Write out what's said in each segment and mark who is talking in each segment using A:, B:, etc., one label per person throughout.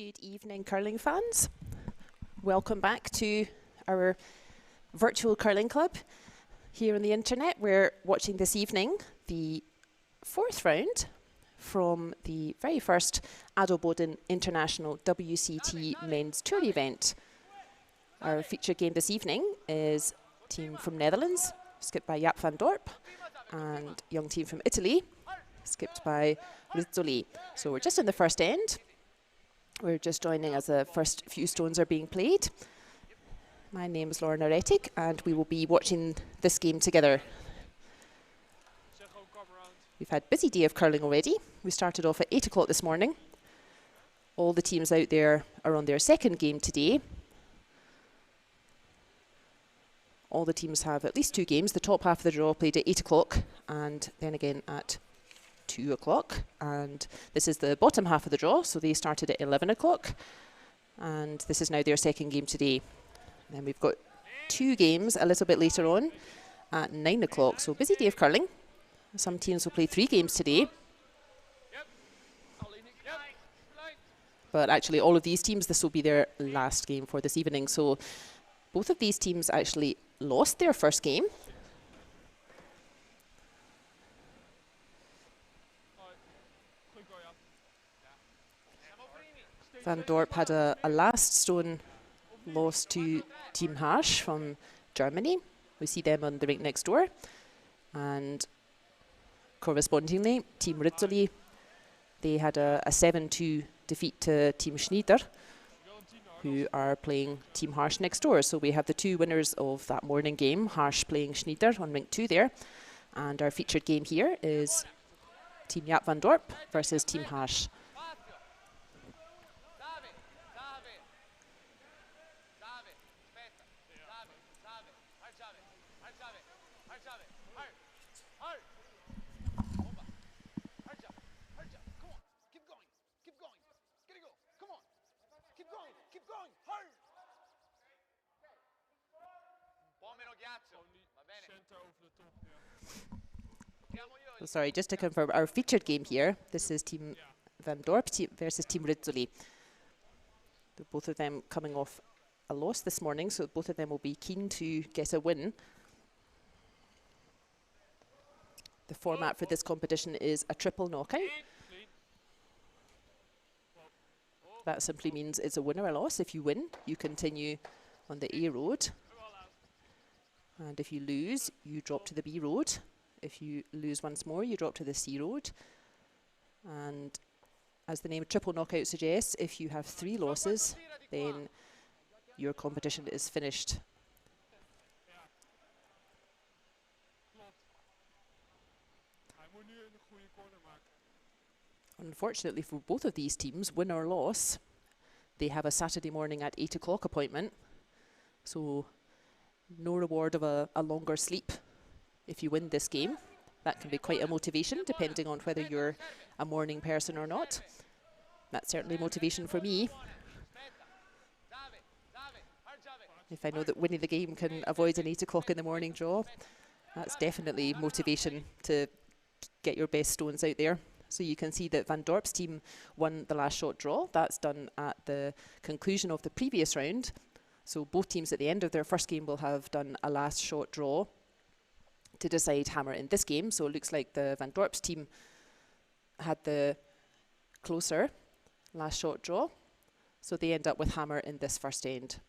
A: Good evening, curling fans. Welcome back to our virtual curling club here on the internet. We're watching this evening the fourth round from the very first Adelboden International WCT Men's Tour event. Our featured game this evening is a team from Netherlands, skipped by Jaap van Dorp, and young team from Italy, skipped by Rizzoli. So we're just in the first end. We're just joining as the first few stones are being played. My name is Lauren Aretic, and we will be watching this game together. We've had a busy day of curling already. We started off at 8 o'clock this morning. All the teams out there are on their second game today. All the teams have at least two games. The top half of the draw played at 8 o'clock, and then again at 2 o'clock, and this is the bottom half of the draw, so they started at 11 o'clock, and this is now their second game today. And then we've got two games a little bit later on at 9 o'clock, so busy day of curling. Some teams will play 3 games today, but actually all of these teams, this will be their last game for this evening. So both of these teams actually lost their first game. Van Dorp had a last stone loss to Team Hash from Germany. We see them on the rink next door. And correspondingly, Team Rizzoli, they had a 7-2 defeat to Team Schneider, who are playing Team Harsh next door. So we have the two winners of that morning game, Harsh playing Schneider on rink 2 there. And our featured game here is Team Jaap van Dorp versus Team Harsh. So sorry, just to confirm, our featured game here, this is Team Van Dorp versus Team Rizzoli. Both of them coming off a loss this morning, so both of them will be keen to get a win. The format for this competition is a triple knockout. That simply means it's a win or a loss. If you win, you continue on the A road. And if you lose, you drop to the B road. If you lose once more, you drop to the C road. And as the name triple knockout suggests, if you have 3 losses, then your competition is finished. Unfortunately for both of these teams, win or loss, they have a Saturday morning at 8 o'clock appointment. So no reward of a longer sleep if you win this game. That can be quite a motivation, depending on whether you're a morning person or not. That's certainly motivation for me. If I know that winning the game can avoid an 8 o'clock in the morning draw, that's definitely motivation to get your best stones out there. So you can see that Van Dorp's team won the last shot draw. That's done at the conclusion of the previous round. So both teams at the end of their first game will have done a last shot draw to decide hammer in this game. So it looks like the Van Dorp's team had the closer last shot draw. So they end up with hammer in this first end.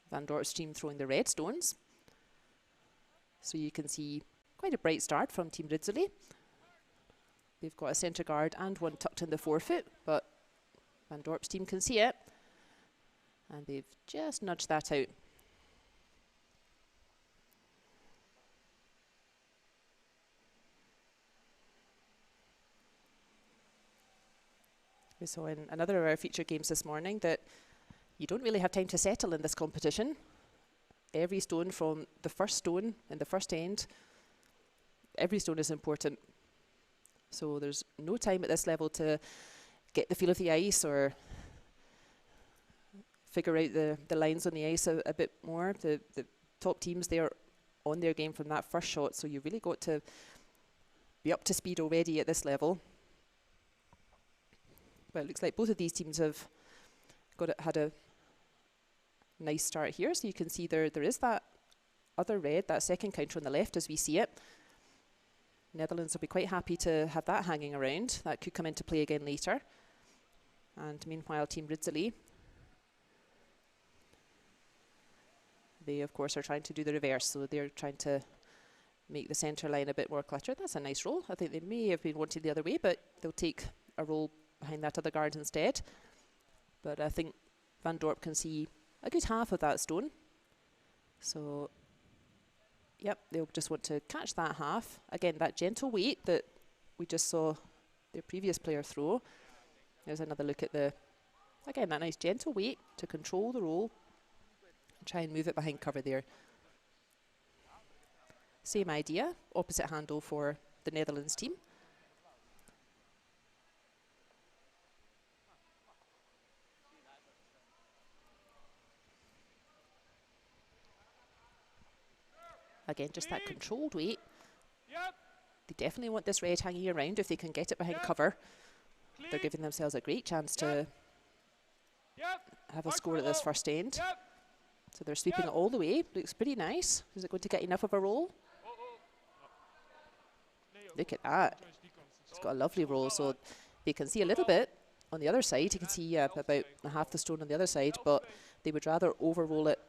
A: Van Dorp's team throwing the red stones. So you can see quite a bright start from Team Rizzoli. They've got a centre guard and one tucked in the forefoot, but Van Dorp's team can see it. And they've just nudged that out. We saw in another of our featured games this morning that you don't really have time to settle in this competition. Every stone from the first stone in the first end, every stone is important. So there's no time at this level to get the feel of the ice or figure out the lines on the ice a bit more. The top teams, they are on their game from that first shot, so you really got to be up to speed already at this level. But it looks like both of these teams have had a nice start here. So you can see there is that other red, that second counter on the left as we see it. Netherlands will be quite happy to have that hanging around. That could come into play again later. And meanwhile, Team Ridsley, they of course are trying to do the reverse, so they're trying to make the centre line a bit more cluttered. That's a nice roll. I think they may have been wanting the other way, but they'll take a roll behind that other guard instead. But I think Van Dorp can see a good half of that stone. So, yep, they'll just want to catch that half. Again, that gentle weight that we just saw their previous player throw. There's another look at again, that nice gentle weight to control the roll and try and move it behind cover there. Same idea, opposite handle for the Netherlands team. Again, just that controlled weight. They definitely want this red hanging around if they can get it behind cover. They're giving themselves a great chance to have a score at this first end. So they're sweeping it all the way. Looks pretty nice. Is it going to get enough of a roll? Look at that. It's got a lovely roll. So they can see a little bit on the other side. You can see about half the stone on the other side, but they would rather over-roll it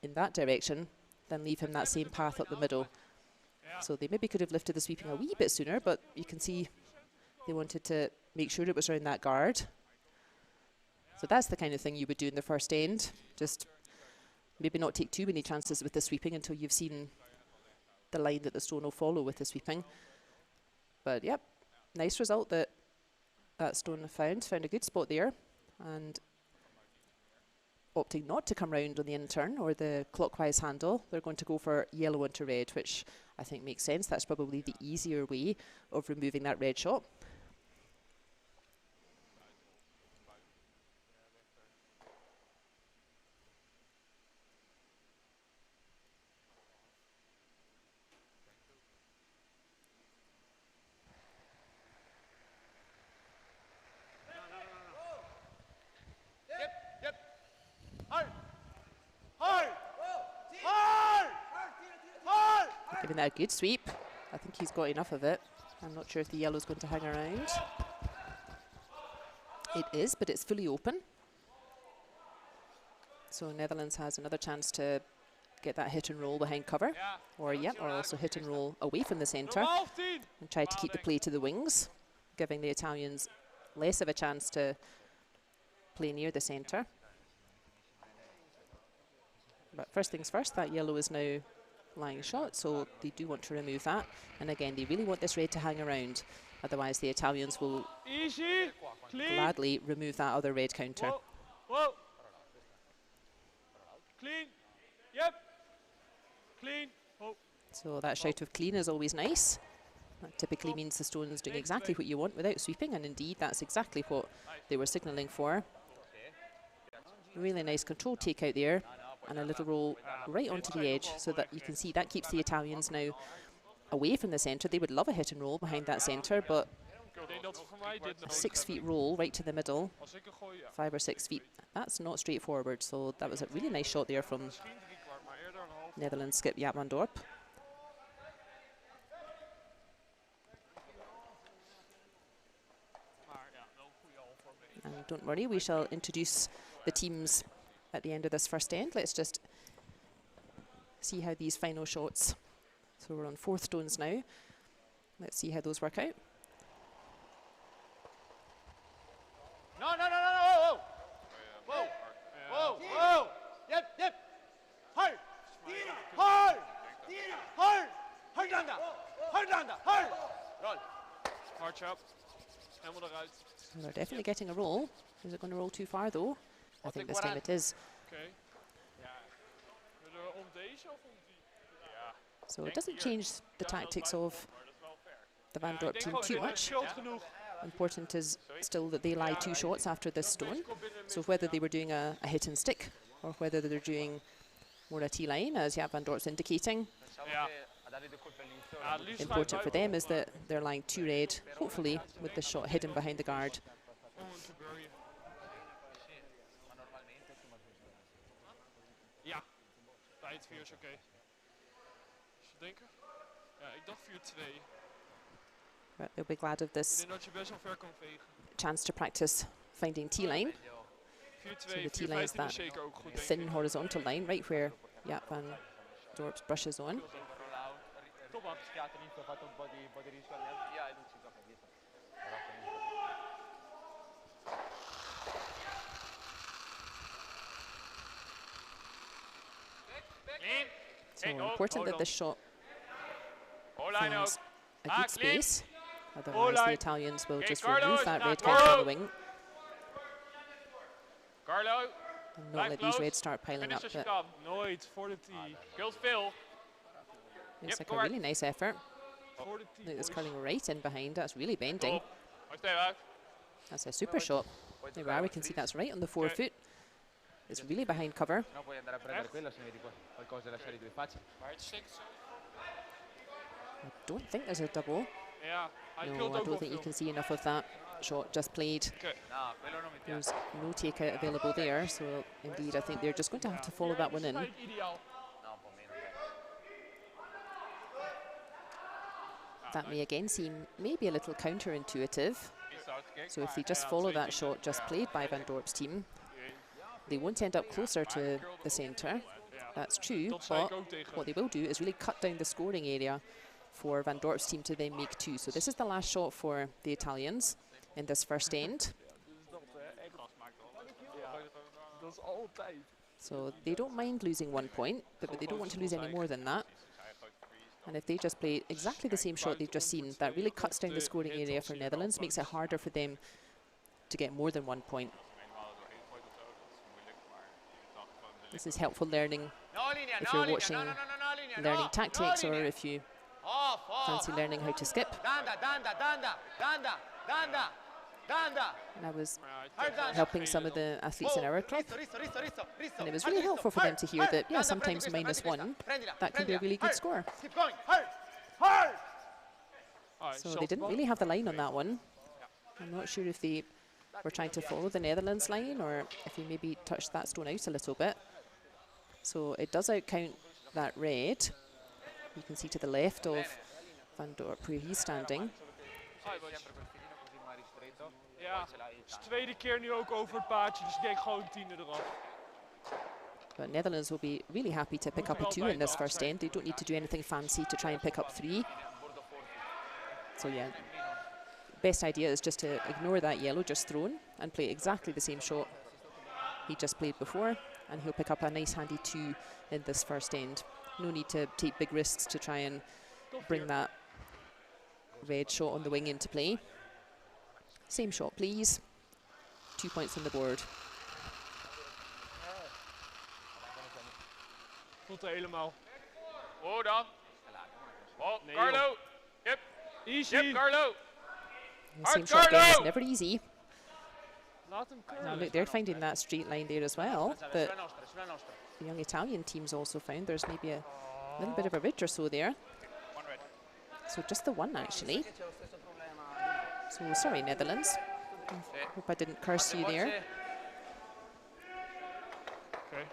A: in that direction than leave him that same path up the middle. So they maybe could have lifted the sweeping a wee bit sooner, but you can see they wanted to make sure it was around that guard. So that's the kind of thing you would do in the first end. Just maybe not take too many chances with the sweeping until you've seen the line that the stone will follow with the sweeping. But yep, nice result that stone found a good spot there, and opting not to come round on the in-turn or the clockwise handle. They're going to go for yellow into red, which I think makes sense. That's probably the easier way of removing that red shot. Giving that a good sweep. I think he's got enough of it. I'm not sure if the yellow's going to hang around. It is, but it's fully open. So Netherlands has another chance to get that hit and roll behind cover, or also hit and roll away from the centre and try to keep the play to the wings, giving the Italians less of a chance to play near the centre. But first things first, that yellow is now lying shot, so they do want to remove that. And again, they really want this red to hang around, otherwise the Italians will gladly remove that other red counter.
B: Whoa. Clean. Yep. Clean. Oh.
A: So that shout of clean is always nice. That typically means the stone is doing exactly what you want without sweeping, and indeed that's exactly what they were signalling for. Really nice controlled takeout there, and a little roll right onto the edge, so that you can see that keeps the Italians now away from the centre. They would love a hit and roll behind that centre, but a 6 feet roll right to the middle, 5 or 6 feet, that's not straightforward. So that was a really nice shot there from Netherlands skip Jaap van Dorp. And don't worry, we shall introduce the teams at the end of this first end. Let's just see how these final shots, so we're on 4th stones now, let's see how those work out.
B: No, whoa. Yep. Hold. March up. Helemaal eruit.
A: They're definitely getting a roll. Is it going to roll too far though? I think this time it is. So it doesn't change the tactics of the Van Dorp team too much. Important is still that they lie 2 shots after this stone. So whether they were doing a hit and stick, or whether they're doing more a T-line, as Jaap van Dorp's indicating, Important for them is that they're lying 2 red, hopefully with the shot hidden behind the guard.
B: Ja, bij het 4 is oké. Is je denken? Ja, ik dacht 4-2.
A: But they'll be glad of
B: Ik
A: this
B: denk dat je best wel ver kan vegen.
A: chance to practice finding T-line.
B: 4-2,
A: the T-line is
B: 4-15
A: that
B: is zeker ook goed, denk
A: thin
B: ik.
A: horizontal line, right where Van Dorp's brushes on.
B: Top man.
A: So important that this shot finds a good space. Otherwise, the Italians will just remove that red guy from the wing
B: Carlo,
A: and not let these reds start piling up.
B: finish als je
A: But
B: kan. Nooit voor de tee. Kills veel.
A: it's like a really nice effort.
B: Voor de
A: Look,
B: tee.
A: it's curling right in behind. That's really bending.
B: Top. Maar stay uit.
A: That's a super shot. There we are. We can see that's right on the 4-foot. It's really behind cover.
C: No puoi andare a prendere quello se vedi qualcosa e lasciare i due facce.
B: Maar het stikt zo.
A: I don't think there's a double.
B: Ja, hij
A: No,
B: killt
A: I
B: ook wel
A: don't think you
B: veel.
A: can see enough of that shot just played.
B: Oké.
C: No, quello non mi piace.
A: There's no takeout available there, so indeed I think they're just going to have to follow that one in.
B: Niet ideaal.
C: No, un po' meno.
A: That may again seem maybe a little counterintuitive. So if they just follow that shot just played by Van Dorp's team, they won't end up closer to the centre. That's true,
B: Dat zei ik
A: but
B: ook tegen.
A: what they will do is really cut down the scoring area for Van Dorp's team to then make 2. So this is the last shot for the Italians in this first end.
B: Dat is altijd.
A: So they don't mind losing 1 point, but they don't want to lose any more than that. And if they just play exactly the same shot they've just seen, that really cuts down the scoring area for Netherlands, makes it harder for them to get more than 1 point. This is helpful learning if you're watching learning tactics, or if you fancy learning how to skip. And I was helping some of the athletes in our club, and it was really helpful for them to hear that, yeah, sometimes -1, that can be a really good score. So they didn't really have the line on that one. I'm not sure if they were trying to follow the Netherlands line, or if he maybe touched that stone out a little bit. So it does outcount that red. You can see to the left of Van Dorp where he's standing.
B: Ja, het is de tweede keer nu ook over het paadje, dus ik denk gewoon 10e eraf.
A: But Netherlands will be really happy to pick up a 2 in this first end. They don't need to do anything fancy to try and pick up 3. So yeah, best idea is just to ignore that yellow just thrown and play exactly the same shot he just played before, and he'll pick up a nice handy 2 in this first end. No need to take big risks to try and bring that red shot on the wing into play. Same shot, please. 2 points on the board.
B: Voelt helemaal.
D: Oh dan. Oh,
B: Nee,
D: Carlo. Yep,
B: Easy.
D: yep, Carlo.
A: The same shot again is never easy.
B: Laat hem
A: Now
B: curlen.
A: look, they're finding that straight line there as well,
C: Sulla
A: but
C: nostra, sulla nostra.
A: the young Italian team's also found there's maybe a little bit of a ridge or so there.
C: One red.
A: So just the one actually. So sorry, Netherlands. Hope I didn't curse you there.
B: Okay.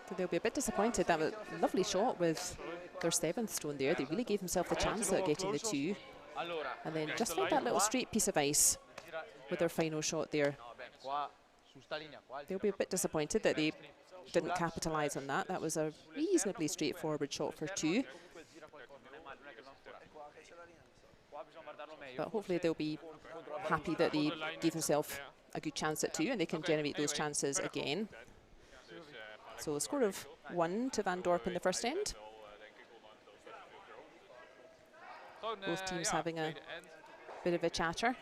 A: So they'll be a bit disappointed. That was a lovely shot with their 7th stone there. They really gave themselves the chance at getting the 2.
C: Allora,
A: And then just like that little straight piece of ice with their final shot there.
C: no, beh, qua su sta linea qua.
A: They'll be a bit disappointed that they didn't capitalise on that. That was a reasonably straightforward shot for 2. But hopefully they'll be happy that they gave themselves a good chance at 2 and they can generate those chances again. So a score of 1 to Van Dorp in the first end. Both teams having a bit of a chatter.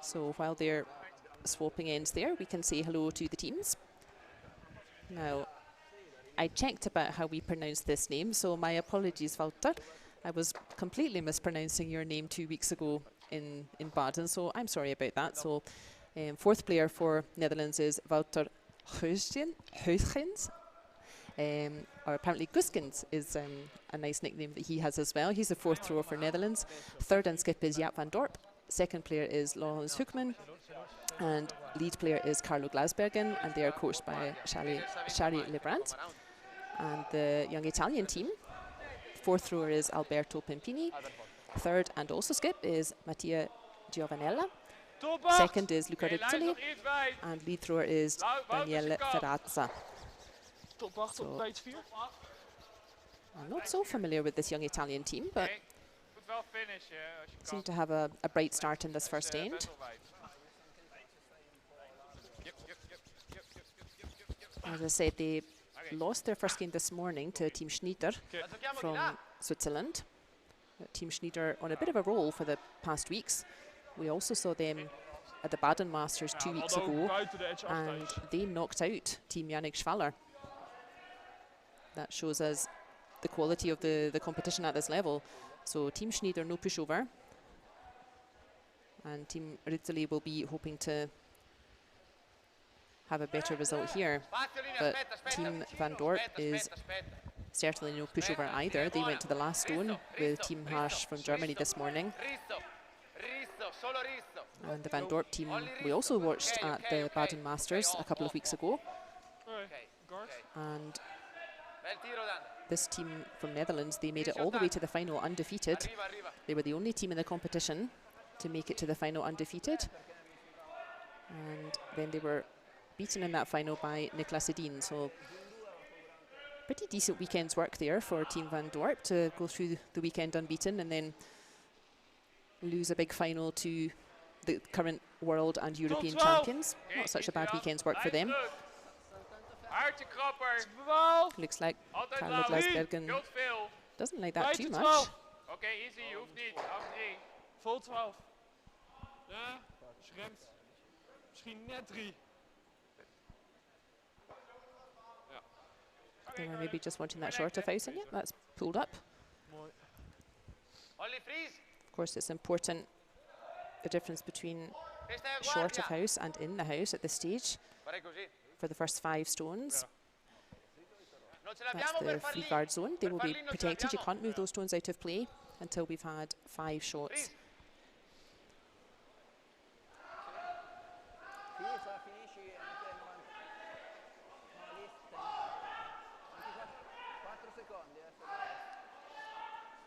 A: So while they're swapping ends there, we can say hello to the teams. Now, I checked about how we pronounce this name, so my apologies, Wouter. I was completely mispronouncing your name 2 weeks ago in Baden, so I'm sorry about that. So 4th player for Netherlands is Wouter Huisgens. or apparently Guskins is a nice nickname that he has as well. He's the fourth thrower for Netherlands. Third and skip is Jaap van Dorp. Second player is Laurens Hoekman. And lead player is Carlo Glasbergen, and they are coached by Shari Lebrant. And the young Italian team, fourth thrower is Alberto Pimpini. Third and also skip is Mattia Giovanella. Second is Luca Rizzoli, and lead thrower is Daniele Ferrazza. So, I'm not so familiar with this young Italian team, but seem to have a bright start in this first end. As I said, they lost their first game this morning to Team Schneider from Switzerland. Team Schneider on a bit of a roll for the past weeks. We also saw them at the Baden Masters 2 weeks ago, and they knocked out Team Yannick Schwaller. That shows us the quality of the competition at this level. So Team Schneider, no pushover. And Team Rizzoli will be hoping to have a better result here. But Team Van Dorp is certainly no pushover either. They went to the last stone with Team Harsch from Germany this morning. And the Van Dorp team we also watched at the Baden Masters a couple of weeks ago. And this team from Netherlands, they made it all the way to the final undefeated. They were the only team in the competition to make it to the final undefeated. And then they were beaten in that final by Niklas Edin. So pretty decent weekend's work there for Team Van Dorp to go through the weekend unbeaten and then lose a big final to the current world and European champions. Not such a bad weekend's work for them. Looks like Carlo Glasbergen doesn't like that too much.
D: Oké, easy, je hoeft niet.
B: Vol 12. Ja, schremt. Misschien net 3.
A: They were maybe just wanting that shorter house, and yeah, that's pulled up. Of course, it's important, the difference between short of house and in the house at this stage for the first 5 stones. That's the free guard zone. They will be protected. You can't move those stones out of play until we've had 5 shots.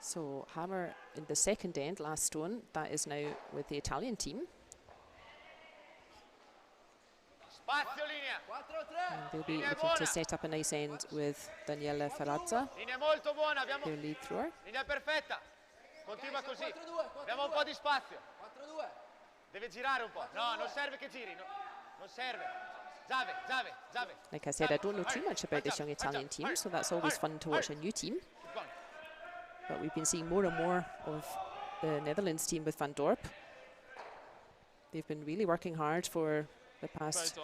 A: So hammer in the second end, last stone, that is now with the Italian team. And they'll be looking to set up a nice end with Daniele Ferrazza, their lead thrower.
C: Continua così. Abbiamo un po' di spazio. 4-2. Deve girare un po'. No, non serve che giri. No, non serve. Zave.
A: Like I said, I don't know too much about this young Italian team, so that's always fun to watch a new team. But we've been seeing more and more of the Netherlands team with Van Dorp. They've been really working hard for the past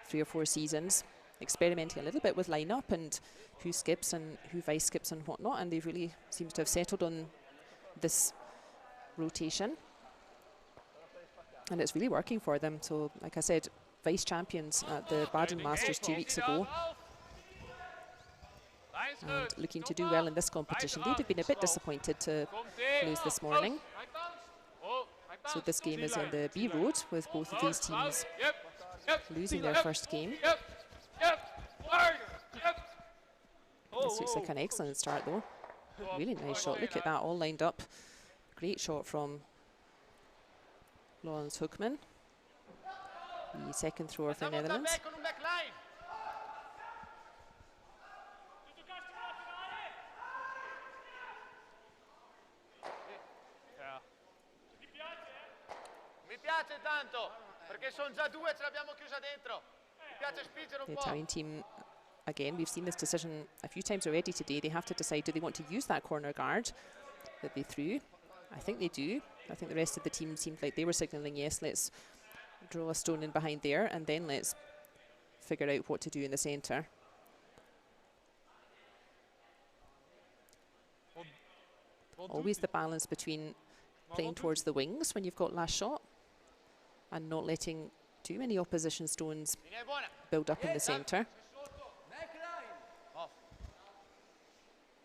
A: 3 or 4 seasons, experimenting a little bit with lineup and who skips and who vice skips and whatnot, and they've really seemed to have settled on this rotation. And it's really working for them. So, like I said, vice champions at the Baden Masters 2 weeks ago. And looking to do well in this competition. They'd have been a bit disappointed to lose this morning. So this game is in the B Road with both of these teams losing their first game. This looks like an excellent start though. Really nice shot. Look at that, all lined up. Great shot from Laurens Hoekman, the second thrower for the Netherlands. The Italian team, again, we've seen this decision a few times already today. They have to decide, do they want to use that corner guard that they threw? I think they do. I think the rest of the team seemed like they were signalling, yes, let's draw a stone in behind there and then let's figure out what to do in the centre. Always the balance between playing towards the wings when you've got last shot and not letting too many opposition stones build up in the centre.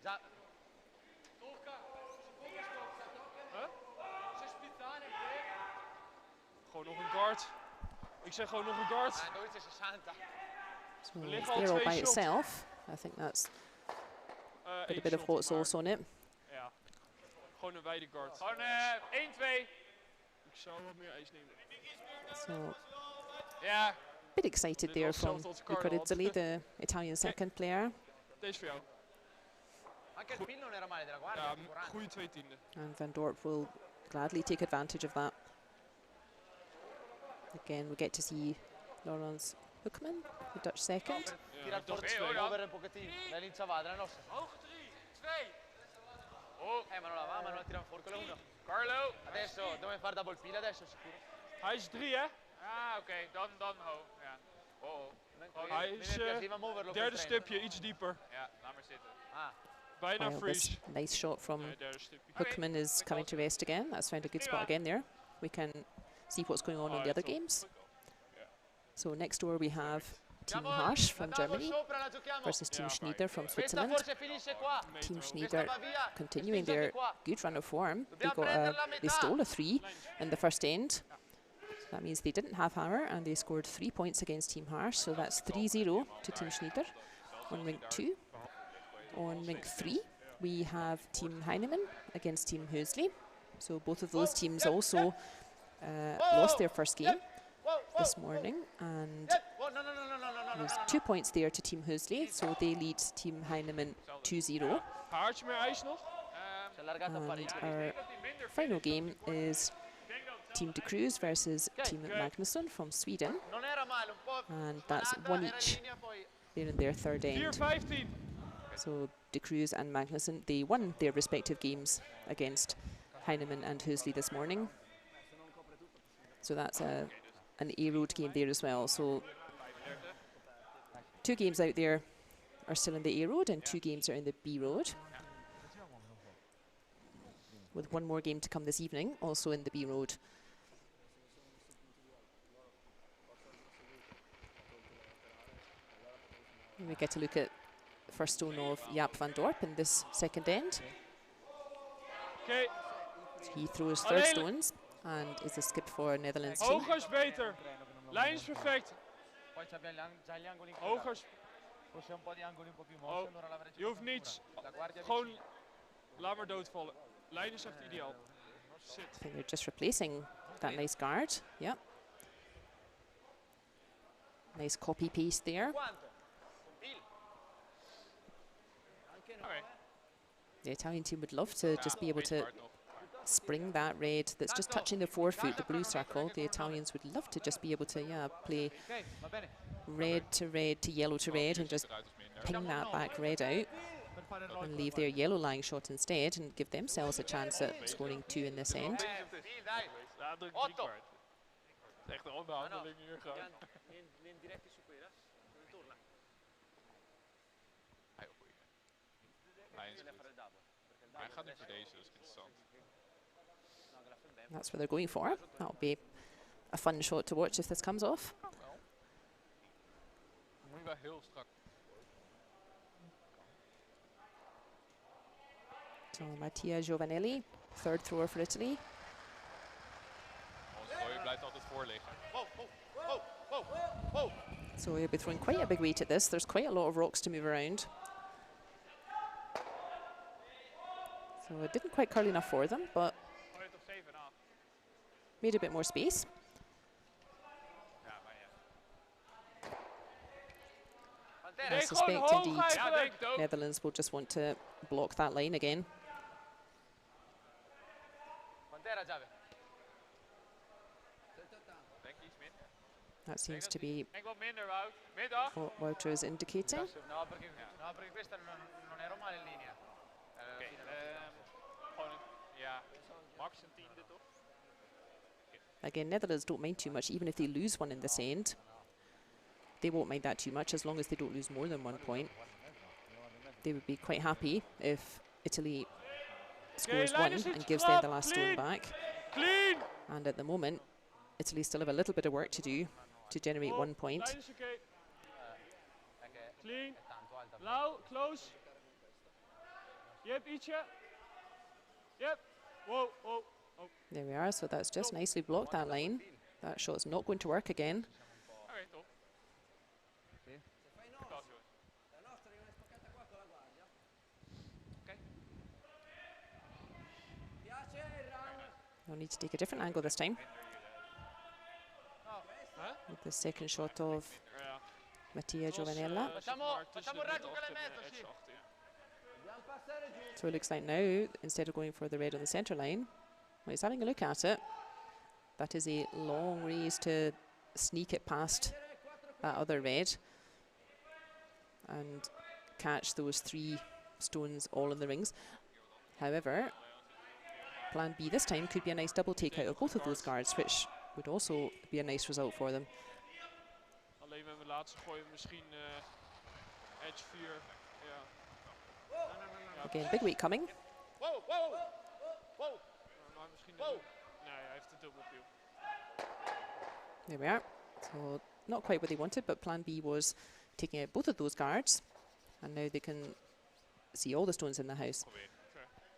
C: Za-
B: Gewoon nog een guard. Ik zeg gewoon nog een guard.
C: Ah, 12:60.
A: So
B: liggen
A: it's
B: al
A: there all
B: 2
A: by
B: shots.
A: itself. I think that's got a
B: Eén
A: bit of
B: shot,
A: hot sauce
B: maar
A: on it.
B: Ja. Gewoon een wijde guard.
D: Gewoon 1-2.
B: Ik zou wat meer ijs nemen.
A: So
D: Ja.
A: bit excited
B: Dit
A: there
B: was
A: from
B: zelfs als
A: Wct
B: Carlo.
A: Adelboden, the Italian second player.
B: Deze voor jou.
C: Anche il pin non era male della guardia.
B: Ja,
C: più 40.
B: goede 2 tienden.
A: And Van Dorp will gladly take advantage of that. Again, we get to see Laurens Hoekman, the Dutch second.
C: Tira
B: ik dacht
C: forte,
B: twee.
C: muovere un pochettino. Dai l'inciavada, la nostra.
D: Hoge 3. 2. Oh,
C: Ma non la va, ma non la tira fuori, quella 1.
D: Carlo.
C: Adesso dobbiamo fare double peel adesso, sicuro.
B: Hij is 3, hè?
D: Ah, oké. Dan ho. Ja. Oh.
B: Hij
C: Mi
B: is
C: piaceva muoverlo.
B: derde
C: col treno.
B: stipje, iets dieper.
D: Ja, laat maar zitten.
C: Ah,
B: Bijna
A: Well,
B: freeze.
A: this nice shot from
B: Nee, derde stipje.
A: Hoekman is coming to rest again. That's found a good spot again there. We can see what's going on in the other games. So next door we have Team Harsch from Germany
C: sopra la giochiamo.
A: versus Team
B: Yeah,
A: Schneider from
C: Questa
A: Switzerland.
C: forse finisce qua.
A: Team
C: Questa
A: Schneider
C: va via.
A: continuing
C: Spinge
A: their
C: qua.
A: good run of form. They
C: Dobbiamo
A: got
C: prenderla a
A: they
C: metà.
A: stole a 3 in the first end. So that means they didn't have hammer and they scored 3 points against Team Harsch. So that's 3-0 to Team Schneider on rink 2. On rink 3 we have Team Heinimann against Team Hösli. So both of those teams also lost their first game
C: Wow, wow.
A: this morning, and
C: Oh, no, no, no, no, no, no, no,
A: there's
C: no.
A: 2 points there to Team Hösli, so they lead Team Heinemann 2-0.
B: Haartje meer ijs nog?
C: Si è allargata
A: And
C: parecchio.
A: our final game is Team de Cruz versus Team Magnusson from Sweden,
C: Non era male, un po'.
A: and that's
C: suonata,
A: one
C: era in
A: each.
C: linea, poi
A: They're in their third end.
B: 4-15.
A: So de Cruz and Magnusson, they won their respective games against Heinemann and Hösli this morning. So that's an A-road game there as well. So 2 games out there are still in the A-road and 2 games are in the B-road. With 1 more game to come this evening, also in the B-road. And we get to look at the first stone of Jaap van Dorp in this second end.
B: Oké,
A: He throws third stones and is a skip for Netherlands team.
B: hoger is beter. Lijn is perfect.
C: poi abbiamo già gli angoli in
B: Hoger is...
C: Forse un po' di angoli un po' più
B: Oh,
C: mossi, allora l'avrei
B: je hoeft niets.
C: La guardia
B: Gewoon, laat maar doodvallen. Lijn is echt ideaal. Shit.
A: I think they're just replacing that nice guard. Yep. Nice copy paste there.
C: Quanto? Peel.
B: Oké.
A: The Italian team would love to just be able to spring that red that's just touching the forefoot, the blue circle. The Italians would love to just be able to, play
C: Ok, va bene.
A: red to yellow to red and just ping that back red out
C: Per fare il
A: and leave their yellow lying shot instead and give themselves a chance at scoring 2 in this end.
C: Peel, dai.
B: Ja, druk 3
C: Otto.
B: kwart. Het is echt een onderhandeling hier gewoon.
C: Vieni diretti su quella. Torna.
E: Heel goeie. Lijn is goed. Maar hij gaat nu voor deze, dat is interessant.
A: That's what they're going for. That'll be a fun shot to watch if this comes off.
E: Moet je wel heel strak.
A: So Mattia Giovanelli, third thrower for Italy.
E: Onze gooien blijft altijd voor liggen.
C: Wow, wow, wow, wow, wow.
A: So he'll be throwing quite a big weight at this. There's quite a lot of rocks to move around. So it didn't quite curl enough for them, but
D: Gooi het op 7 af.
A: made a bit more space.
D: Ja, maar ja.
C: Pantera.
A: I
B: Nee,
A: suspect
B: gewoon hoog
A: indeed
D: Ja, denk het ook.
A: Netherlands will just want to block that line again.
C: Pantera, Giave.
E: Denk iets minder.
A: That seems to be
D: Ik wat minder, Wout. Middag.
A: what Wouter is indicating.
C: No, perché questa non ero male in linea.
D: Oké, gewoon een, ja, max een tiende toch?
A: Again, Netherlands don't mind too much, even if they lose one in this end. They won't mind that too much as long as they don't lose more than 1 point. They would be quite happy if Italy scores
B: line
A: 1
B: is
A: and
B: iets
A: gives them the
B: krap,
A: last stone
B: clean.
A: back.
B: Clean!
A: And at the moment, Italy still have a little bit of work to do to generate 1 point.
B: Lijn is oké.
C: Perché
B: Clean.
C: è tanto alta.
B: Lauw, close. Yep, ietsje. Yep. Whoa, whoa. Oh.
A: There we are. So that's just nicely blocked that line. That shot's not going to work again.
D: Oké, top. Pas, jongens. Oké.
A: They'll need to take a different angle this time. With the second shot of
B: Ja.
A: Mattia Giovanella.
C: Facciamo il retro che l'hai messo, sì.
A: So it looks like now, instead of going for the red on the centre line, well, he's having a look at it. That is a long raise to sneak it past that other red and catch those 3 stones all in the rings. However, plan B this time could be a nice double takeout of both of those guards, which would also be a nice result for them.
B: Alleen met mijn laatste gooi misschien edge 4. Ja.
A: Again, big weight coming.
C: Wow, wow, wow.
B: Maar misschien
C: Wow.
B: Nee, hij heeft de dubbelpeel.
A: There we are. So not quite what they wanted, but plan B was taking out both of those guards, and now they can see all the stones in the house.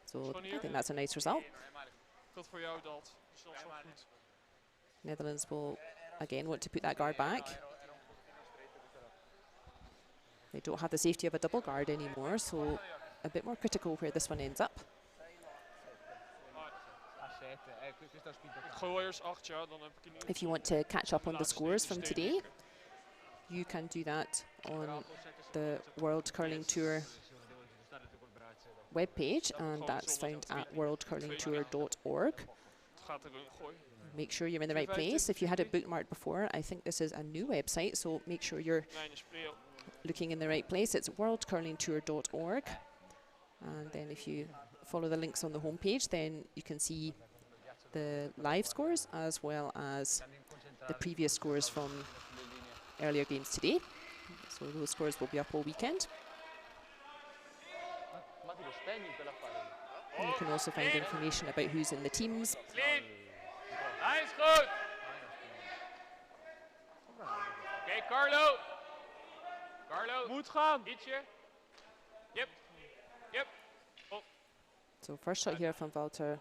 A: So I think that's a nice result.
B: Goed voor jou, dat. Dus dat is wel goed.
A: Netherlands will again want to put that guard back. They don't have the safety of a double guard anymore, so a bit more critical where this one ends up.
B: Ik gooi eerst 8, ja, dan heb ik in ieder
A: If you want to catch up on the scores from today, you can do that on the World Curling Tour webpage, and that's found at worldcurlingtour.org.
B: Het gaat erin gooien.
A: Make sure you're in the right place. If you had it bookmarked before, I think this is a new website, so make sure you're
B: Mijn speel.
A: looking in the right place. It's worldcurlingtour.org, and then if you follow the links on the homepage, then you can see the live scores as well as the previous scores from earlier games today. So those scores will be up all weekend. And you can also find information about who's in the teams.
D: Clean. Nice, goed. Oké, Carlo. Carlo.
B: Moet gaan.
D: Ietsje. Yep. Yep.
A: So first shot here from Walter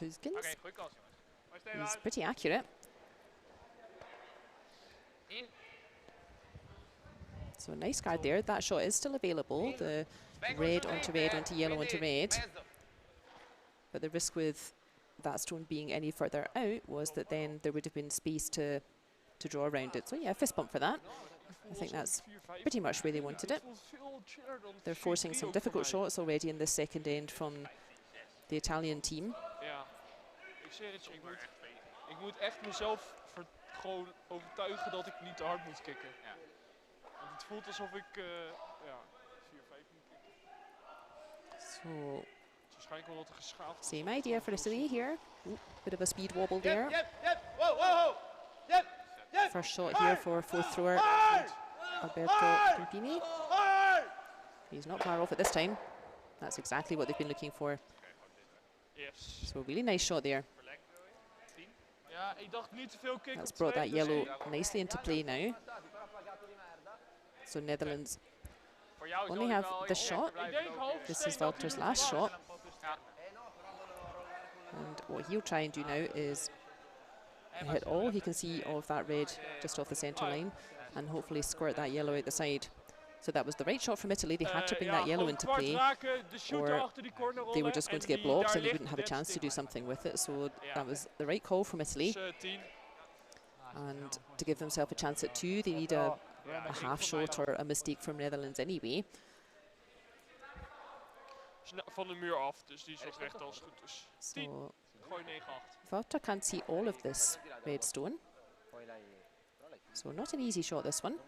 A: Huskins.
D: Oké, goeie kans, jongens. Maar stay
A: He's
D: out.
A: pretty accurate.
D: In.
A: So nice guard there. That shot is still available. The red onto red onto yellow onto red. But the risk with that stone being any further out was that then there would have been space to draw around it. So yeah, fist bump for that. I think that's pretty much where they wanted it. They're forcing some difficult shots already in this second end from the Italian team.
B: Ja, ik zeg het je, ik moet echt mezelf gewoon overtuigen dat ik niet te hard moet kicken.
D: Ja.
B: Want het voelt alsof ik 4-5 moet kicken.
A: So
B: Het is waarschijnlijk wel dat er geschaafd is.
A: same idea for Italy here. Ooh, bit of a speed wobble there.
C: Yep, yep. Wow, wow. Yep, yep.
A: First shot here for fourth thrower Alberto Campini. He's not far off at this time. That's exactly what they've been looking for.
B: Yes.
A: So really nice shot there.
B: Ja, ik dacht niet te veel kicken.
A: That's
B: op
A: brought that
B: twee, dus
A: yellow nicely into play now. So Netherlands
D: Voor jou
A: only
D: zal
A: have
D: wel
A: this
D: iets
A: shot.
B: Ik denk half
A: This is Walter's last shot.
D: Ja.
A: And what he'll try and do now is hit all he can see of that red just off the centre line and hopefully squirt that yellow out the side. So that was the right shot from Italy. They had to bring that yellow into play, or they were just going to get blocked and they wouldn't have a chance to do something with it. So that was the right call from Italy. And to give themselves a chance at 2, they need a half shot or a mistake from Netherlands anyway.
B: Van de muur af, dus die is ook recht als het goed is. 10,
A: So
B: gooi 9-8.
A: Walter can't see all of this red stone. So not an easy shot, this one.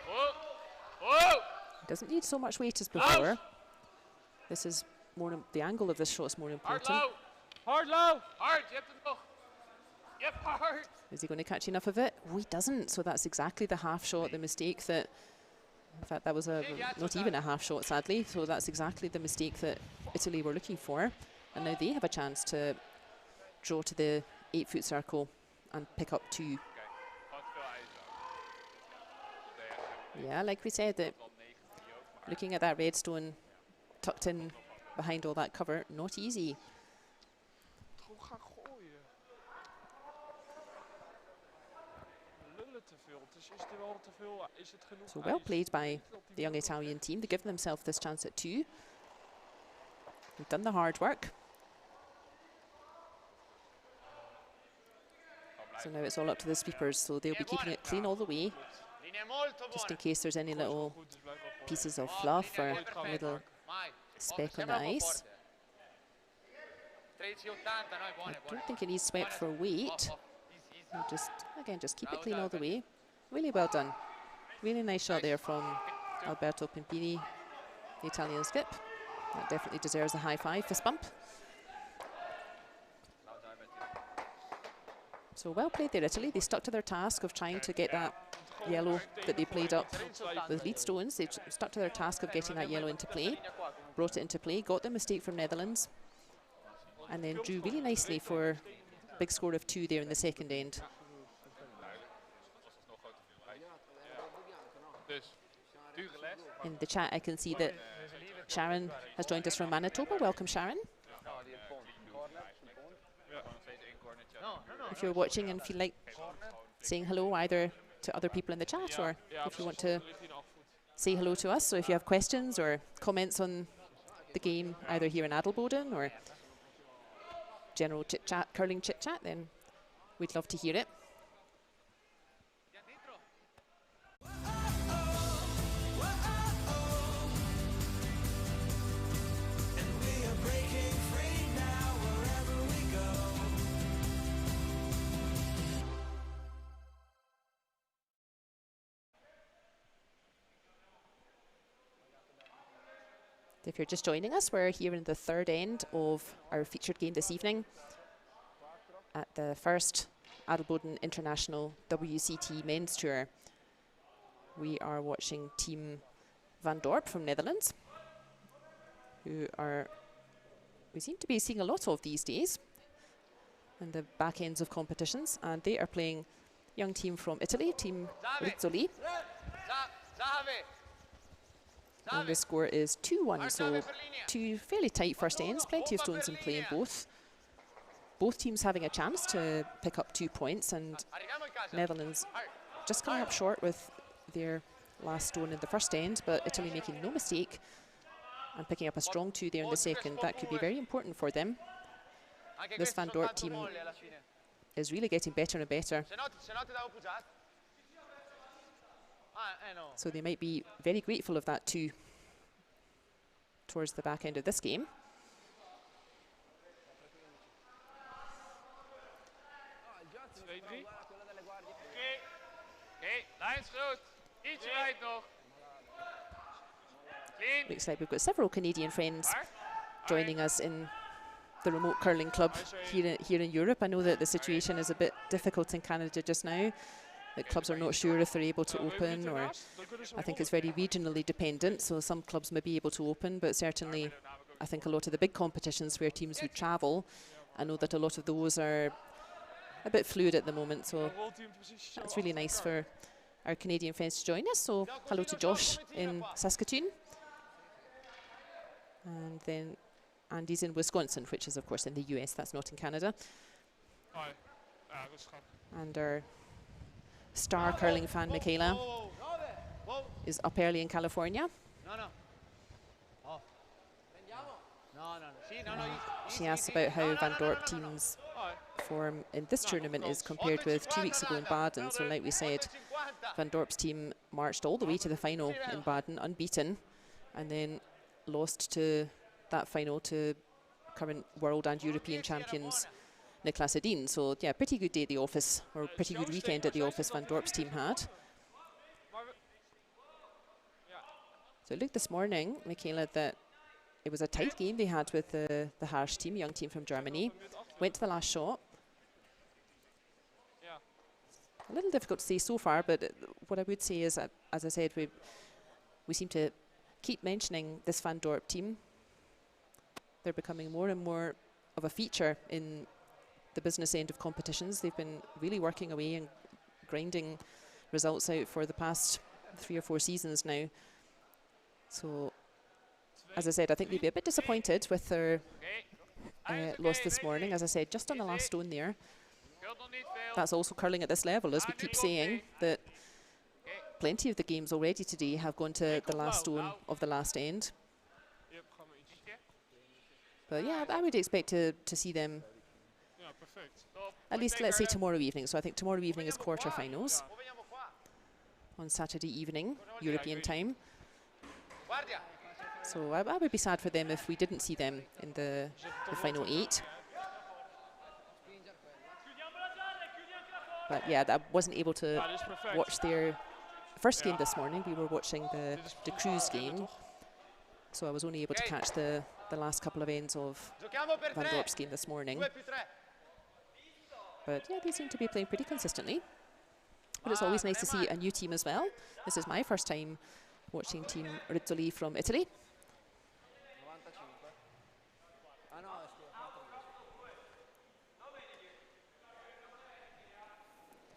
D: Oh. Oh.
A: Doesn't need so much weight as before. This is more, the angle of this shot is more
D: Hard
A: important.
D: low.
B: Hard low!
D: Hard, je hebt het nog. Yep, hard.
A: Is he going to catch enough of it? Oh, he doesn't. So that's exactly the half shot, the mistake that, in fact, that was not even a half shot, sadly. So that's exactly the mistake that Italy were looking for. And now they have a chance to draw to the 8-foot circle and pick up 2.
D: Kijk, gewoon te veel ijs.
A: Yeah, like we said, that looking at that red stone tucked in behind all that cover, not easy.
B: Gewoon gaan gooien. Lullen te veel. Dus is er wel te veel? Is het genoeg?
A: So well
B: ijs?
A: played by
B: Ik denk dat die
A: the young
B: wel kan.
A: Italian team. They've given themselves this chance at 2. They've done the hard work. So now it's all up to the sweepers, so they'll be keeping it clean all the way,
C: Linee molto
A: just in
C: buone.
A: case there's any
B: Gewoon is wel
A: little
B: goed, dus blijf wel gooien.
A: pieces of fluff or a little
C: Mai.
A: speck on
C: Sembra
A: the
C: un po'
A: ice.
C: forte. 13,80, no, è buone,
A: I
C: buone.
A: don't think it needs swept for weight.
C: Off, off. Easy, easy.
A: We'll just, again, just keep it clean all the way. Really well done. Really nice shot there from Alberto Pimpini, the Italian skip. That definitely deserves a high five, fist bump. So well played there, Italy. They stuck to their task of trying to get that yellow that they played up with lead stones. They stuck to their task of getting that yellow into play, brought it into play, got the mistake from Netherlands, and then drew really nicely for a big score of 2 there in the second end.
E: Dus, dure les.
A: In the chat, I can see that Sharon has joined us from Manitoba. Welcome, Sharon. If you're watching and feel like saying hello either to other people in the chat or if you want to say hello to us, so if you have questions or comments on the game either here in Adelboden or general chit-chat, curling chit-chat, then we'd love to hear it. If you're just joining us, we're here in the third end of our featured game this evening at the first Adelboden International WCT Men's Tour. We are watching Team Van Dorp from Netherlands, who we seem to be seeing a lot of these days in the back ends of competitions, and they are playing young team from Italy, Team Rizzoli. And the score is 2-1, so 2 fairly tight first ends, plenty of stones in play in both. Both teams having a chance to pick up 2 points, and Netherlands just coming up short with their last stone in the first end, but Italy making no mistake and picking up a strong 2 there in the second. That could be very important for them. This Van Dorp team is really getting better and better. So they might be very grateful of that 2 towards the back end of this game.
D: Lines goed. Ietsje wijd nog. Clean.
A: Looks like we've got several Canadian friends joining us in the remote curling club here in Europe. I know that the situation is a bit difficult in Canada just now. The clubs are not sure if they're able to open, or I think it's very regionally dependent, so some clubs may be able to open, but certainly I think a lot of the big competitions where teams would travel, I know that a lot of those are a bit fluid at the moment, so that's really nice for our Canadian friends to join us. So hello to Josh in Saskatoon, and then Andy's in Wisconsin, which is of course in the US, that's not in Canada. And our star curling fan Michaela is up early in California. She asks about how Van Dorp team's form in this tournament is compared with 2 weeks ago in Baden. So like we said, Van Dorp's team marched all the way to the final in Baden unbeaten, and then lost to that final to current world and European champions Niklas Edin. So yeah, pretty good day at the office, or pretty good weekend at the office Van Dorp's team had. So it looked this morning, Michaela, that it was a tight game they had with the Harsh team, young team from Germany. Went to the last shot. A little difficult to say so far, but what I would say is, as I said, we seem to keep mentioning this Van Dorp team. They're becoming more and more of a feature in the business end of competitions. They've been really working away and grinding results out for the past 3 or 4 seasons now. So, as I said, I think they'd be a bit disappointed with their loss this morning. As I said, just on the last stone there. That's also curling at this level, as we keep saying, that plenty of the games already today have gone to the last stone of the last end. But yeah, I would expect to see them at least, let's say, tomorrow evening. So I think tomorrow evening is quarterfinals on Saturday evening, European time. So I would be sad for them if we didn't see them in the final 8. But yeah, I wasn't able to watch their first game this morning. We were watching the Cruz game. So I was only able to catch the last couple of ends of Van Dorp's game this morning. But yeah, they seem to be playing pretty consistently. But it's always nice to see a new team as well. This is my first time watching Team Rizzoli from Italy.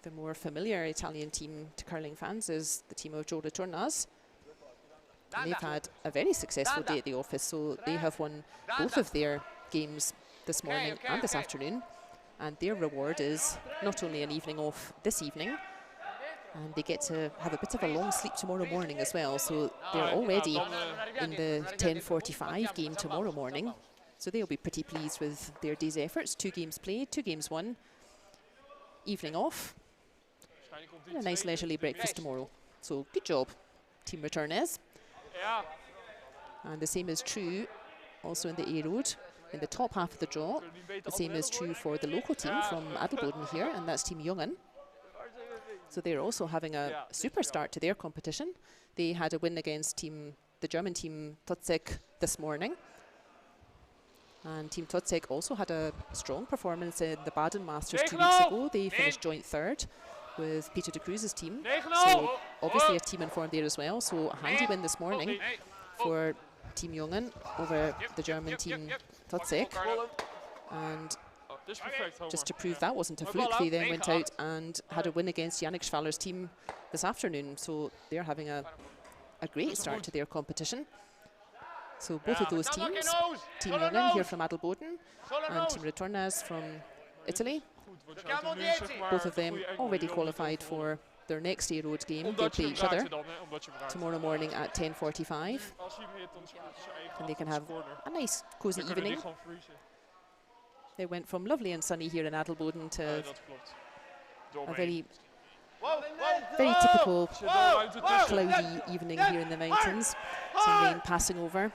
A: The more familiar Italian team to curling fans is the team of Joe Ritornas. And they've had a very successful day at the office, so they have won both of their games this morning and this afternoon. And their reward is not only an evening off this evening, and they get to have a bit of a long sleep tomorrow morning as well. So they're already in the 10:45 game tomorrow morning. So they'll be pretty pleased with their day's efforts. 2 games played, 2 games won. Evening off. And a nice leisurely breakfast tomorrow. So good job, Team Ritornas. And the same is true also in the A Road, in the top half of the draw. The same is true for the local team from Adelboden here, and that's Team Jungen. So they're also having a super start to their competition. They had a win against the German team Totzek this morning. And Team Totzek also had a strong performance in the Baden Masters 2 weeks ago. They finished joint 3rd with Peter de Cruz's team. So obviously a team in form there as well. So a handy win this morning for Team Jungen over the German team Totzek. And just to prove that wasn't a fluke, they then went out and had a win against Yannick Schwaller's team this afternoon. So they're having a great start to their competition. So both of those teams, Team Jungen here from Adelboden and Team Ritornas from Italy, both of them already qualified for their next A Road game. They'll play each other tomorrow morning at 10:45, and they can have a nice cosy evening. They went from lovely and sunny here in Adelboden to a very typical cloudy evening here in the mountains. Some rain passing over.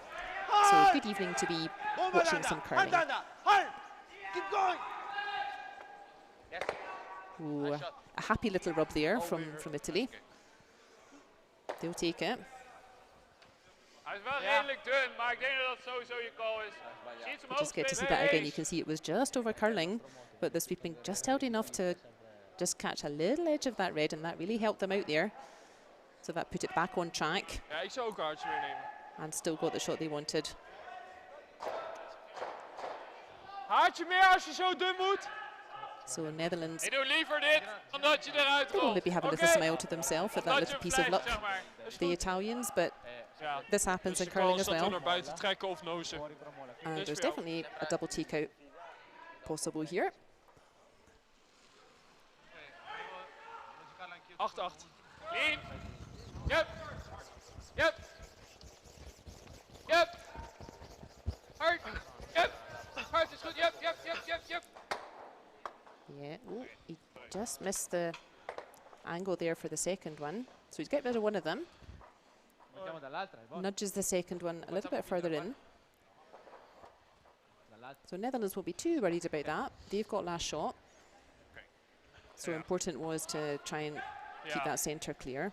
A: So good evening to be watching some curling. Ooh, a happy little rub there from Italy. They'll take it. We'll just get to see that again. You can see it was just over curling, but the sweeping just held enough to just catch a little edge of that red, and that really helped them out there. So that put it back on track. And still got the shot they wanted. So Netherlands, they'll maybe have a little smile to themselves at that little piece of luck, the Italians, but this happens in curling as well. And there's definitely a double takeout possible here.
D: 8-8. Clean. Yep. Yep. Yep. Hard. Yep. Hard is good. Yep. Yep. Yep. Yep. Yep.
A: Yeah. Ooh, he just missed the angle there for the second one. So he's getting rid of one of them. Nudges the second one a little bit further in. So Netherlands won't be too worried about that. They've got last shot. So important was to try and keep that centre clear.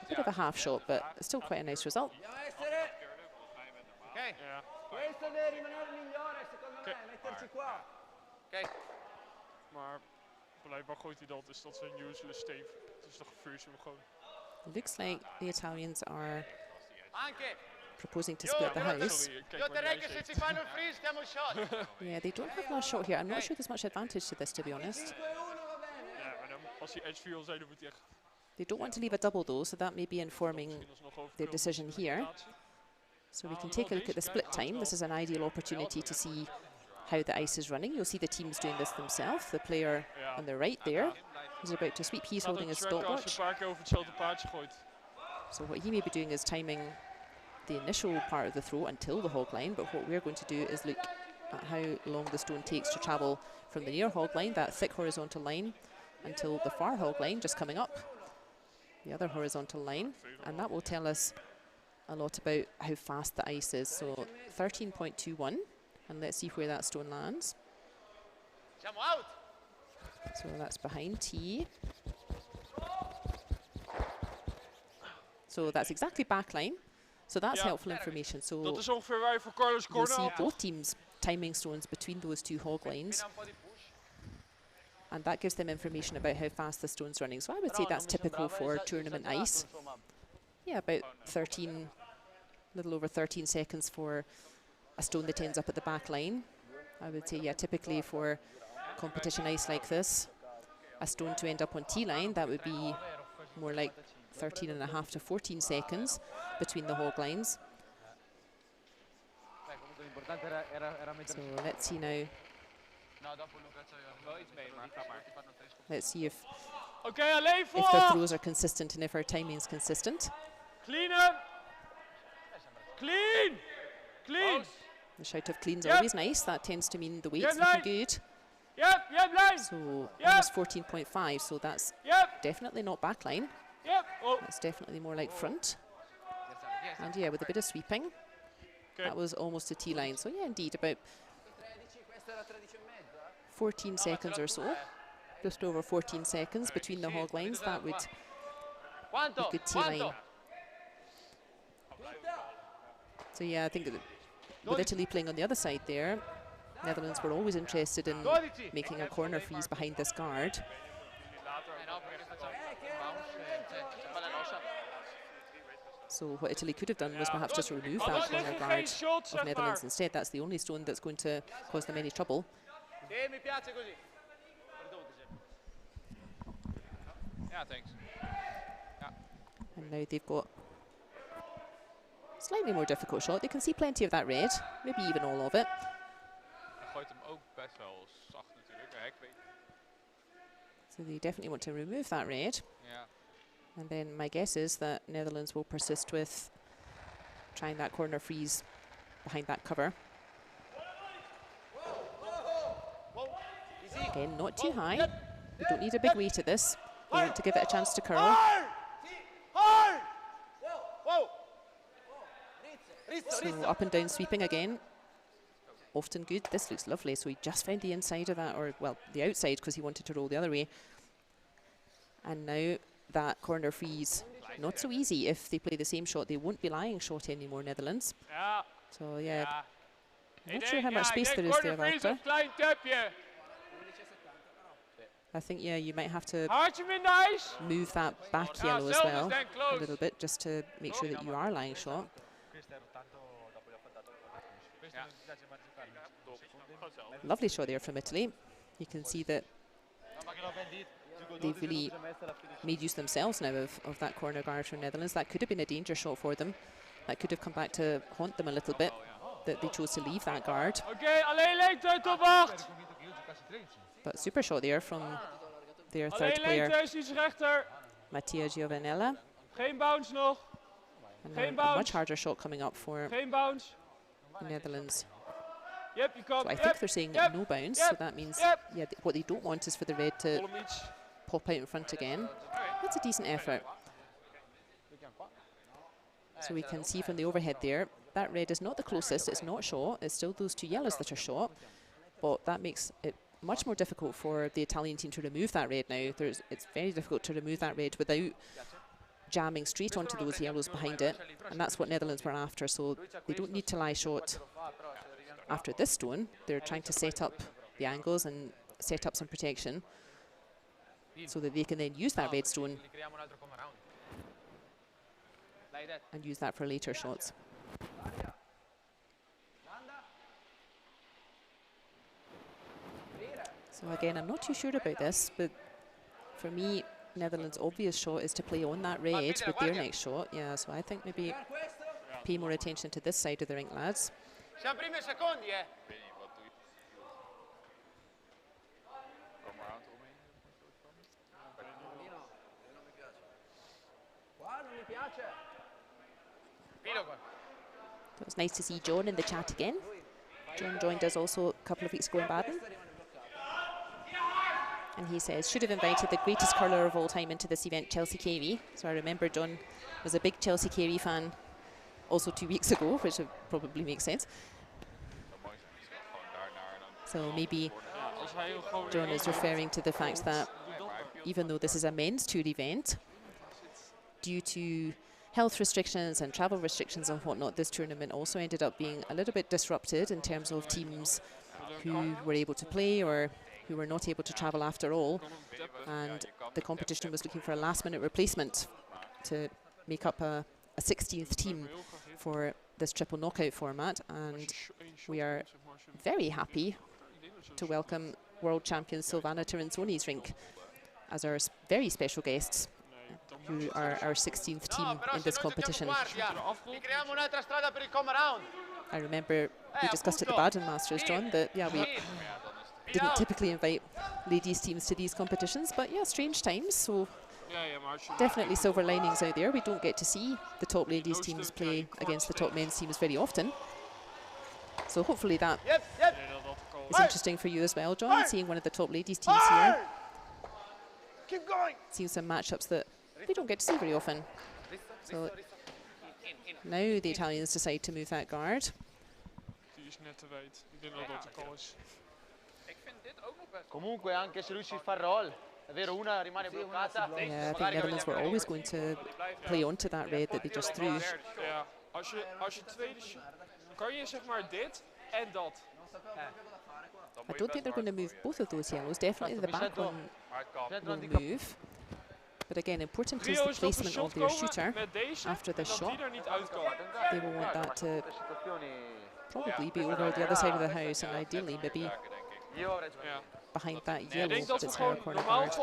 A: A bit of a half shot, but still quite a nice result.
B: Maar blijkbaar gooit hij dat, dus dat zijn usuele stevig. Het is toch vuur hem gewoon.
A: Looks like the Italians are proposing to split the house. Yeah, they don't have last shot here. I'm not sure there's much advantage to this, to be honest.
B: als die edge 4 al zei, dan moet hij echt
A: They don't want to leave a double though, so that may be informing
B: misschien alsnog over
A: their decision here. So we can take a look at the split time. This is an ideal opportunity to see how the ice is running. You'll see the teams doing this themselves. The player on the right there is about to sweep. He's holding his stopwatch.
B: Een paar keer over hetzelfde paardje gooit.
A: So what he may be doing is timing the initial part of the throw until the hog line, but what we're going to do is look at how long the stone takes to travel from the near hog line, that thick horizontal line, until the far hog line just coming up, the other horizontal line, and that will tell us a lot about how fast the ice is. So 13.21, and let's see where that stone lands.
C: Siamo out.
A: So that's behind T. So that's exactly backline. So that's helpful information. So
B: Dat is ongeveer waar je voor Carlos
A: you'll
B: corner
A: see
B: had.
A: both teams timing stones between those two hog lines, and that gives them information about how fast the stone's running. So I would say that's typical for tournament ice. Yeah, about 13, little over 13 seconds for a stone that ends up at the back line. I would say, yeah, typically for competition ice like this, a stone to end up on T-line, that would be more like 13.5 to 14 seconds between the hog lines. So let's see now. Let's see if
B: Oké, alleen
A: the
B: voor.
A: throws are consistent and if our timing is consistent.
B: Clean hem. Clean. Clean.
A: The shout of clean's
B: Yep.
A: always nice. That tends to mean the weight's
B: Yep,
A: looking
B: line.
A: good.
B: Yep, yep, line.
A: So
B: Yep.
A: almost 14.5. So that's
B: Yep,
A: definitely not backline.
B: yep. Oh.
A: That's definitely more like front. And yeah, with a bit of sweeping, that was almost a T-line. So yeah, indeed, about 14 seconds or so. Just over 14 seconds between the hog lines. That would be good T-line. So yeah, I think that with Italy playing on the other side there, Netherlands were always interested in making a corner freeze behind this guard. So what Italy could have done was perhaps just remove that corner guard of Netherlands instead. That's the only stone that's going to cause them any trouble.
C: Mi piace così.
E: Ja, thanks.
A: And now they've got a slightly more difficult shot. They can see plenty of that red, maybe even all of it.
E: Hij gooit hem ook best wel zacht natuurlijk. Hè, ik weet.
A: So they definitely want to remove that red.
E: Ja.
A: And then my guess is that Netherlands will persist with trying that corner freeze behind that cover. Again, not too high. You don't need a big weight at this. You want to give it a chance to curl. So up and down sweeping again. Often good. This looks lovely. So he just found the inside of that, or well, the outside, because he wanted to roll the other way. And now that corner freeze, not so easy. If they play the same shot, they won't be lying shot anymore, Netherlands.
B: Ja.
A: So yeah,
B: Ja.
A: I'm not sure how much space there is there, Walter.
B: Een klein tapje.
A: I think, yeah, you might have to
B: Hartje minder ijs.
A: move that back
B: Ja,
A: yellow as
B: zelf is
A: well
B: denk
A: a
B: close.
A: little bit, just to make sure that you are lying shot. Lovely shot there from Italy. You can see that they've really made use themselves now of that corner guard from Netherlands. That could have been a danger shot for them. That could have come back to haunt them a little bit, that they chose to leave that guard.
B: Oké, alleen lengte tot 8.
A: But super shot there from their
B: Alleen
A: third player,
B: lengte is iets rechter.
A: Mattia Giovanella.
B: Geen bounce nog.
A: And
B: Geen
A: now a much
B: bounce.
A: harder shot coming up for
B: Geen bounce.
A: the Netherlands.
B: Yep, je kan.
A: So I think they're saying no bounce, so that means
B: Yep.
A: yeah, what they don't want is for the red to
B: Vol hem iets.
A: pop out in front again. That's a decent effort. So we can see from the overhead there, that red is not the closest, it's not shot, it's still those two yellows that are shot, but that makes it much more difficult for the Italian team to remove that red now. It's very difficult to remove that red without jamming straight onto those yellows behind it, and that's what Netherlands were after, so they don't need to lie short after this stone. They're trying to set up the angles and set up some protection so that they can then use that red stone and use that for later shots. So again, I'm not too sure about this, but For me, Netherlands' obvious shot is to play on that red with their next shot. Yeah, so I think maybe pay more attention to this side of the rink, lads.
C: Siamo primi e secondi, eh?
E: Ik weet niet, wat doe je? Kom maar aan het omheen.
A: It was nice to see John in the chat again. John joined us also a couple of weeks ago in Baden. And he says, should have invited the greatest curler of all time into this event, Chelsea Carey. So I remember John was a big Chelsea Carey fan also 2 weeks ago, which would probably makes sense. So maybe John is referring to the fact that even though this is a men's tour event, due to health restrictions and travel restrictions and whatnot, this tournament also ended up being a little bit disrupted in terms of teams who were able to play or who were not able to travel after all. And the competition was looking for a last-minute replacement to make up a 16th team for this triple knockout format. And we are very happy to welcome world champion Silvana Tirinzoni's rink as our very special guests, who are our 16th team in this competition. I remember we discussed at the Baden Masters, John, that we didn't typically invite ladies teams to these competitions, but yeah, strange times, so definitely silver linings out there. We don't get to see the top ladies teams play against the top men's teams very often, so hopefully that is interesting for you as well, John, seeing one of the top ladies teams here.
C: Keep going.
A: Seeing some matchups that we don't get to see very often. So now the Italians decide to move that guard.
C: Comunque anche se lui si fa roll, è vero, una rimane bloccata.
A: Yeah, I think Netherlands were always going to play onto that red that they just threw.
B: Ja, als je tweede kan je zeg maar dit en dat.
A: I don't think they're going to move both of those yellows. Definitely the back one will move. But again, important is the placement of their shooter after this shot. They will want that to probably be over the other side of the house, and ideally maybe behind that yellow that's her corner guard.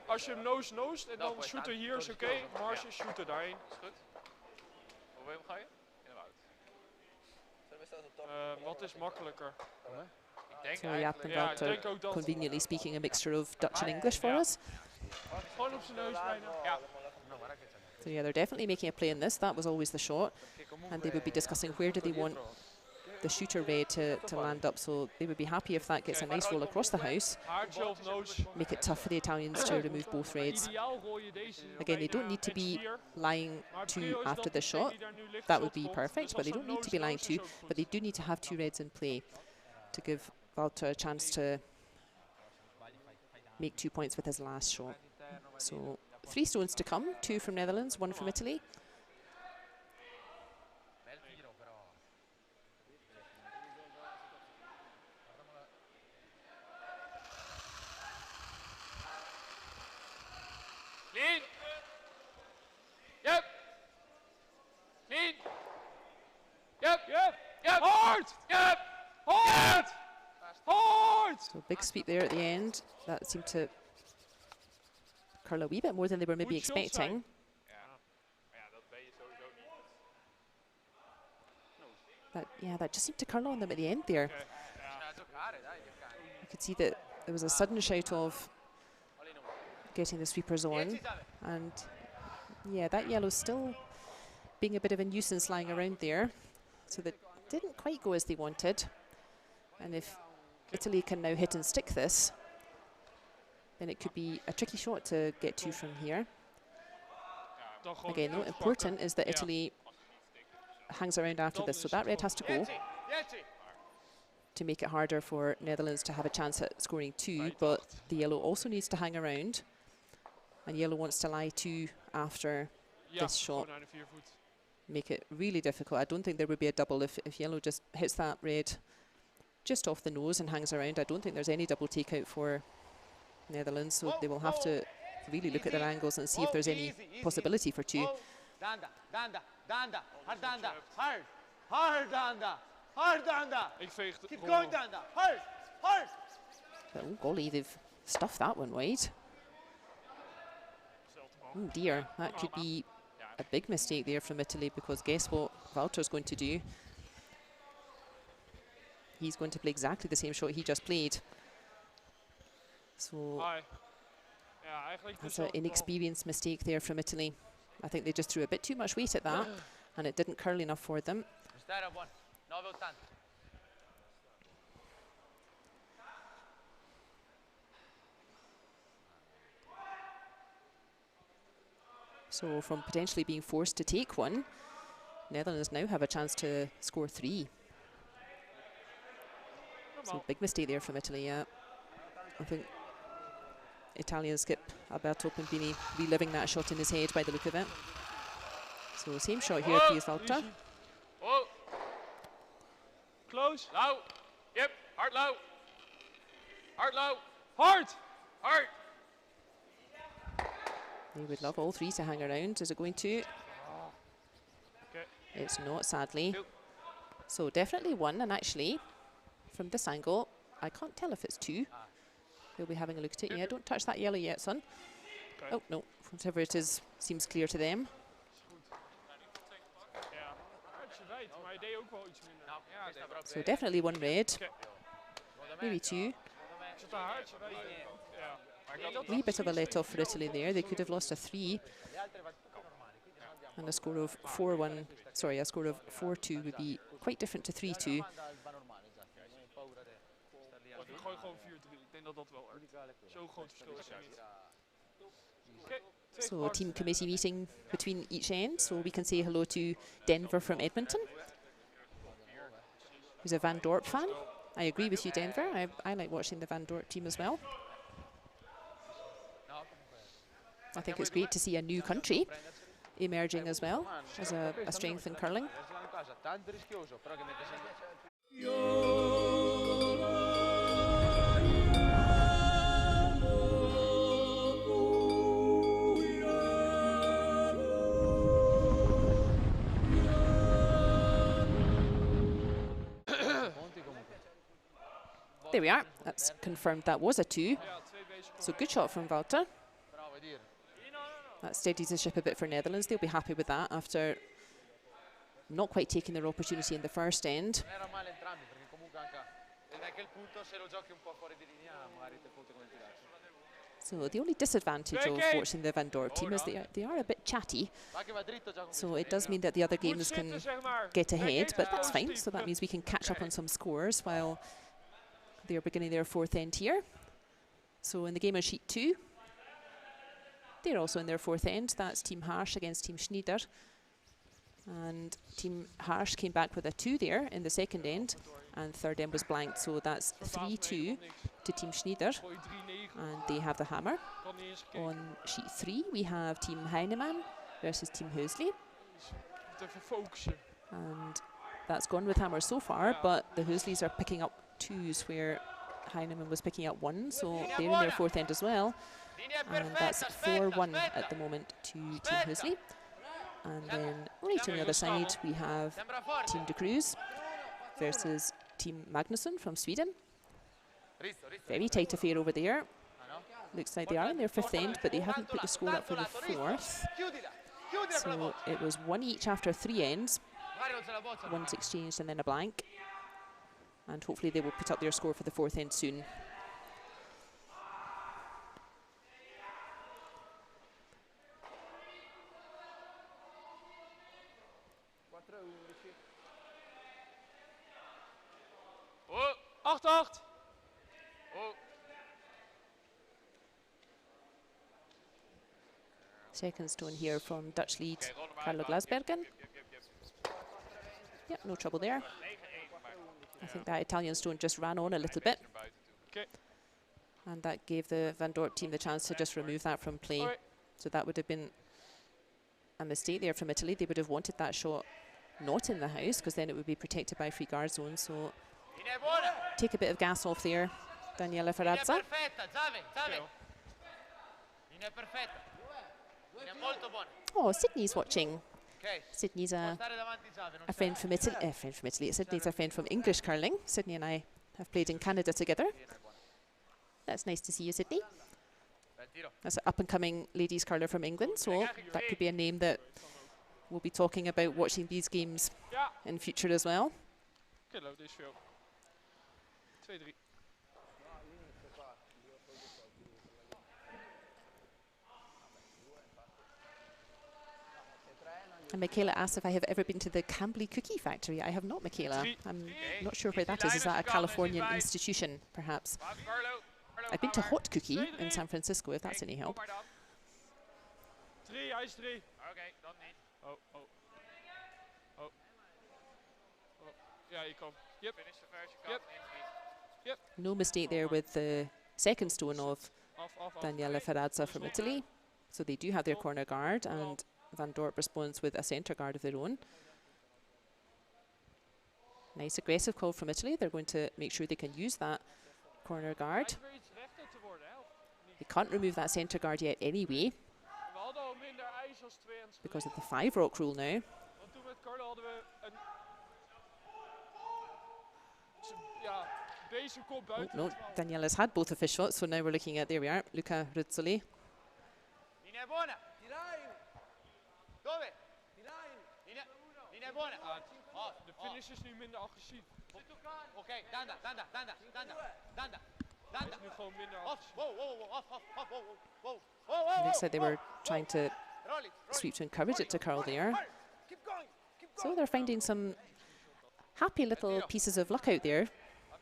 B: Als je hem nose en dan shooter hier is oké, maar als je shooter daarheen.
E: Hoe ga je? In of uit?
B: Wat is makkelijker?
A: So Jaap and Wout are conveniently speaking a mixture of Dutch and English for us.
B: Gewoon op zijn neus bijna. Ja.
A: So yeah, they're definitely making a play in this. That was always the shot. And they would be discussing where do they want the shooter red to land up. So they would be happy if that gets a nice roll across the house. Make it tough for the Italians to remove both reds. Again, they don't need to be lying two after the shot. That would be perfect, but they don't need to be lying two. But they do need to have two reds in play to give Walter a chance to make 2 points with his last shot. So 3 stones to come, 2 from Netherlands, 1 from Italy.
B: Clean. Yep. Clean. Yep. Yep. Yep. Hard. Yep. Hard. Hard.
A: So big sweep there at the end. That seemed to curl a wee bit more than they were maybe expecting. That just seemed to curl on them at the end there. You could see that there was a sudden shout of getting the sweepers on, and yeah, that yellow's still being a bit of a nuisance lying around there, so that didn't quite go as they wanted. And if Italy can now hit and stick this, then it could be a tricky shot to get to from here. Again, though, important is that Italy hangs around after this, so that red has to go to make it harder for Netherlands to have a chance at scoring 2, but the yellow also needs to hang around, and yellow wants to lie 2 after this shot. Make it really difficult. I don't think there would be a double if yellow just hits that red just off the nose and hangs around. I don't think there's any double takeout for Netherlands, so they will have to really look at their angles and see if there's any possibility for 2.
C: Danda, danda, danda, hard danda, hard, hard danda, hard danda. Keep going danda, hard, hard.
A: But oh golly, they've stuffed that one wide. Oh dear, that could be a big mistake there from Italy, because guess what Walter's going to do? He's going to play exactly the same shot he just played. So that's an inexperienced mistake there from Italy. I think they just threw a bit too much weight at that, and it didn't curl enough for them. So from potentially being forced to take one, Netherlands now have a chance to score 3. So big mistake there from Italy, yeah. I think Italian skip Adelboden Bini reliving that shot in his head by the look of it. So same shot here, please, Walter.
B: Oh. Close.
D: Low. Yep. Hard low. Hard low.
B: Hard.
D: Hard.
A: They would love all 3 to hang around. Is it going to?
B: Okay.
A: It's not, sadly. So definitely 1, and actually, from this angle, I can't tell if it's 2. We'll be having a look at it. Yeah, don't touch that yellow yet, son.
B: Okay.
A: Oh, no. Whatever it is, seems clear to them.
B: Ja, hartje wijd, maar hij deed ook wel iets minder.
A: So definitely 1 red. Maybe 2.
B: Zit daar hartje wijd. Ja.
A: Wee bit of a let off for Italy there. They could have lost a 3. And a score of 4-1, sorry, a score of 4-2 would be quite different to 3-2.
B: Ik gooi gewoon 4-3. Ik denk dat dat wel werkt. Zo'n groot verschil is er niet.
A: So a team committee meeting between each end. So we can say hello to Denver from Edmonton, who's a Van Dorp fan. I agree with you, Denver. I like watching the Van Dorp team as well. I think it's great to see a new country emerging as well as a strength in curling. There we are. That's confirmed that was a 2. So good shot from Walter. That steadies the ship a bit for Netherlands. They'll be happy with that after not quite taking their opportunity in the first end. So the only disadvantage of watching the Van Dorp team is they are a bit chatty. So it does mean that the other games can get ahead, but that's fine. So that means we can catch up on some scores while they're beginning their 4th end here. So in the game on sheet 2, they're also in their 4th end. That's Team Harsh against Team Schneider. And Team Harsh came back with a 2 there in the 2nd end, and 3rd end was blanked. So that's 3-2 to Team Schneider, and they have the hammer. On sheet 3, we have Team Heinimann versus Team Heusley. And that's gone with hammer so far, but the Heusleys are picking up 2s where Heinimann was picking up 1, so they're in their 4th end as well. And that's 4-1 at the moment to Team Heusley. And then right on the other side, we have Team de Cruz versus Team Magnusson from Sweden. Very tight affair over there. Looks like they are in their 5th end, but they haven't put the score up for the 4th. So it was 1 each after 3 ends. 1's exchanged and then a blank. And hopefully they will put up their score for the 4th end soon.
B: Oh, 8-8. Oh.
A: Second stone here from Dutch lead Carlo Glasbergen. Yep, no trouble there. I think that Italian stone just ran on a little bit.
B: Okay.
A: And that gave the Van Dorp team the chance to just remove that from play. So that would have been a mistake there from Italy. They would have wanted that shot not in the house, because then it would be protected by free guard zone. So take a bit of gas off there, Daniela Ferrazza. Oh, Sydney's watching. Sydney's a friend from Italy. Sydney's a friend from English curling. Sydney and I have played in Canada together. That's nice to see you, Sydney. That's an up-and-coming ladies curler from England, so that could be a name that we'll be talking about watching these games in future as well.
B: Kilo, dit is veel. 2-3.
A: And Michaela asked if I have ever been to the Cambly Cookie Factory. I have not, Michaela. I'm not sure where that is. Is that a Californian institution, perhaps? I've been to Hot Cookie in San Francisco, if that's any help.
B: 3, hij is 3.
D: Oké, dan niet.
B: Oh. Ja, hier komt. Yep.
D: Finish the first, you can't
B: Yep.
A: No mistake there with the second stone of
B: Off.
A: Daniela Ferrazza from Italy. So they do have their corner guard, and Van Dorp responds with a centre guard of their own. Nice aggressive call from Italy. They're going to make sure they can use that corner guard. They can't remove that centre guard yet anyway, because of the 5 rock rule now. Oh, no, Daniela's had both of his shots, so now we're looking at, there we are, Luca Rizzoli.
C: Linea buona. Dove? Linea buona.
B: De finish is nu minder agressief.
C: Oké, Danda.
B: Hij is nu gewoon minder agressief.
A: It looks like they were trying to sweep to encourage it to curl there. So they're finding some happy little pieces of luck out there,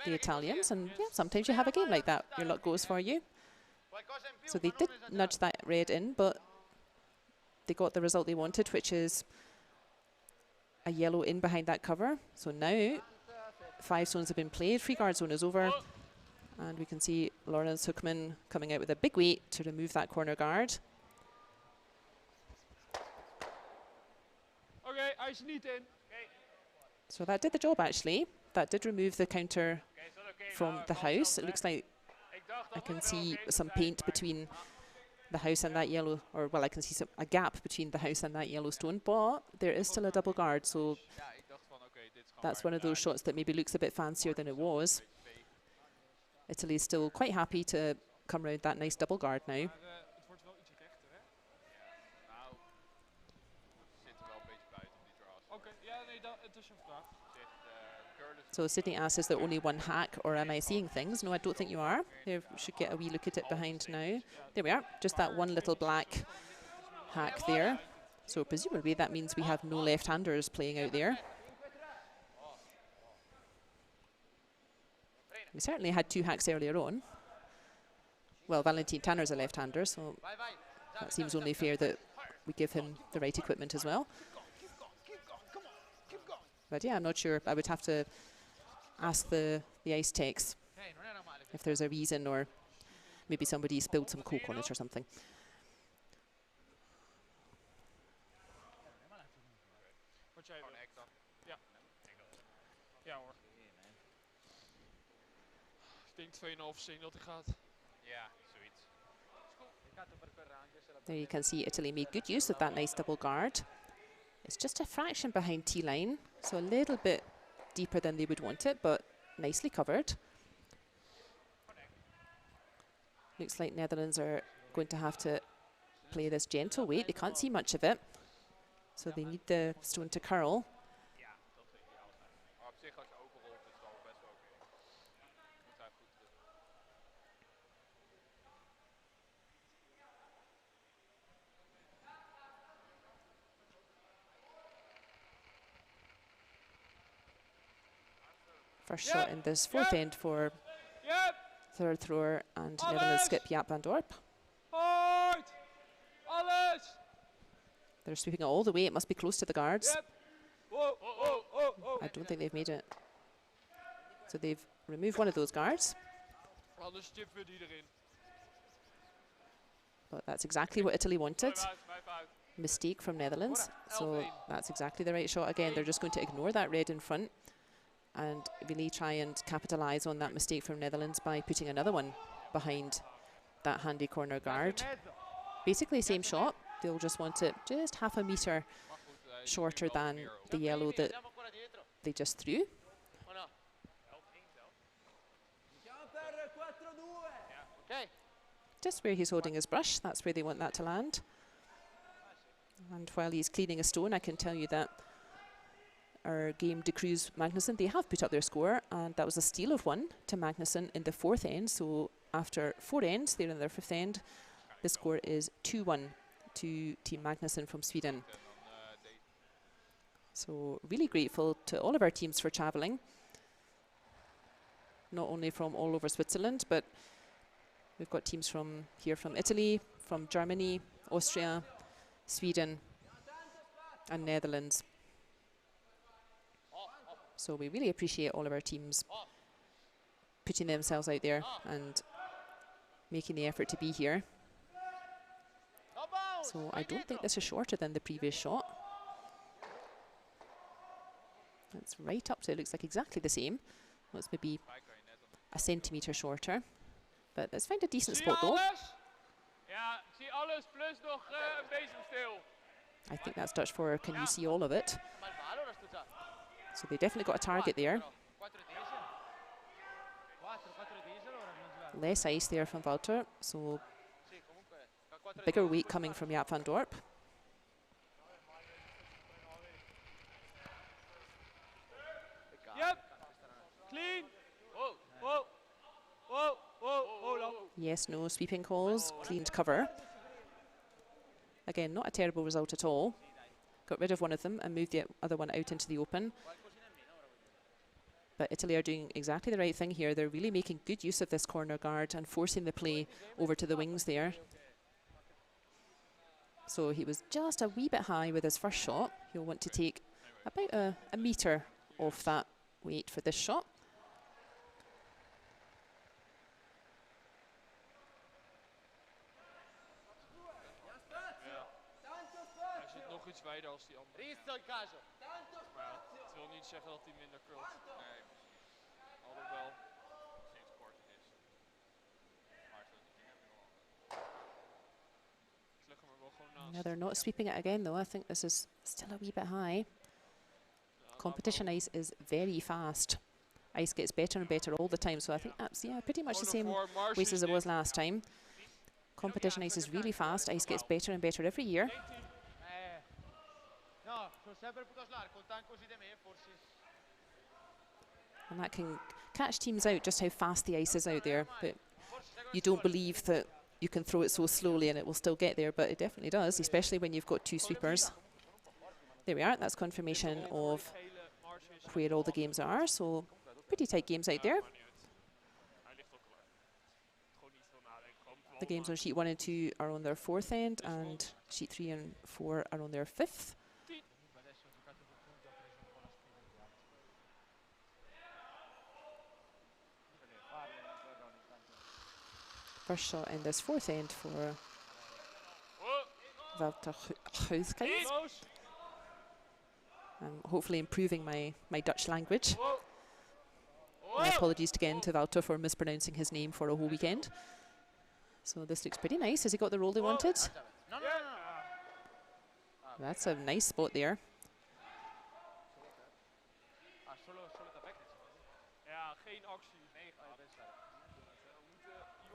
A: the Italians, and yeah, sometimes you have a game like that, your luck goes for you. So they did nudge that red in, but they got the result they wanted, which is a yellow in behind that cover. So now 5 zones have been played, free guard zone is over, and we can see Lawrence Hookman coming out with a big weight to remove that corner guard.
B: Okay, hij is niet in.
A: So that did the job actually. That did remove the counter from the house. It looks like I can see some paint between the house and that yellow, or well, I can see a gap between the house and that yellow stone, but there is still a double guard, so that's one of those shots that maybe looks a bit fancier than it was. Italy is still quite happy to come around that nice double guard now.
B: Het wordt wel iets rechter, hè?
E: Nou, zit er wel een beetje buiten op die draws.
B: Oké, ja, nee, het is een vraag.
A: So Sydney asks, is there only one hack, or am I seeing things? No, I don't think you are. Here, we should get a wee look at it behind now. There we are, just that one little black hack there. So presumably that means we have no left-handers playing out there. We certainly had 2 hacks earlier on. Well, Valentin Tanner's a left-hander, so that seems only fair that we give him the right equipment as well. But yeah, I'm not sure. I would have to ask the ice techs if there's a reason, or maybe somebody spilled some Coke on it or something.
B: Wat jij wil. Ja. Ja hoor. Ik denk 2,5 zing dat hij gaat.
D: Ja, zoiets.
A: There you can see Italy made good use of that nice double guard. It's just a fraction behind T-line, so a little bit deeper than they would want it, but nicely covered. Looks like Netherlands are going to have to play this gentle weight. They can't see much of it, so they need the stone to curl.
E: Ja, dat is ideaal zijn. Maar op zich als je open rolt is het al best wel oké. Moet hij goed doen.
A: First shot in this 4th end for third thrower and Netherlands skip Jaap van Dorp.
B: Hard! Alles!
A: They're sweeping it all the way. It must be close to the guards.
B: Oh.
A: I don't think they've made it. So they've removed one of those guards.
B: Anders chippen we die erin.
A: But that's exactly what Italy wanted.
B: Blijf uit.
A: Mistake from Netherlands. So that's exactly the right shot. Again, they're just going to ignore that red in front and really try and capitalise on that mistake from Netherlands by putting another one behind that handy corner guard. Basically same shot. They'll just want it just half a metre shorter than the yellow that they just threw.
C: Okay.
A: just where he's holding his brush, that's where they want that to land. And while he's cleaning a stone, I can tell you that our game de Cruz Magnussen, they have put up their score, and that was a steal of 1 to Magnussen in the 4th end. So after 4 ends, they're in their 5th end. The score is 2-1 to Team Magnussen from Sweden. So really grateful to all of our teams for traveling, not only from all over Switzerland, but we've got teams from here, from Italy, from Germany, Austria, Sweden, and Netherlands. So we really appreciate all of our teams putting themselves out there and making the effort to be here. So I don't think this is shorter than the previous shot. That's right up to, it looks like exactly the same. Well, it's maybe a centimetre shorter. But let's find a decent spot though. I think that's Dutch for can you see all of it? So they definitely got a target there. Less ice there from Wouter, so bigger weight coming from Jaap van Dorp.
D: Yep. Clean. Whoa. Whoa. Whoa. Whoa. Whoa.
A: Yes, no sweeping calls, cleaned cover. Again, not a terrible result at all. Got rid of one of them and moved the other one out into the open. But Italy are doing exactly the right thing here. They're really making good use of this corner guard and forcing the play over to the wings there. So he was just a wee bit high with his first shot. He'll want to take about a metre off that weight for this shot.
B: Hij zit nog iets wijder als die andere. Maar ja, het wil niet zeggen dat hij minder curlt.
E: Nee, precies.
B: Alhoewel.
E: Sinds kort het is. Maar zo die dingen hebben we wel.
B: Ik leg hem er wel gewoon naast.
A: No, they're not sweeping it again though. I think this is still a wee bit high. Competition ice is very fast. Ice gets better and better all the time, so I think that's pretty much the same weight as it was last time. Competition ice is really fast. Ice gets better and better every year. And that can catch teams out just how fast the ice is out there. But you don't believe that you can throw it so slowly and it will still get there, but it definitely does, especially when you've got 2 sweepers. There we are. That's confirmation of where all the games are. So pretty tight games out there. The games on sheet 1 and 2 are on their 4th end, and sheet 3 and 4 are on their 5th. First shot in this 4th end for Wouter Huiskens. I'm hopefully improving my Dutch language. My apologies again to Wouter for mispronouncing his name for a whole weekend. So this looks pretty nice. Has he got the roll they wanted? That's a nice spot there.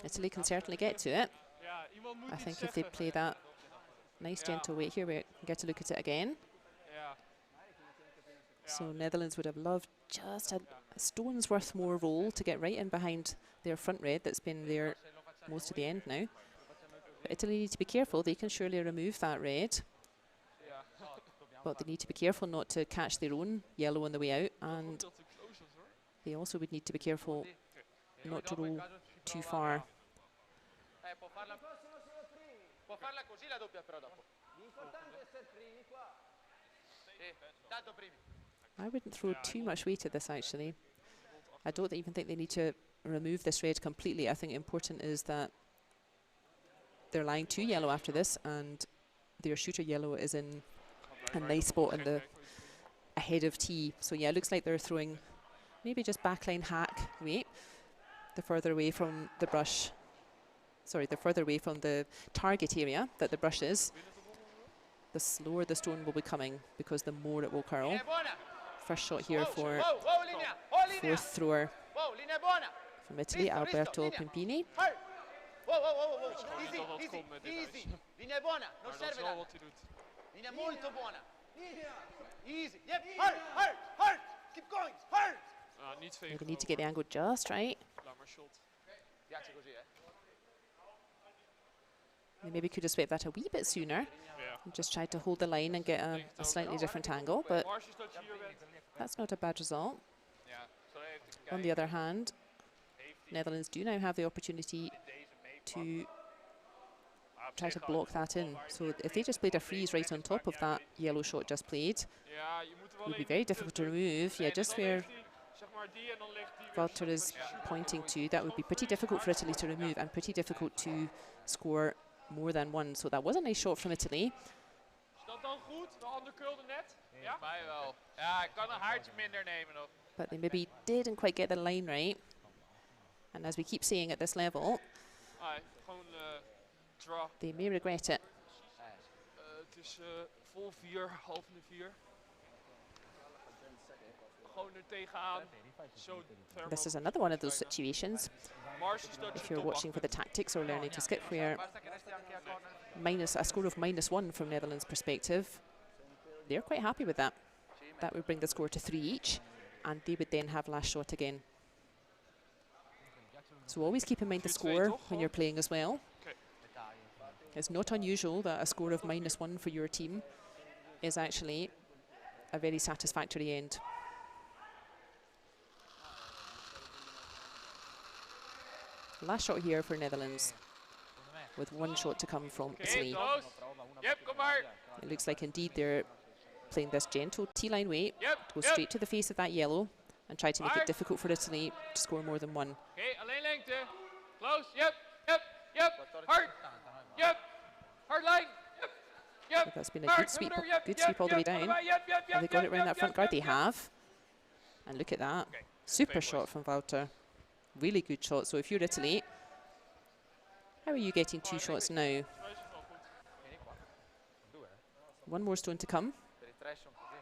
A: Italy can certainly get to it. I think if they play that nice gentle weight here, we can get a look at it again. So Netherlands would have loved just a stone's worth more roll to get right in behind their front red that's been there most of the end now. But Italy need to be careful. They can surely remove that red. But they need to be careful not to catch their own yellow on the way out, and they also would need to be careful not to roll too far. I wouldn't throw too much weight at this actually. I don't even think they need to remove this red completely. I think important is that they're lying 2 yellow after this, and their shooter yellow is in a nice spot in the ahead of tee. So yeah, it looks like they're throwing maybe just backline hack weight. The further away from the brush, sorry, the further away from the target area that the brush is, the slower the stone will be coming, because the more it will curl. First shot here for 4th thrower from Italy, Alberto Pimpini.
C: Wow, wow, wow, wow.
B: gewoon niet
C: Easy,
B: dat dat
C: easy,
B: komt met dit
C: easy.
B: huis.
C: Linea buona, non
B: Maar dat is
C: serve
B: wel
C: là.
B: wat hij doet.
C: Linea molto buona. Easy. Yep, hard, hard, hard. Keep going, hard.
B: Niet
A: Maybe
B: vegen
A: need to get the
B: over.
A: angle just right.
B: Laat maar shot.
C: Piace così, eh.
A: They maybe could have swept that a wee bit sooner.
B: Ja.
A: And just tried to hold the line and get a slightly different angle, but
B: Mars is dat je hier bent.
A: that's not a bad result.
E: Ja, zo even te
A: On
E: kijken.
A: the other hand,
E: Heeft hij
A: Netherlands do now have the opportunity
E: in deze
A: to
E: meepakken?
A: try to block that in. So if they just played a freeze right on top of that yellow shot just played,
B: Ja, je moet er
A: it
B: wel
A: would be
B: één
A: very difficult to remove. Yeah,
B: En
A: just
B: dan
A: where
B: legt hij, zeg maar die en dan legt die weer
A: Walter
B: zo
A: is
B: met die
A: pointing to, that would be pretty difficult for Italy to remove and pretty difficult to score more than one. So that was a nice shot from Italy.
B: Is dat dan goed? De undercurlde net? Ja?
E: Volgens mij wel. Ja, ik kan een haartje minder nemen nog.
A: But they maybe didn't quite get the line right. And as we keep saying at this level,
B: Gewoon draw.
A: they may regret it.
B: Het is vol 4, half in de 4. Gewoon er tegenaan. Zo ver
A: This is
B: mogelijk
A: another one of those
B: spelen.
A: situations,
B: Mars is dat
A: if
B: je
A: you're
B: top
A: watching for the
B: achter.
A: tactics or learning to skip, where a score of -1 from Netherlands' perspective, they're quite happy with that. That would bring the score to 3 each, and they would then have last shot again. So always keep in mind the score when you're playing as well. It's not unusual that a score of -1 for your team is actually a very satisfactory end. Last shot here for Netherlands, with one shot to come from Italy.
E: Close. Yep, kom maar.
A: It looks like indeed they're playing this gentle T-line weight,
E: Yep,
A: go
E: yep.
A: straight to the face of that yellow and try to make it
E: Hard.
A: difficult for Italy to score more than one.
E: Oké, alleen lengte. Close. Yep, yep, yep. Hard. Yep. Hard line. Yep. Yep.
A: But that's been a
E: Hard.
A: good sweep,
E: Over there. Yep,
A: good
E: yep,
A: sweep all the way
E: yep,
A: down.
E: allebei. Yep, yep,
A: Have they
E: yep,
A: got
E: yep,
A: it around
E: yep,
A: that front
E: yep,
A: guard? They
E: yep, yep.
A: have. And look at that.
E: Okay.
A: Super
E: 2
A: shot
E: points.
A: from Walter. Really good shot. So if you're Italy, how are you getting 2 shots now?
B: Wij zijn wel goed.
A: One more stone to come.
C: Per il trash un così.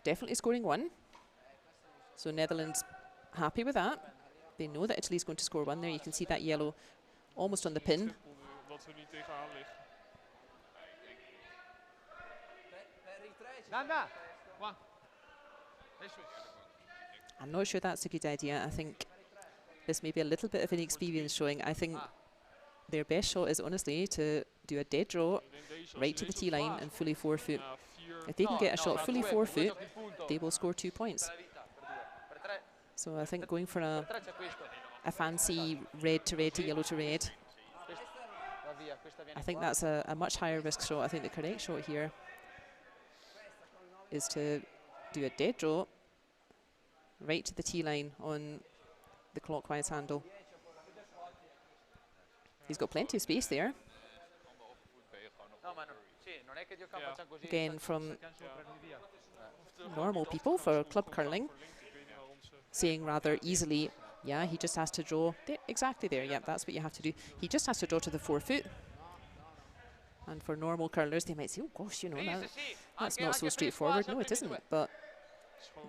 A: Definitely scoring 1. So Netherlands happy with that. They know that Italy's going to score 1 there. You can see that yellow almost on the pin.
B: Triple nu, omdat we niet tegenaan liggen.
C: Nanda.
A: I'm not sure that's a good idea. I think this may be a little bit of inexperience showing. I think their best shot is honestly to do a dead draw
B: Ik denk deze, als
A: right
B: je
A: to the
B: deze
A: T-line
B: slaat,
A: and fully forfeit.
B: ja, 4.
A: If they can get a shot fully forfeit,
C: Questo è il punto.
A: they will score 2 points.
C: Per vita, per 2. Per 3.
A: So I think going for
C: Per 3 c'è questo.
A: a fancy red to red to yellow to red,
C: Questo va via, questa viene
A: I think
C: qua.
A: that's a much higher risk shot. I think the correct shot here is to do a dead draw right to the T-line on the clockwise handle. He's got plenty of space there.
C: No, ma no. Sì, non è che Dio
B: Ja.
C: facciamo così.
A: Again, from
B: Of de-
A: normal people for club curling,
B: Ik weet niet waarom ze...
A: saying rather easily, yeah, he just has to draw there, exactly there. Yep, that's what you have to do. He just has to draw to the 4 foot. And for normal curlers, they might say, oh gosh, you know, that's not so straightforward. No, it isn't. But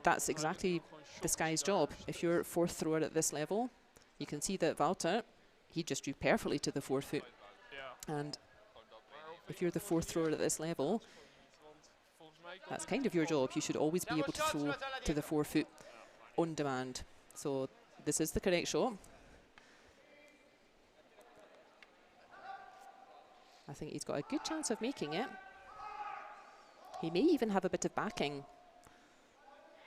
A: that's exactly this guy's job. If you're 4th thrower at this level, you can see that Walter, he just drew perfectly to the 4 foot.
B: Ja,
A: And if you're the 4th thrower at this level,
B: want volgens mij kan
A: that's
B: dit
A: kind of your job. You should always be able to throw to the 4 foot on demand. So this is the correct shot. I think he's got a good chance of making it. He may even have a bit of backing.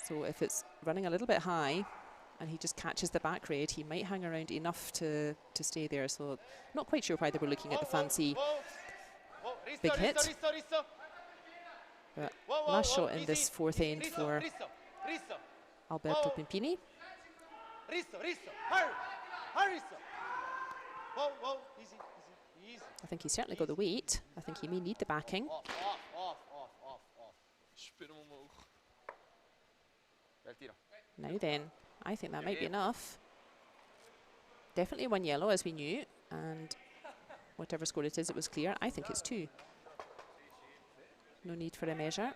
A: So if it's running a little bit high and he just catches the back red, he might hang around enough to stay there. So not quite sure why they were looking at the fancy big hit. But last shot in this 4th end for Alberto Pimpini.
C: Risto, hurry, Risto. Whoa, whoa, easy, easy, easy.
A: I think he's certainly got the weight. I think he may need the backing.
C: Off.
B: spin hem omhoog.
C: Bel tiro.
A: Now then, I think that might be enough. Definitely 1 yellow, as we knew, and whatever score it is, it was clear. I think it's 2. No need for a measure.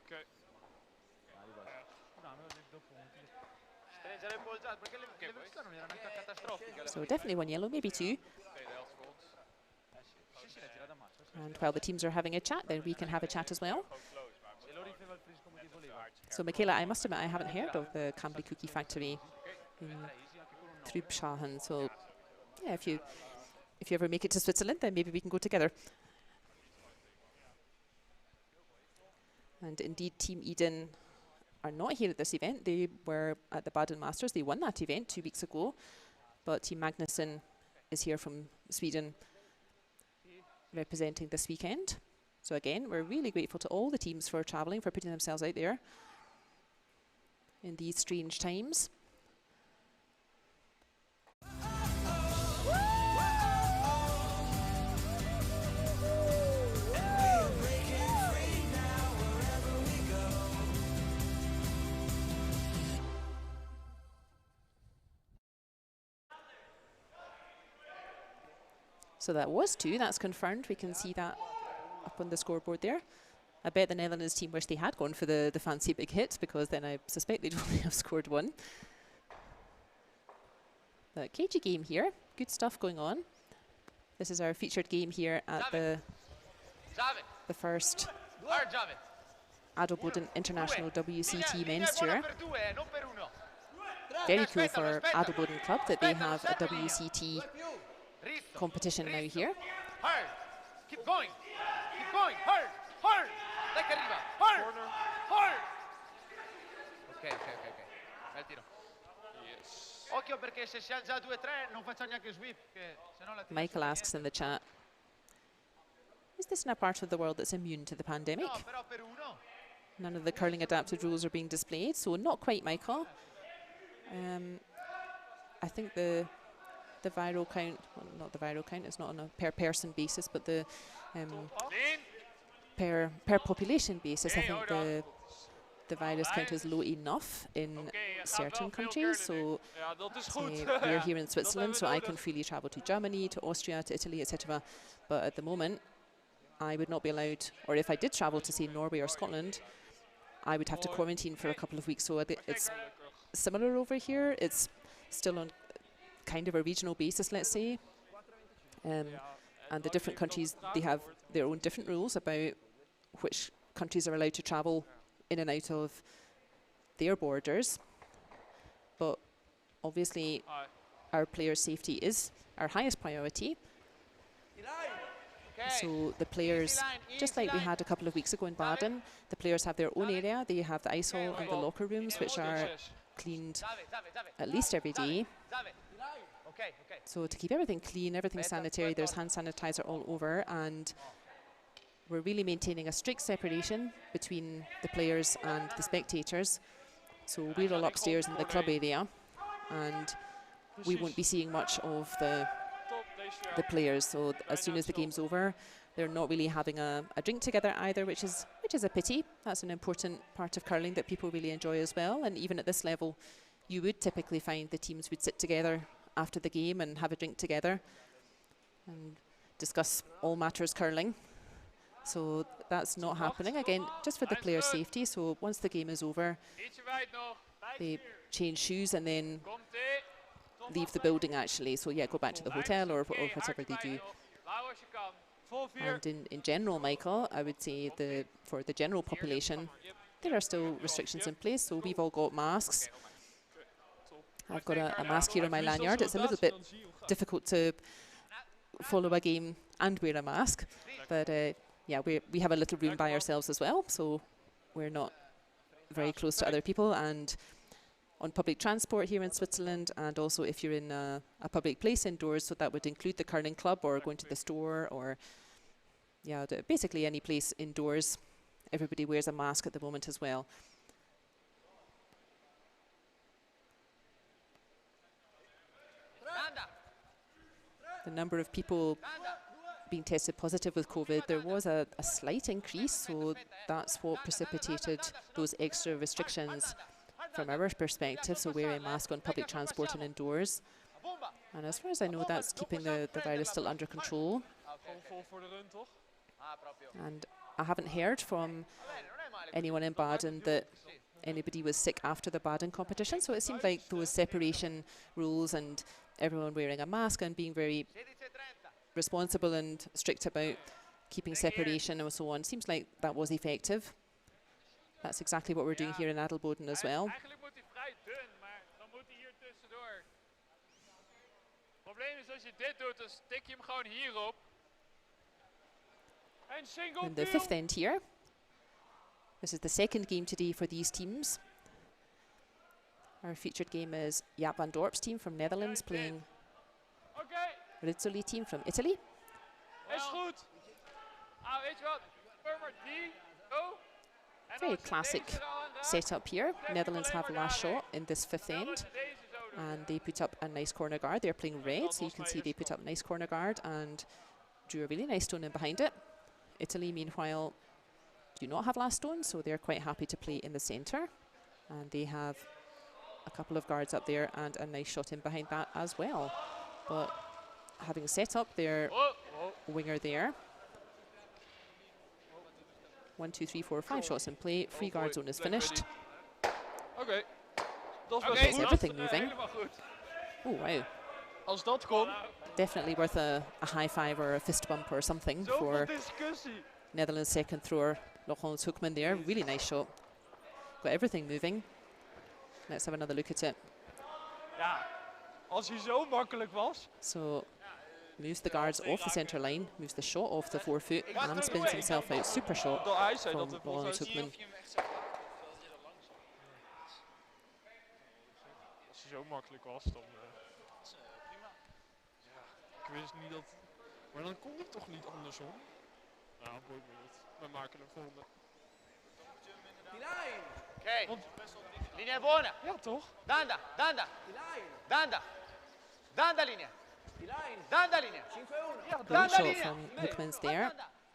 B: Oké.
C: Deve appoggiare, perché le velocità non erano anche catastrofiche.
A: So definitely one yellow, maybe two.
D: Oké, de helft voor ons.
C: Sì, sì, l'ha tirata male.
A: And while the teams are having a chat, then we can have a chat as well.
C: E lo rifeva il freeze come ti voleva.
A: So Michaela, I must admit I haven't heard of the Cambly Cookie Factory in Trubschachen. So yeah, if you ever make it to Switzerland, then maybe we can go together. And indeed, Team Eden are not here at this event. They were at the Baden Masters. They won that event 2 weeks ago. But Team Magnusson is here from Sweden representing this weekend. So again, we're really grateful to all the teams for travelling, for putting themselves out there in these strange times. So that was two, that's confirmed. We can see that up on the scoreboard there. I bet the Netherlands team wish they had gone for the fancy big hit, because then I suspect they'd only have scored one. But cagey game here, good stuff going on. This is our featured game here at the first Adelboden International WCT Men's Tour. Very cool for Adelboden Club that they have a WCT competition now here.
C: Hard. Keep going. Keep going. Hard. Hard. Dai che arriva. Hard. Hard. Ok. Bel tiro.
D: Yes.
C: Occhio perché se si alza 2-3 non faccia neanche sweep, che se no la tira.
A: Michael asks in the chat, is this in a part of the world that's immune to the pandemic?
C: No, però per uno.
A: None of the curling adapted rules are being displayed, so not quite, Michael. I think the viral count, well, not the viral count, it's not on a per person basis, but the per population basis, I think the virus count is low enough in certain countries. So we're here in Switzerland, so I can freely travel to Germany, to Austria, to Italy, etc. But at the moment, I would not be allowed, or if I did travel to say Norway or Scotland, I would have to quarantine for a couple of weeks. So it's similar over here. It's still on kind of a regional basis, let's say. And the different countries, they have their own different rules about which countries are allowed to travel in and out of their borders. But obviously, our players' safety is our highest priority. So the players, just like we had a couple of weeks ago in Baden, the players have their own area. They have the ice hall and the locker rooms, which are cleaned at least every day. So to keep everything clean, everything sanitary, there's hand sanitizer all over, and we're really maintaining a strict separation between the players and the spectators. So we're all upstairs in the club area, and we won't be seeing much of the players. So as soon as the game's over, they're not really having a drink together either, which is a pity. That's an important part of curling that people really enjoy as well. And even at this level, you would typically find the teams would sit together after the game and have a drink together and discuss all matters curling. So that's not happening, again, just for the players' safety. So once the game is over, they change shoes and then leave the building, actually. So yeah, go back to the hotel or whatever they do. And in general, Michael, I would say for the general population, there are still restrictions in place. So we've all got masks. I've got a mask here on my lanyard. It's a little bit difficult to follow a game and wear a mask. But yeah, we have a little room by ourselves as well. So we're not very close to other people. And on public transport here in Switzerland, and also if you're in a public place indoors, so that would include the curling club or going to the store, or yeah, basically any place indoors, everybody wears a mask at the moment as well. The number of people being tested positive with COVID, there was a slight increase, so that's what precipitated those extra restrictions from our perspective, so wearing a mask on public transport and indoors. And as far as I know, that's keeping the virus still under control. And I haven't heard from anyone in Baden that anybody was sick after the Baden competition. So it seemed like those separation rules and everyone wearing a mask and being very
C: 16:30.
A: responsible and strict about keeping separation and so on, seems like that was effective. That's exactly what we're doing here in Adelboden as well.
E: Eigenlijk moet hij vrij dun, maar dan moet hij hier tussendoor. Het probleem is als je dit doet, dan stik je hem gewoon hierop. En single
A: In the fifth end here. This is the second game today for these teams. Our featured game is Jaap van Dorp's team from Netherlands playing
E: Oké,
A: Rizzoli team from Italy.
E: is goed. Ah, weet je wat? Firmer die, go. En
A: Very
E: als je
A: classic
E: deze er al aan raakt,
A: setup here.
E: trek je
A: Netherlands
E: alleen
A: have
E: maar
A: last
E: daarheen.
A: shot in this fifth
E: Stel dat
A: end.
E: je deze zo doet.
A: And they put up a nice corner guard. They're playing red, so you can see they put up nice corner guard and drew a really nice stone in behind it. Italy, meanwhile, do not have last stone, so they're quite happy to play in the centre. And they have a couple of guards up there and a nice shot in behind that as well. But having set up their
E: Oh, oh.
A: winger there. 1, 2, 3, 4, 5 shots in play. Free guard zone is finished.
B: Oké. Dat is
E: Oké,
B: best
A: Is
B: goed.
A: everything moving?
E: helemaal goed.
A: Oh, wow.
B: Als dat kon.
A: Definitely worth a high five or a fist bump or something
B: Zoveel
A: for
B: discussie.
A: Netherlands second thrower Laurens Hoekman there. Really nice shot. Got everything moving. Let's have another look at it.
B: Ja. Als hij zo makkelijk was.
A: So moves the guards off the centre line, moves the shot off the 4 foot and spins himself out. Super shot
B: Dat hij zei dat
A: from
B: het volgens
A: Laurens
B: mij...
A: Hoekman.
B: Als hij zo makkelijk was, dan... Ja, ik wist niet dat... Maar dan kon het toch niet andersom? Nou, boeit me niet. We maken een volgende.
C: Ok. Linea buona.
B: Ja, toch?
C: Danda, Danda. Danda. Danda linea. Danda linea.
A: Great
C: Danda
A: shot
C: linea.
A: from Hoekman's there,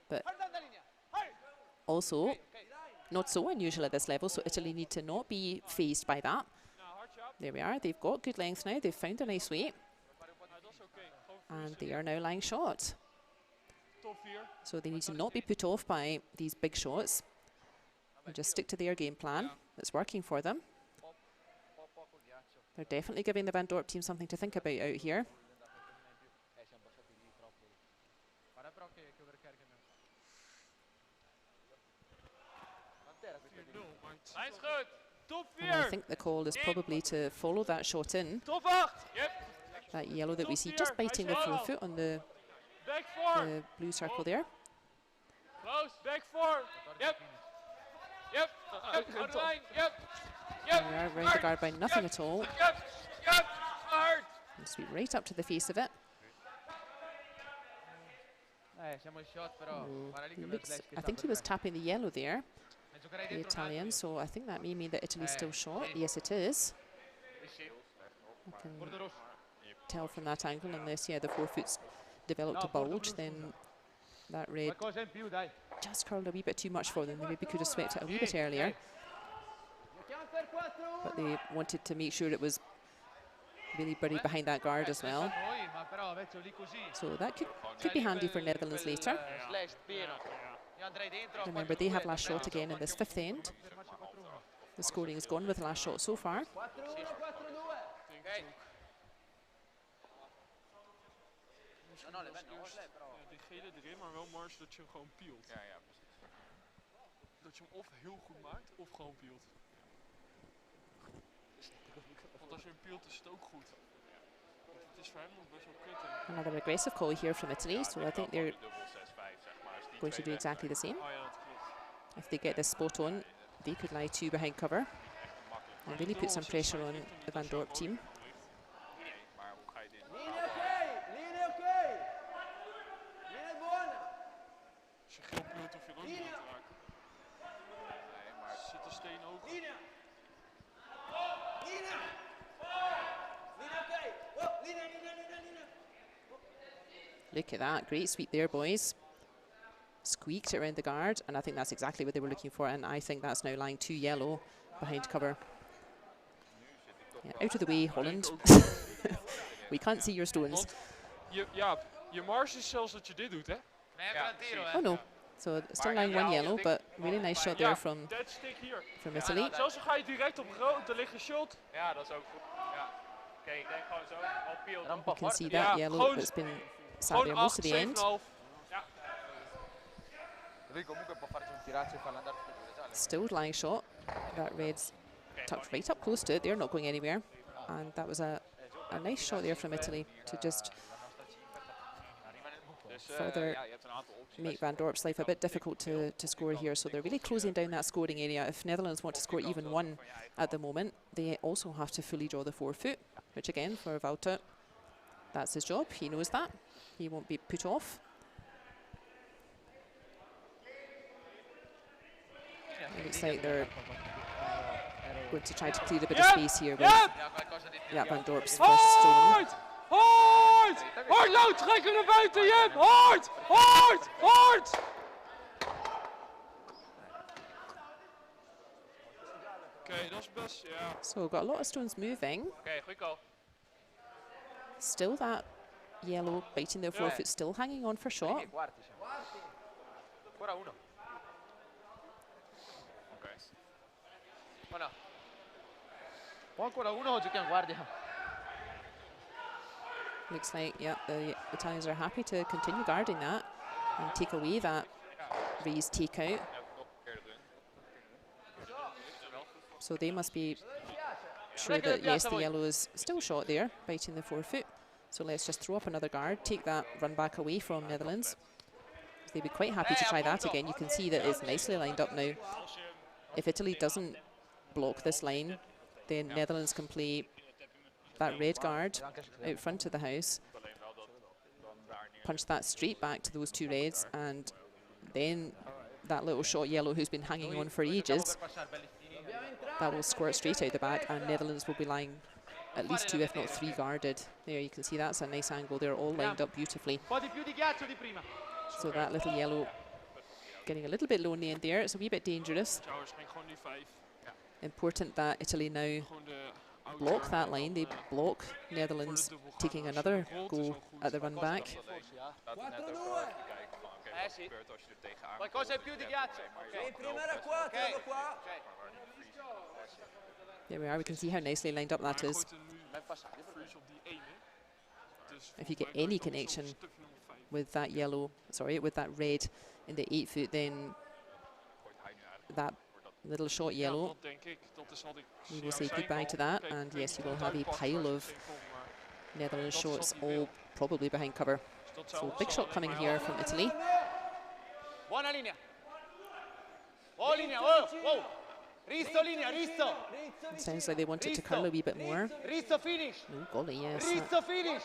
A: but
C: Danda linea.
A: also not so unusual at this level, so Italy need to not be phased by that. There we are, they've got good length now, they've found a nice way, and they are now lying shot.
B: Top 4.
A: So they need to not be put off by these big shots and just stick to their game plan that's working for them. They're definitely giving the Van Dorp team something to think about out here.
E: Hij is goed. Top
A: And I
E: 4.
A: think the call is probably to follow that shot in,
E: Top 8. Yep.
A: that yellow that we see just biting the 4 foot on the
E: Back 4.
A: blue circle there.
E: Close. Back 4. Yep. Yep. Yep. Hou de lijn. Yep. Yep.
A: They are round the guard by nothing at all.
E: Yep. Yep. Hard.
A: And sweep right up to the face of it.
C: Siamo in shot però.
A: I think he was tapping the yellow there, the Italian, so I think that may mean that Italy's still short. Yes, it is. I can tell from that angle, unless, yeah, the 4 foot's developed a bulge, then that red
C: Qualcosa in più, dai.
A: just curled a wee bit too much for them. They maybe could have swept it a wee bit earlier, but they wanted to make sure it was really buried behind that guard as well.
C: Ma però Vezzo lì così.
A: So that could be handy for Netherlands later.
C: Slash pieno. Io andrei dentro.
A: Remember, they have last shot again in this fifth end. The scoring is gone with last shot so far.
B: Die gele erin, maar wel mars dat je hem gewoon peelt.
D: Ja, ja, precies.
B: Dat je hem of heel goed maakt, of gewoon peelt. Want als je hem peelt is het ook goed. Want het is voor hem nog best wel kut. hè.
A: Another aggressive call here from Italy, so I think they're going to do exactly the same.
B: Oh ja, dat klopt.
A: If they get this spot on, they could lie 2 behind cover and really put some pressure on the Van Dorp team.
D: Maar hoe ga je dit?
B: Als je geel peelt hoef je er ook niet aan te raken.
D: Nee, maar
B: Er zit een steen ogen.
A: Look at that, great sweep there, boys. Squeaked it around the guard, and I think that's exactly what they were looking for, and I think that's now lying 2 yellow behind cover. Yeah, out of the way, Holland. We can't see your stones.
B: Want je, ja, je mars is zelfs dat je dit doet, hè?
C: Ma è ancora un tiro,
A: Oh no, So still lying one yellow, but really nice shot there from
B: Dead stick hier.
A: Italy.
B: Zelfs ga je direct op rood, er ligt een shot.
D: Ja, dat is ook goed. Ja. Oké, ik denk gewoon zo. Al peel.
A: You can see that
B: Ja,
A: yellow
B: gewoon-
A: that's been sat there
B: Gewoon
A: most
B: 8,
A: of the end.
B: 7,5.
D: Lui comunque può farci un tirazzo e farla andare su due, sai?
A: Still lying shot. That red's tucked right up close to it. They're not going anywhere. And that was a nice shot there from Italy to just
D: Dus
A: further
D: ja, je hebt een aantal opties.
A: make Van Dorp's life a bit difficult to score here. So they're really closing down that scoring area. If Netherlands want to score even one at the moment, they also have to fully draw the forefoot, which again, for Wouter, that's his job. He knows that. He won't be put off. It looks like they're going to try to clear a bit of space here with
D: Ja, qualcosa di più.
A: Van Dorp's first stone.
B: Hard! Hard! Hard low trekken naar buiten, Jep! Hard! Hard! Hard! Oké, dat is best, ja.
A: So we've got a lot of stones moving.
D: Oké, goeie goal.
A: Still that yellow biting their forefoot, still hanging on for shot.
D: Primi e quarti siamo. Ancora uno. Ok.
C: O no? O ancora uno o giochiamo guardia?
A: Looks like, yeah, the Italians are happy to continue guarding that and take away that raised takeout. So they must be sure that, yes, the yellow is still shot there, biting the forefoot. So let's just throw up another guard, take that run back away from Netherlands. They'd be quite happy to try that again. You can see that it's nicely lined up now. If Italy doesn't block this line, then Netherlands can play that red guard out front of the house, punch that straight back to those two reds, and then that little short yellow who's been hanging on for ages, that will squirt straight out the back, and Netherlands will be lying at least two, if not three, guarded. There you can see that's a nice angle. They're all lined up beautifully. So that little yellow getting a little bit low in the end there. It's a wee bit dangerous.
B: Trouwens, ging gewoon die 5.
A: Important that Italy now
B: Gewoon de auto.
A: block that line. They block Netherlands taking another go at the run back.
D: Laten we net ook wel even kijken van, oké, wat
C: sì.
D: gebeurt als je er tegenaan
C: Qualcosa in più di ghiaccio.
A: There we are. We can see how nicely lined up that
B: Hij
A: is.
B: gooit er nu freeze op die 1, hè. Dus
A: If you get
B: volgens mij
A: any
B: kan hij
A: connection
B: zo'n stukje nummer 5.
A: with that yellow, sorry, with that red in the 8 foot, then
D: gooit hij nu eigenlijk
A: that little short yellow,
B: Ja, dat denk ik. Dat is wat ik
A: we will say goodbye to that. And yes, you will have a pile of Netherlands shots, all probably behind cover. So big shot coming here from Italy.
C: Buona linea. Oh, linea. Oh, oh. Risto, linea, Risto.
A: It sounds like they want it to curl a wee bit more.
C: Risto, finish.
A: Oh, golly, yes. that-
C: Risto, finish.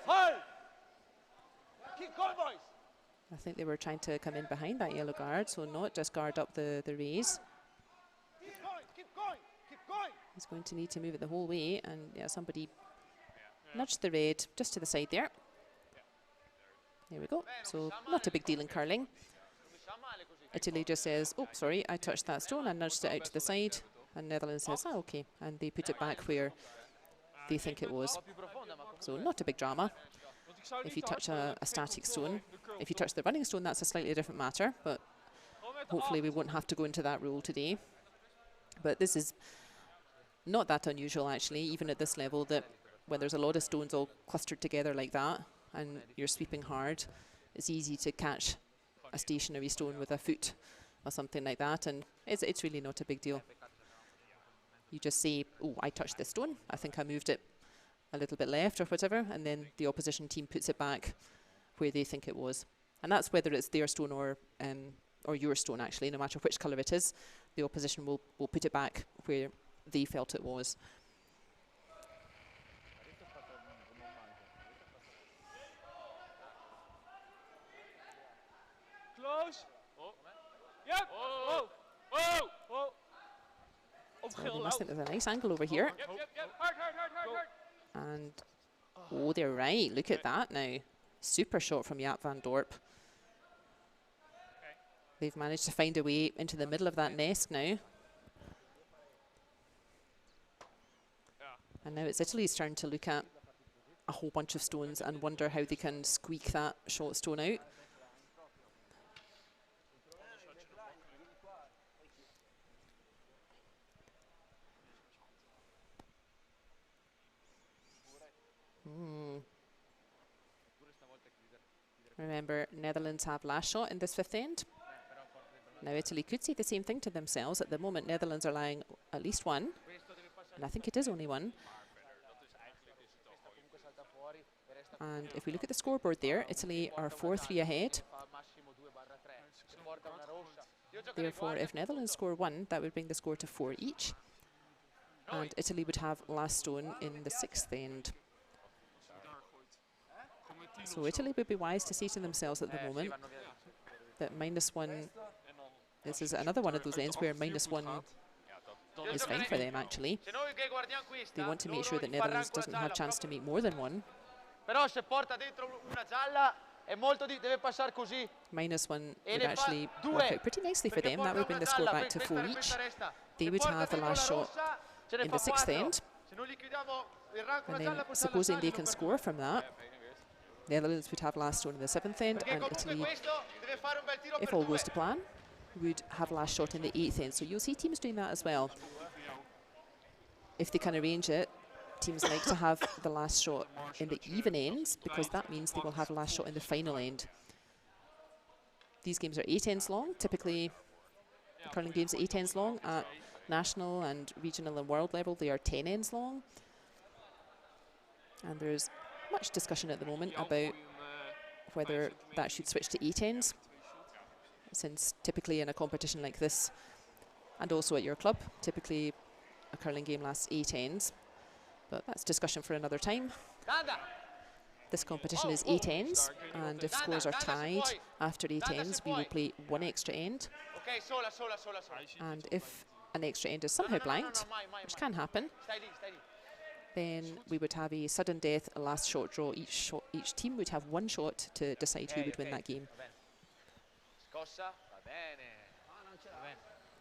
C: Hold. Keep going, boys.
A: I think they were trying to come in behind that yellow guard, so not just guard up the raise.
C: Keep going, keep going, keep going.
A: He's going to need to move it the whole way, and yeah, somebody nudged the red just to the side there. There we go. So not a big deal in curling. Italy just says, oh, sorry, I touched that stone, I nudged it out to the side, and Netherlands says, oh, okay, and they put it back where they think it was. So not a big drama. If you touch a static stone, if you touch the running stone, that's a slightly different matter, but hopefully we won't have to go into that rule today. But this is not that unusual, actually, even at this level, that when there's a lot of stones all clustered together like that, and you're sweeping hard, it's easy to catch a stationary stone with a foot or something like that, and it's really not a big deal. You just say, oh, I touched this stone, I think I moved it a little bit left or whatever, and then the opposition team puts it back where they think it was. And that's whether it's their stone or your stone, actually, no matter which colour it is, the opposition will put it back where they felt it was.
B: Close. Oh. Yep. Oh. Oh. Oh. Op
A: So
B: geel
A: they must
B: lauw.
A: think there's a nice angle over here.
D: Yep, yep, yep. Hard, hard, hard, hard, hard.
A: And, oh, they're right. Look at that now. Super shot from Jaap van Dorp. They've managed to find a way into the middle of that nest now. And now it's Italy's turn to look at a whole bunch of stones and wonder how they can squeak that short stone out. Remember, Netherlands have last shot in this fifth end. Now Italy could say the same thing to themselves. At the moment, Netherlands are allowing at least one, and I think it is only one. And if we look at the scoreboard there, Italy are 4-3 ahead. Therefore, if Netherlands score one, that would bring the score to 4 each. And Italy would have last stone in the sixth end. So Italy would be wise to say to themselves at the moment that -1, this is another one of those ends where -1 is fine for them, actually. They want to make sure that Netherlands doesn't have a chance to make more than one.
C: Però se porta dentro una gialla è molto deve passare così.
A: -1 would actually work out pretty nicely for them. That would bring the score back to 4 each. They would have the last shot in the sixth end. And then, supposing they can score from that, Netherlands would have last stone in the seventh end, and Italy, if all goes to plan, would have last shot in the eighth end. So you'll see teams doing that as well. If they can arrange it, teams like to have the last shot in the even ends, because that means they will have the last shot in the final end. These games are 8 ends long. Typically, the curling games are 8 ends long. At national and regional and world level, they are 10 ends long. And there's much discussion at the moment about whether that should switch to 8 ends, since typically in a competition like this, and also at your club, typically a curling game lasts 8 ends. But that's discussion for another time. This competition is 8 ends, and if scores are tied after 8 ends, we will play 1 extra end. And if an extra end is somehow blanked, which can happen, then we would have a sudden death, a last shot draw. Each team would have 1 shot to decide who would win that game.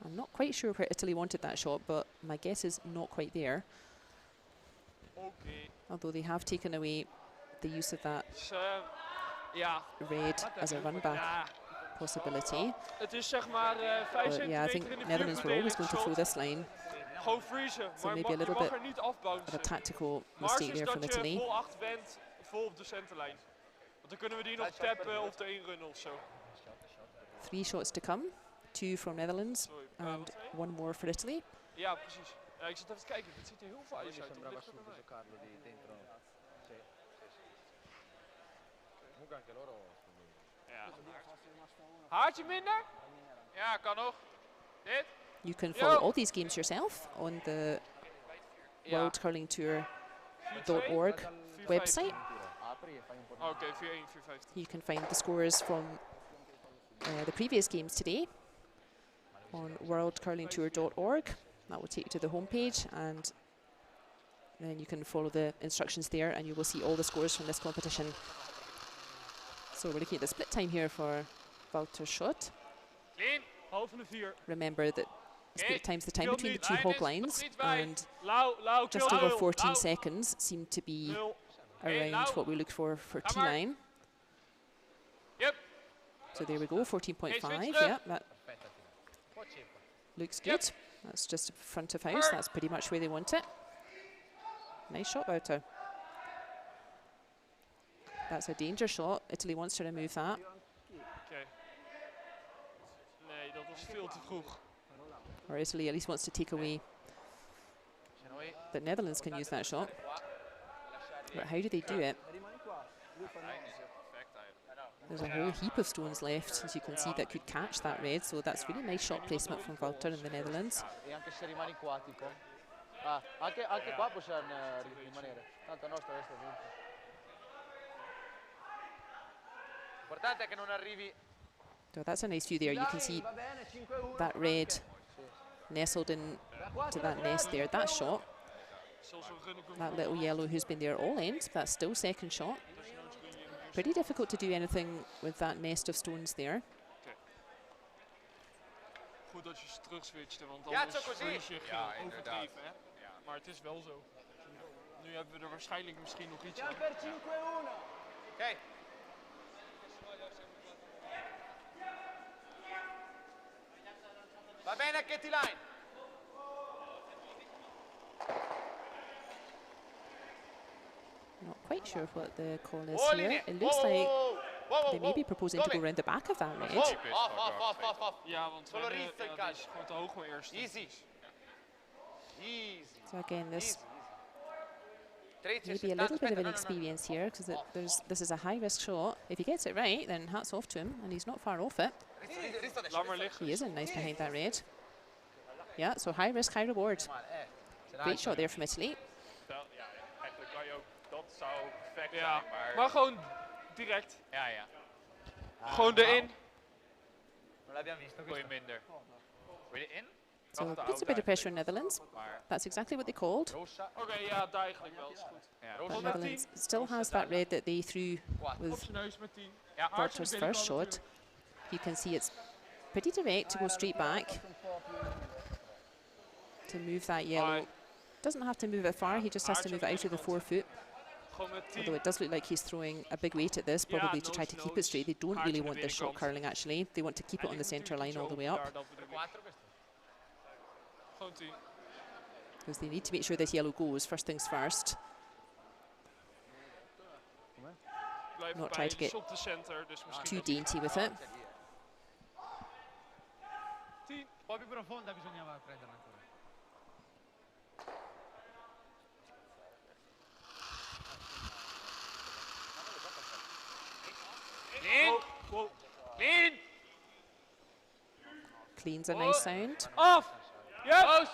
A: I'm not quite sure where Italy wanted that shot, but my guess is not quite there. Although they have taken away the use of that red as a run-back possibility. But yeah, I think Netherlands were always going to throw this line. So maybe a little bit of a tactical mistake there from Italy. 3 shots to come, 2 from Netherlands and 1 more for Italy.
B: Ja, precies. Ja, ik zit even te kijken, het ziet er heel veel ijs uit. Haartje minder?
E: Ja, kan nog. Dit?
A: You can follow all these games yourself on the worldcurlingtour.org website.
B: Oké, 4-1, 4-15.
A: You can find the scores from the previous games today on worldcurlingtour.org. That will take you to the homepage, and then you can follow the instructions there, and you will see all the scores from this competition. So we're looking at the split time here for Wouter's shot.
B: Clean. Half van de 4.
A: Remember that split time's the time between the 2 hog lines, and
B: Lauw,
A: just over 14 seconds seem to be around what we look for T9.
B: Yep.
A: So there we go, 14.5. Yeah, that looks good. That's just front of house. That's pretty much where they want it. Nice shot, Wouter. That's a danger shot. Italy wants to remove that.
B: Okay. Nee, dat was veel te vroeg.
A: Or Italy at least wants to take away that Netherlands can use that shot. But how do they do it? There's a whole heap of stones left, as you can see, that could catch that red. So that's really nice shot placement from Wouter in the Netherlands. So that's a nice view there. You can see that red nestled in to that nest there. That shot, that little yellow who's been there all end, that's still second shot. Pretty difficult to do anything with that nest of stones there.
B: Goed dat je ze terug switchte, want anders verlies je overdreven. Hè? Ja, maar het is wel zo. Nu hebben we er waarschijnlijk misschien nog iets aan.
C: Okay. Va bene, Katie line.
A: Not quite sure what the call is here. It looks like They may be proposing to go around the back of that red.
C: Off.
B: Ja, want
C: Solo
B: we hebben,
C: Risto in
B: ja,
C: calcio.
B: die is gewoon te hoog voor eerst.
C: Easy. Easy.
A: So again, this
C: Easy.
A: maybe a little bit of inexperience here, because this is a high-risk shot. If he gets it right, then hats off to him, and he's not far off it.
B: Laat maar liggen.
A: He isn't nice behind that red. Yeah, so high risk, high reward. Great shot there from Italy.
D: Ja, eigenlijk kan je ook, dat zou perfect
B: Ja,
D: zijn,
B: maar gewoon direct.
D: Ja, ja.
B: Gewoon erin.
C: Non l'abbiamo visto
D: Gooi je
C: questo.
D: minder. Wil je in?
A: So
D: Achter
A: puts a bit of pressure on Netherlands.
D: Maar
A: That's exactly what they called.
C: Rossa.
B: Oké, ja, daar eigenlijk wel. Is goed.
D: ja.
A: But
B: 110.
A: Netherlands still has that red that they threw
B: Op
A: with
B: zijn neus met 10.
D: Ja,
A: Barter's first shot. You can see it's pretty direct to go straight back to move that yellow. Doesn't have to move it far, he just has to move it out of the 4 foot.
B: Gewoon met 10.
A: Although it does look like he's throwing a big weight at this, probably to try to keep it straight. They don't really want this shot curling actually. They want to keep it on the centre line all the way up,
B: Gewoon 10.
A: because they need to make sure this yellow goes first things first.
B: Blijf
A: Not
B: bij
A: try to get
B: op de center, dus misschien
A: Too
B: dat-
A: dainty with it.
B: 10.
C: Un po' più profonda bisognava prenderla ancora.
D: Clean! Clean!
A: Clean's a nice sound.
B: Af! Yep!
D: Close!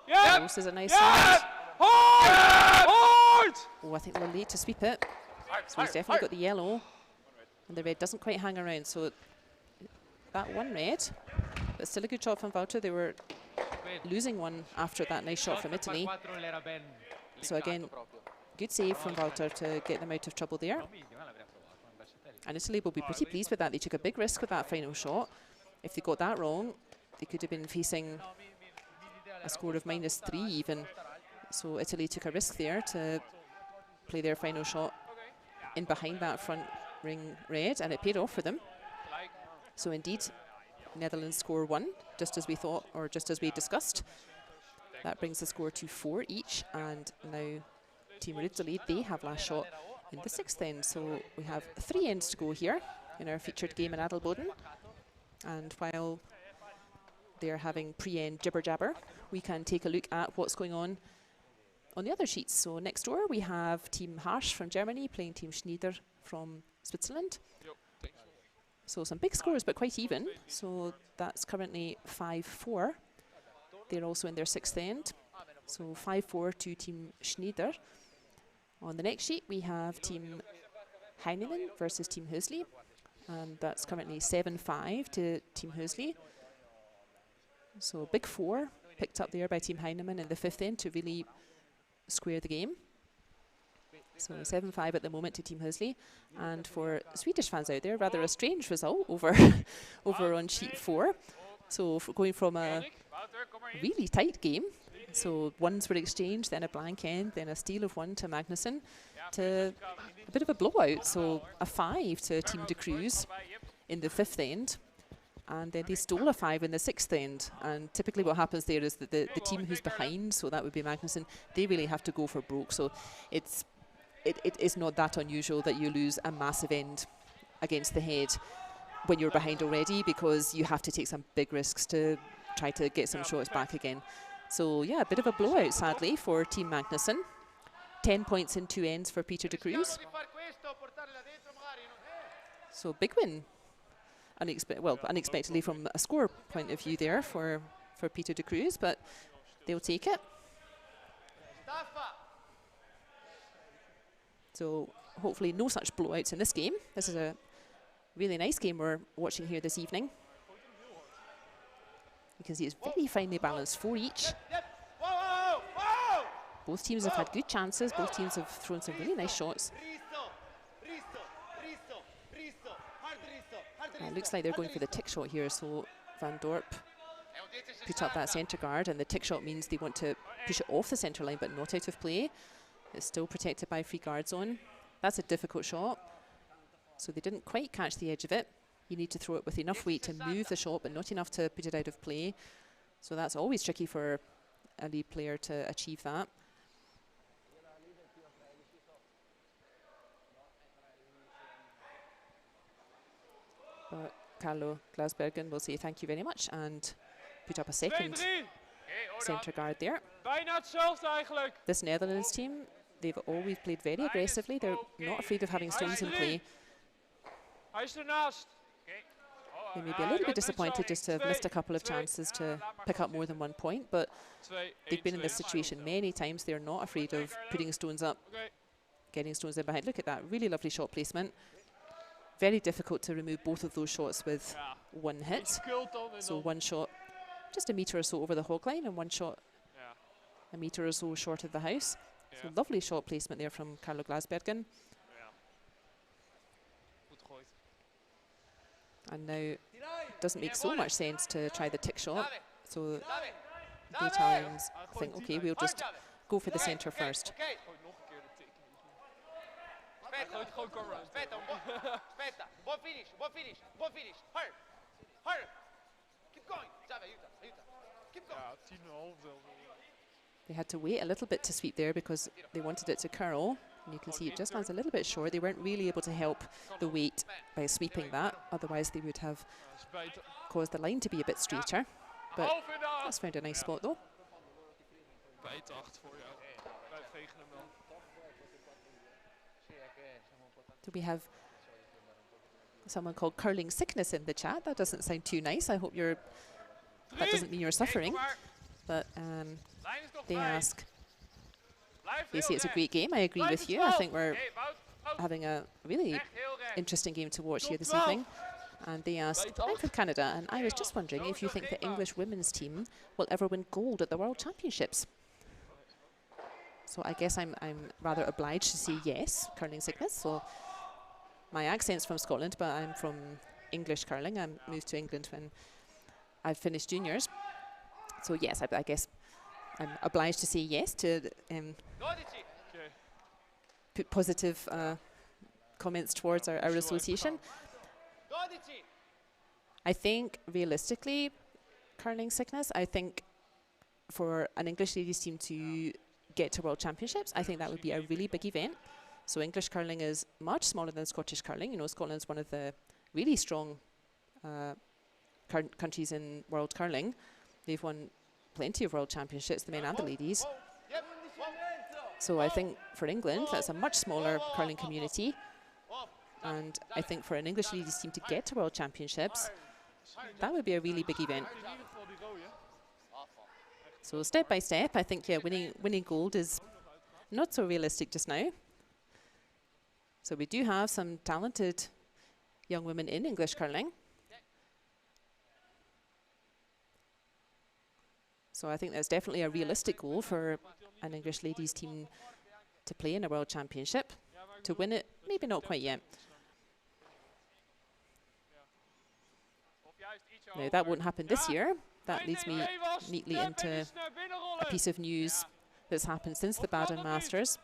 B: Yep!
A: Close is a nice sound.
B: Hard!
A: Oh, I think they're late to sweep it. So he's definitely got the yellow, and the red doesn't quite hang around. So that one red, but still a good shot from Wouter. They were losing one after that nice shot from Italy.
C: 4 l'era ben
A: So again, good save from Wouter to get them out of trouble there. And Italy will be pretty pleased with that. They took a big risk with that final shot. If they got that wrong, they could have been facing a score of -3 even. So Italy took a risk there to play their final shot in behind that front ring red, and it paid off for them. So indeed, Netherlands score 1, just as we thought, or just as we discussed. That brings the score to 4 each, and now Team Italy, they have last shot in the 6th end. So we have 3 ends to go here in our featured game in Adelboden. And while they're having pre-end jibber-jabber, we can take a look at what's going on the other sheets. So next door we have Team Harsch from Germany playing Team Schneider from Switzerland. So some big scores, but quite even. So that's currently 5-4. They're also in their 6th end. So 5-4 to Team Schneider. On the next sheet we have Team Heinimann versus Team Hösli. And that's currently 7-5 to Team Hösli. So big 4 picked up there by Team Heinimann in the 5th end to really square the game. So 7-5 at the moment to Team Hösli. And for Swedish fans out there, rather a strange result over on sheet 4. So going from a really tight game, so ones were exchanged, then a blank end, then a steal of 1 to Magnussen, to a bit of a blowout. So a 5 to Team de Cruz in the 5th end. And then they stole a 5 in the 6th end. And typically what happens there is that the team who's behind, so that would be Magnussen, they really have to go for broke. So it is not that unusual that you lose a massive end against the head when you're behind already, because you have to take some big risks to try to get some shots back again. So yeah, a bit of a blowout sadly for Team Magnussen. 10 points in 2 ends for Peter de Cruz. So big win. Unexpectedly from a score point of view there for Peter de Cruz, but they'll take it. So hopefully no such blowouts in this game. This is a really nice game we're watching here this evening. You can see it's very finely balanced, 4 each. Both teams have had good chances. Both teams have thrown some really nice shots. It looks like they're going for the tick shot here, so Van Dorp put up that centre guard, and the tick shot means they want to push it off the centre line but not out of play. It's still protected by free guard zone. That's a difficult shot. So they didn't quite catch the edge of it. You need to throw it with enough weight to move the shot, but not enough to put it out of play. So that's always tricky for a lead player to achieve that. But Carlo Glasbergen will say thank you very much and put up a second centre guard there.
B: Bijna hetzelfde eigenlijk.
A: This Netherlands team, they've always played very aggressively. They're not afraid of having stones in play.
B: Hij is ernaast.
A: They may be a little bit disappointed just to have missed a couple of chances to pick up more than 1 point, but they've been in this situation many times. They're not afraid of putting stones up, getting stones in behind. Look at that, really lovely shot placement. Very difficult to remove both of those shots with one hit. So one shot just a metre or so over the hog line and one shot a metre or so short of the house. So lovely shot placement there from Carlo Glasbergen. And now it doesn't make so much sense to try the tick shot. So the Italians think, okay, we'll just go for the centre first.
C: Aspetta, buon finish, buon finish, buon finish. Hard, hard. Keep going. Xavi, aiuta. Keep going.
B: Ja, 10,5 zelfs.
A: They had to wait a little bit to sweep there because they wanted it to curl. And you can see it just lands a little bit short. They weren't really able to help the weight by sweeping that. Otherwise, they would have caused the line to be a bit straighter. But that's found a nice spot though.
B: Bijt 8 voor jou. Wij vegen hem wel.
A: Do we have someone called Curling Sickness in the chat? That doesn't sound too nice. I hope that doesn't mean you're suffering. But they ask, they say it's a great game. I agree with you. I think we're having a really interesting game to watch here this evening. And they asked, I'm from Canada, and I was just wondering if you think the English women's team will ever win gold at the World Championships. So I guess I'm rather obliged to say yes, Curling Sickness. So my accent's from Scotland, but I'm from English curling. I moved to England when I finished juniors. So yes, I guess I'm obliged to say yes to put positive comments towards our association. I think realistically, Curling Sickness, I think for an English ladies team to get to World Championships, I think that would be a really big event. So English curling is much smaller than Scottish curling. You know, Scotland's one of the really strong countries in world curling. They've won plenty of World Championships, the men and the ladies. So I think for England, that's a much smaller curling community. And I think for an English ladies team to get to World Championships, that would be a really big event. So step by step, I think winning gold is not so realistic just now. So we do have some talented young women in English curling. So I think that's definitely a realistic goal for an English ladies team to play in a World Championship. To win it, maybe not quite yet. Now that won't happen this year. That leads me neatly into a piece of news that's happened since the Baden Masters.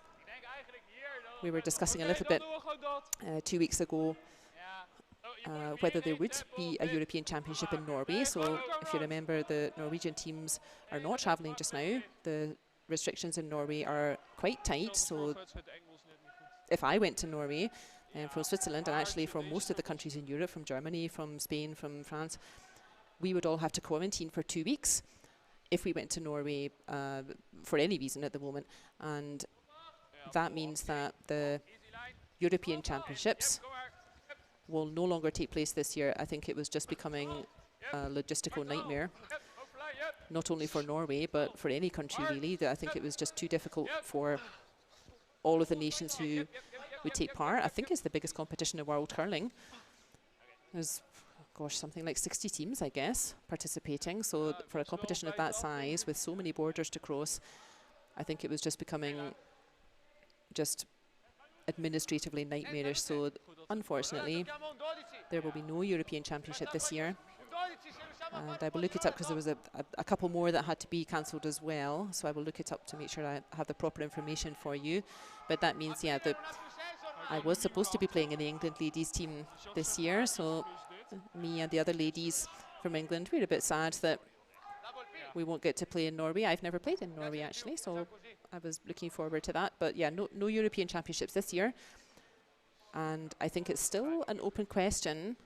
A: We were discussing a little bit 2 weeks ago whether there would be a European Championship in Norway. So if you remember, the Norwegian teams are not travelling just now. The restrictions in Norway are quite tight. So if I went to Norway from Switzerland, and actually from most of the countries in Europe, from Germany, from Spain, from France, we would all have to quarantine for 2 weeks if we went to Norway for any reason at the moment. And that means that the European Championships will no longer take place this year. I think it was just becoming a logistical nightmare, not only for Norway, but for any country really. I think it was just too difficult for all of the nations who would take part. I think it's the biggest competition in world curling. There's, gosh, something like 60 teams, I guess, participating. So for a competition of that size, with so many borders to cross, I think it was just becoming just administratively nightmarish. So unfortunately, there will be no European Championship this year. And I will look it up because there was a couple more that had to be cancelled as well. So I will look it up to make sure I have the proper information for you. But that means, yeah, that I was supposed to be playing in the England ladies team this year. So me and the other ladies from England, we're a bit sad that we won't get to play in Norway. I've never played in Norway actually, so I was looking forward to that. But yeah, no European Championships this year. And I think it's still an open question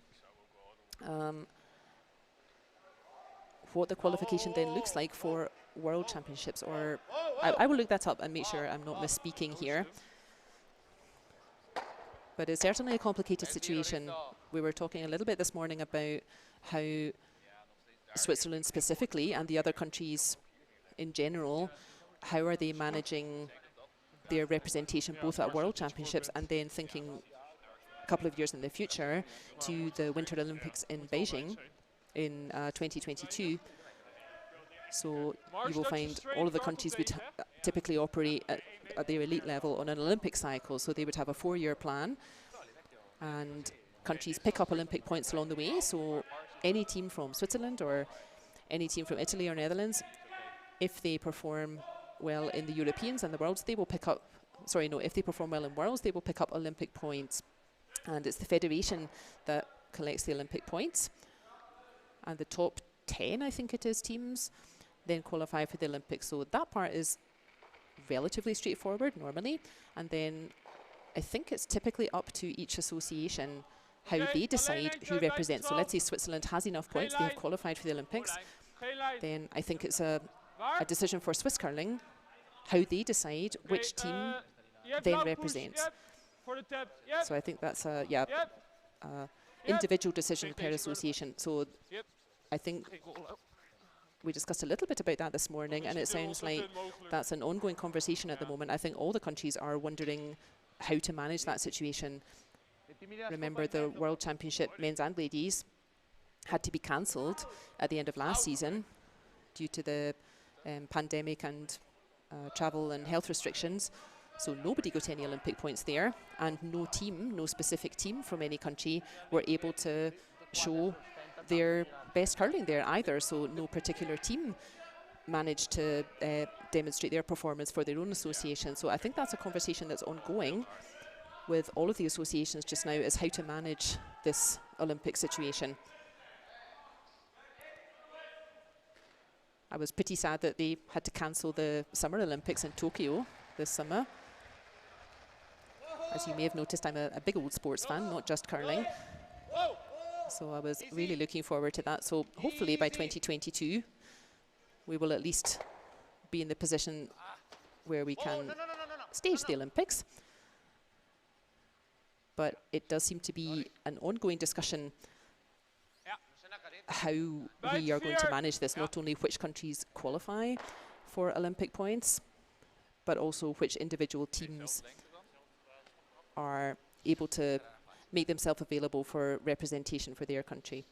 A: what the qualification then looks like for World Championships, or I will look that up and make sure I'm not misspeaking here. But it's certainly a complicated situation. We were talking a little bit this morning about how Switzerland specifically and the other countries in general, how are they managing their representation both at World Championships and then thinking a couple of years in the future to the Winter Olympics in Beijing in 2022. So you will find all of the countries would typically operate at their elite level on an Olympic cycle. So they would have a 4-year plan, and countries pick up Olympic points along the way. So any team from Switzerland or any team from Italy or Netherlands, if they perform well in the Europeans and the Worlds, they will pick up, if they perform well in Worlds, they will pick up Olympic points. And it's the federation that collects the Olympic points. And the top 10, I think it is, teams then qualify for the Olympics. So that part is relatively straightforward normally. And then I think it's typically up to each association how they decide who represents. So let's say Switzerland has enough points, they have qualified for the Olympics. Then I think it's a decision for Swiss curling how they decide which team then represents. So I think that's a individual decision per association. So I think we discussed a little bit about that this morning, and it sounds like that's an ongoing conversation at the moment. I think all the countries are wondering how to manage that situation. Remember, the World Championship, men's and ladies, had to be cancelled at the end of last season due to the pandemic and travel and health restrictions. So nobody got any Olympic points there, and no specific team from any country were able to show their best curling there either. So no particular team managed to demonstrate their performance for their own association. So I think that's a conversation that's ongoing with all of the associations just now, is how to manage this Olympic situation. I was pretty sad that they had to cancel the Summer Olympics in Tokyo this summer. As you may have noticed, I'm a big old sports fan, not just curling. So I was really looking forward to that. So hopefully by 2022, we will at least be in the position where we can stage the Olympics. But it does seem to be an ongoing discussion how we are going to manage this, not only which countries qualify for Olympic points, but also which individual teams are able to make themselves available for representation for their country.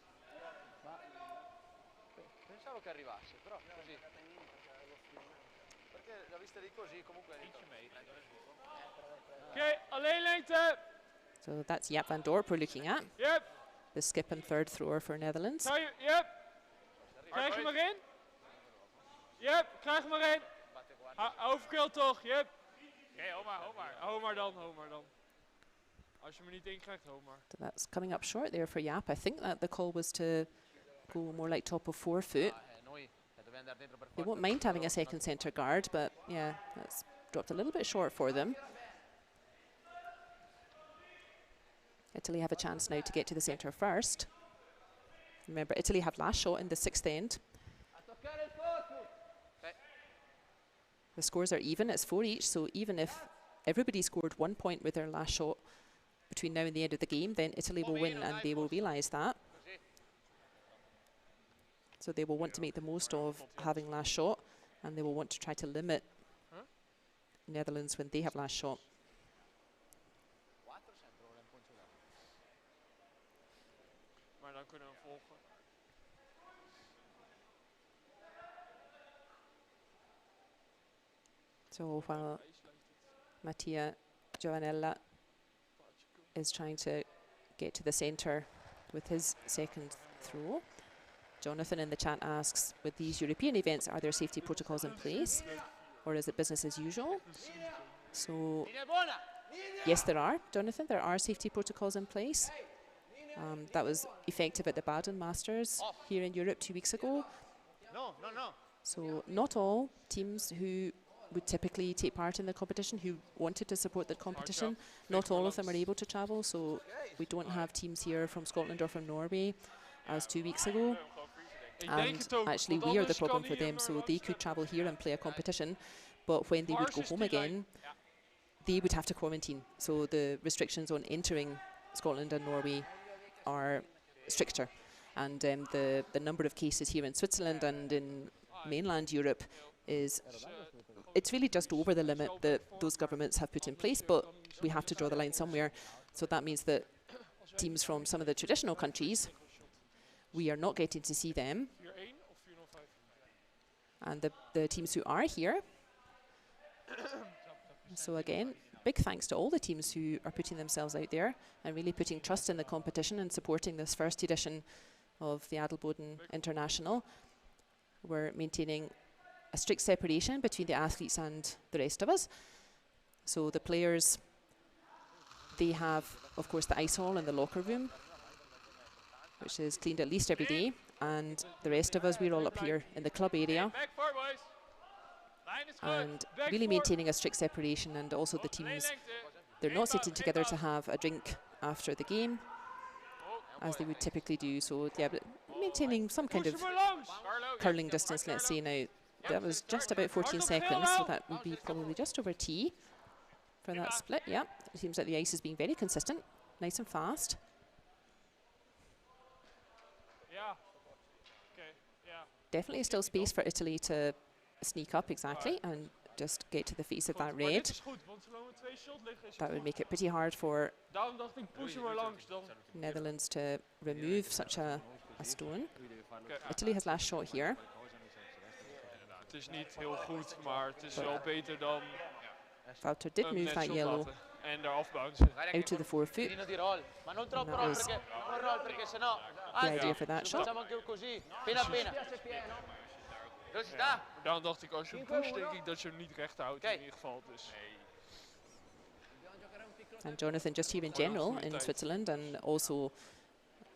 A: So that's Jaap van Dorp we're looking at.
B: Yep.
A: The skip and third thrower for Netherlands.
B: Yep. Krijg je maar in. Yep, krijg je maar in. Overkill toch, yep.
E: Oké, hou maar.
B: Hou maar dan. Als je me niet in krijgt, hou maar.
A: So that's coming up short there for Jaap. I think that the call was to go more like top of 4 foot. They won't mind having a second centre guard, but yeah, that's dropped a little bit short for them. Italy have a chance now to get to the centre first. Remember, Italy have last shot in the 6th end. The scores are even, it's 4 each, so even if everybody scored 1 point with their last shot between now and the end of the game, then Italy will win, and they will realise that. So they will want to make the most of having last shot, and they will want to try to limit Netherlands when they have last shot.
B: Maar dan kunnen we volgen.
A: So while Mattia Giovanella is trying to get to the centre with his second throw, Jonathan in the chat asks, with these European events, are there safety protocols in place, or is it business as usual? So yes, there are, Jonathan, there are safety protocols in place. That was effective at the Baden Masters here in Europe 2 weeks ago. So not all teams who would typically take part in the competition, who wanted to support the competition, not all of them are able to travel. So we don't have teams here from Scotland or from Norway as 2 weeks ago.
B: Ik denk
A: And
B: het ook,
A: actually,
B: want
A: we are the
B: anders kan
A: problem for
B: hij
A: them.
B: hem
A: So
B: er
A: they
B: langs
A: could
B: zetten.
A: travel here and play a competition, but when they would go
B: Dwars is
A: home
B: die
A: again,
B: lijn.
A: they would have to quarantine. So the restrictions on entering Scotland and Norway are stricter. And the number of cases here in Switzerland and in mainland Europe is, it's really just over the limit that those governments have put in place, but we have to draw the line somewhere. So that means that teams from some of the traditional countries, we are not getting to see them.
B: 4-1 of 4-0-5?
A: And the teams who are here. So again, big thanks to all the teams who are putting themselves out there and really putting trust in the competition and supporting this first edition of the Adelboden International. We're maintaining a strict separation between the athletes and the rest of us. So the players, they have, of course, the ice hall and the locker room, which is cleaned at least every day. And the rest of us, we're all up here in the club area.
E: Back four, boys. Line is good.
A: And
E: Back
A: really
E: four.
A: maintaining a strict separation, and also the teams, they're not sitting together to have a drink after the game as they would typically do. So yeah, but maintaining some kind of
E: Push hem er langs. Carlo,
A: curling distance, let's say now. That was just about 14 seconds, so that would be probably just over T for that split. Yeah, it seems like the ice is being very consistent, nice and fast.
B: Ja. Oké, ja.
A: Definitely still space for Italy to sneak up, exactly, and just get to the face of that
B: Maar dit
A: red.
B: is goed, want zolang we 2 shot liggen is het
A: That would
B: goed.
A: make it pretty hard for
B: Daarom dacht ik, push hem er langs. Dan
A: Netherlands to remove such a stone.
B: Kijk,
A: Italy has last shot here.
B: het is niet heel goed, maar het is wel beter dan
A: Wouter did
B: hem
A: move
B: net
A: that
B: shot
A: yellow
B: laten. En daar afbouncen.
A: out to the forefoot.
C: Tiro di roll, ma non troppo
A: that
C: roll
A: was
C: perché, non roll perché sennò
A: the idea for that shot.
C: facciamo anche così, appena appena. Velocità.
B: Maar daarom dacht ik, als je hem pusht, denk ik dat je hem niet recht houdt in ieder geval. Dus
A: And Jonathan, just here in general in Switzerland, and also,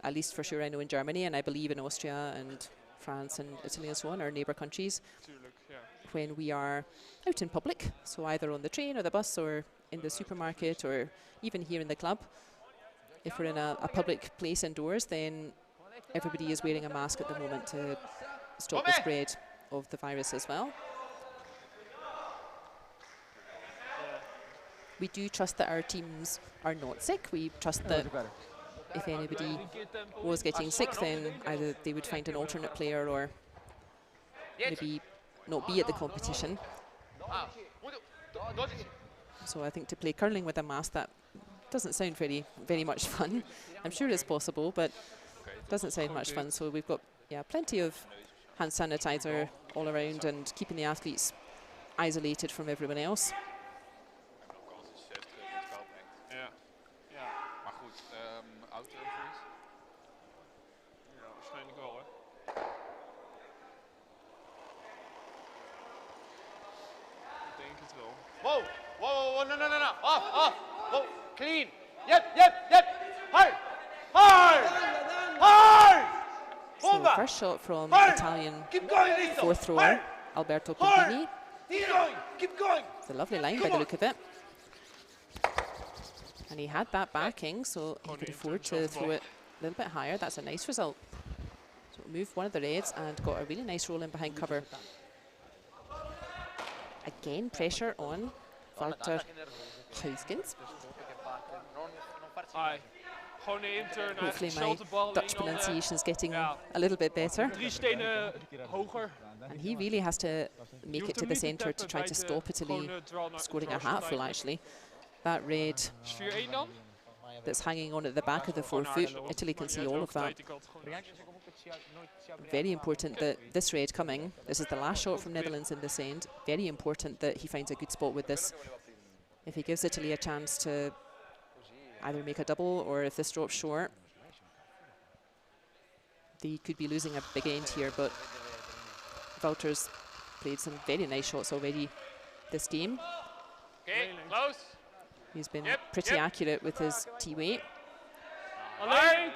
A: at least for sure I know in Germany, and I believe in Austria and France and Italy and so on, our neighbour countries,
B: natuurlijk, ja.
A: when we are out in public, so either on the train or the bus or in the supermarket or even here in the club, if we're in a public place indoors, then everybody is wearing a mask at the moment to stop the spread of the virus as well. We do trust that our teams are not sick. We trust that if anybody was getting sick, then either they would find an alternate player or maybe not be at the competition. So I think to play curling with a mask, that doesn't sound very much fun. I'm sure it's possible, but doesn't sound much fun. So we've got plenty of hand sanitizer all around and keeping the athletes isolated from everyone else.
B: Ja. Ja.
D: Maar goed, auto-freeze.
B: Ja, waarschijnlijk wel, hè. Ik denk het wel.
C: Wow, wow, wow, no, off, wow, clean, yep, hard,
A: So first shot from Italian
C: keep going, Lito,
A: fourth thrower, Alberto Pompini.
C: keep going,
A: It's a lovely line by the look of it. And he had that backing, so he could afford to throw it a little bit higher. That's a nice result. So moved one of the reds and got a really nice roll in behind cover. Again, pressure on Wouter Huiskens.
B: Ai. Gewoon de intern.
A: Hopefully my
B: Dezelfde bal.
A: Dutch pronunciation is getting a little bit better.
B: 3 stenen hoger.
A: And he really has to make it to the centre to try to stop Italy scoring a hatful, actually. That red
B: Is 4-1 dan?
A: that's hanging on at the back of the forefoot, Italy can see all of that. Very important that this red coming, this is the last shot from Netherlands in this end, very important that he finds a good spot with this. If he gives Italy a chance to either make a double or if this drops short, they could be losing a big end here, but Wouter's played some very nice shots already this game.
E: Okay, close.
A: He's been pretty accurate with his T-weight.
E: Alleen.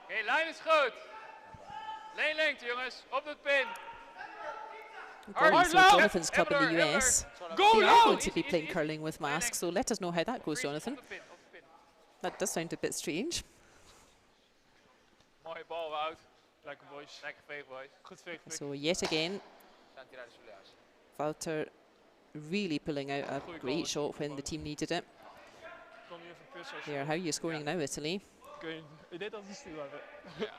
E: Oké, lijn is goed. Leen lengte, jongens. Op het pin.
A: Golly, so
E: loud.
A: Jonathan's club in the US,
E: Go
A: they are
E: loud.
A: going to be playing curling with masks, so let us know how that goes, Jonathan.
E: Op de pin, op de pin.
A: That does sound a bit strange.
E: Mooi. Mooie bal, Wout.
B: Lekker boys.
E: Lekker veeg, boys.
B: Goed veeg.
A: So yet again, Wouter really pulling out a
B: Goeie
A: great
B: goal.
A: shot when the team needed it.
B: Kan nu even pissen als je
A: There, how are you scoring now, Italy?
B: kun je dit als een stil hebben.
E: Ja.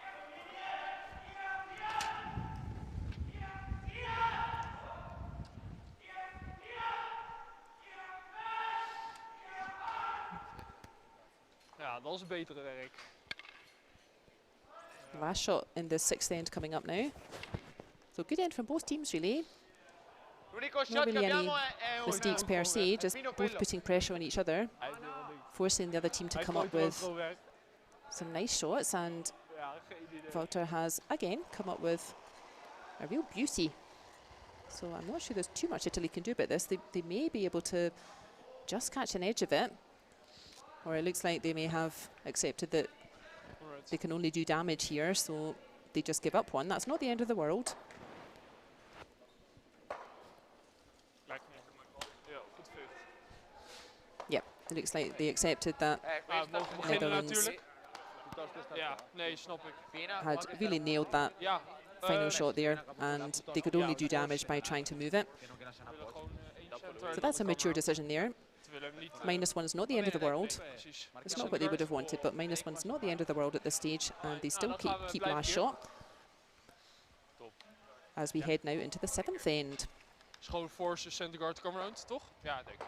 B: Ja, dat is een betere werk.
A: Last shot in the sixth end coming up now. So good end from both teams, really.
C: L'unico
A: Not
C: shot che
A: really any
C: abbiamo è un
A: mistakes per se, just
C: fino
A: both
C: quello.
A: putting pressure on each other,
B: Hij wil wel niet.
A: forcing the other team to
B: Hij
A: come up
B: gooit
A: with
B: wel werk.
A: some nice shots, and
B: Ja, geen idee.
A: Wouter has again come up with a real beauty. So I'm not sure there's too much Italy can do about this. They may be able to just catch an edge of it, or it looks like they may have accepted that
B: Alright.
A: they can only do damage here, so they just give up one. That's not the end of the world.
B: Lijkt me. Ja, goed veeg.
A: Yep, it looks like they accepted that.
B: Ah, we mogen beginnen
A: Netherlands.
B: natuurlijk. Ja, nee, snap ik.
A: Had really nailed that
B: Ja.
A: final shot there, and they could only do damage by trying to move it.
B: We willen gewoon één center.
A: So that's a mature decision there.
B: We willen hem niet.
A: -1 is not the end of the world.
B: Precies.
A: It's not what they would have wanted, but -1 is not the end of the world at this stage, and they still keep last shot as we head now into the seventh end.
B: Schoon force, center guard, come around, toch?
E: Ja, denk ik.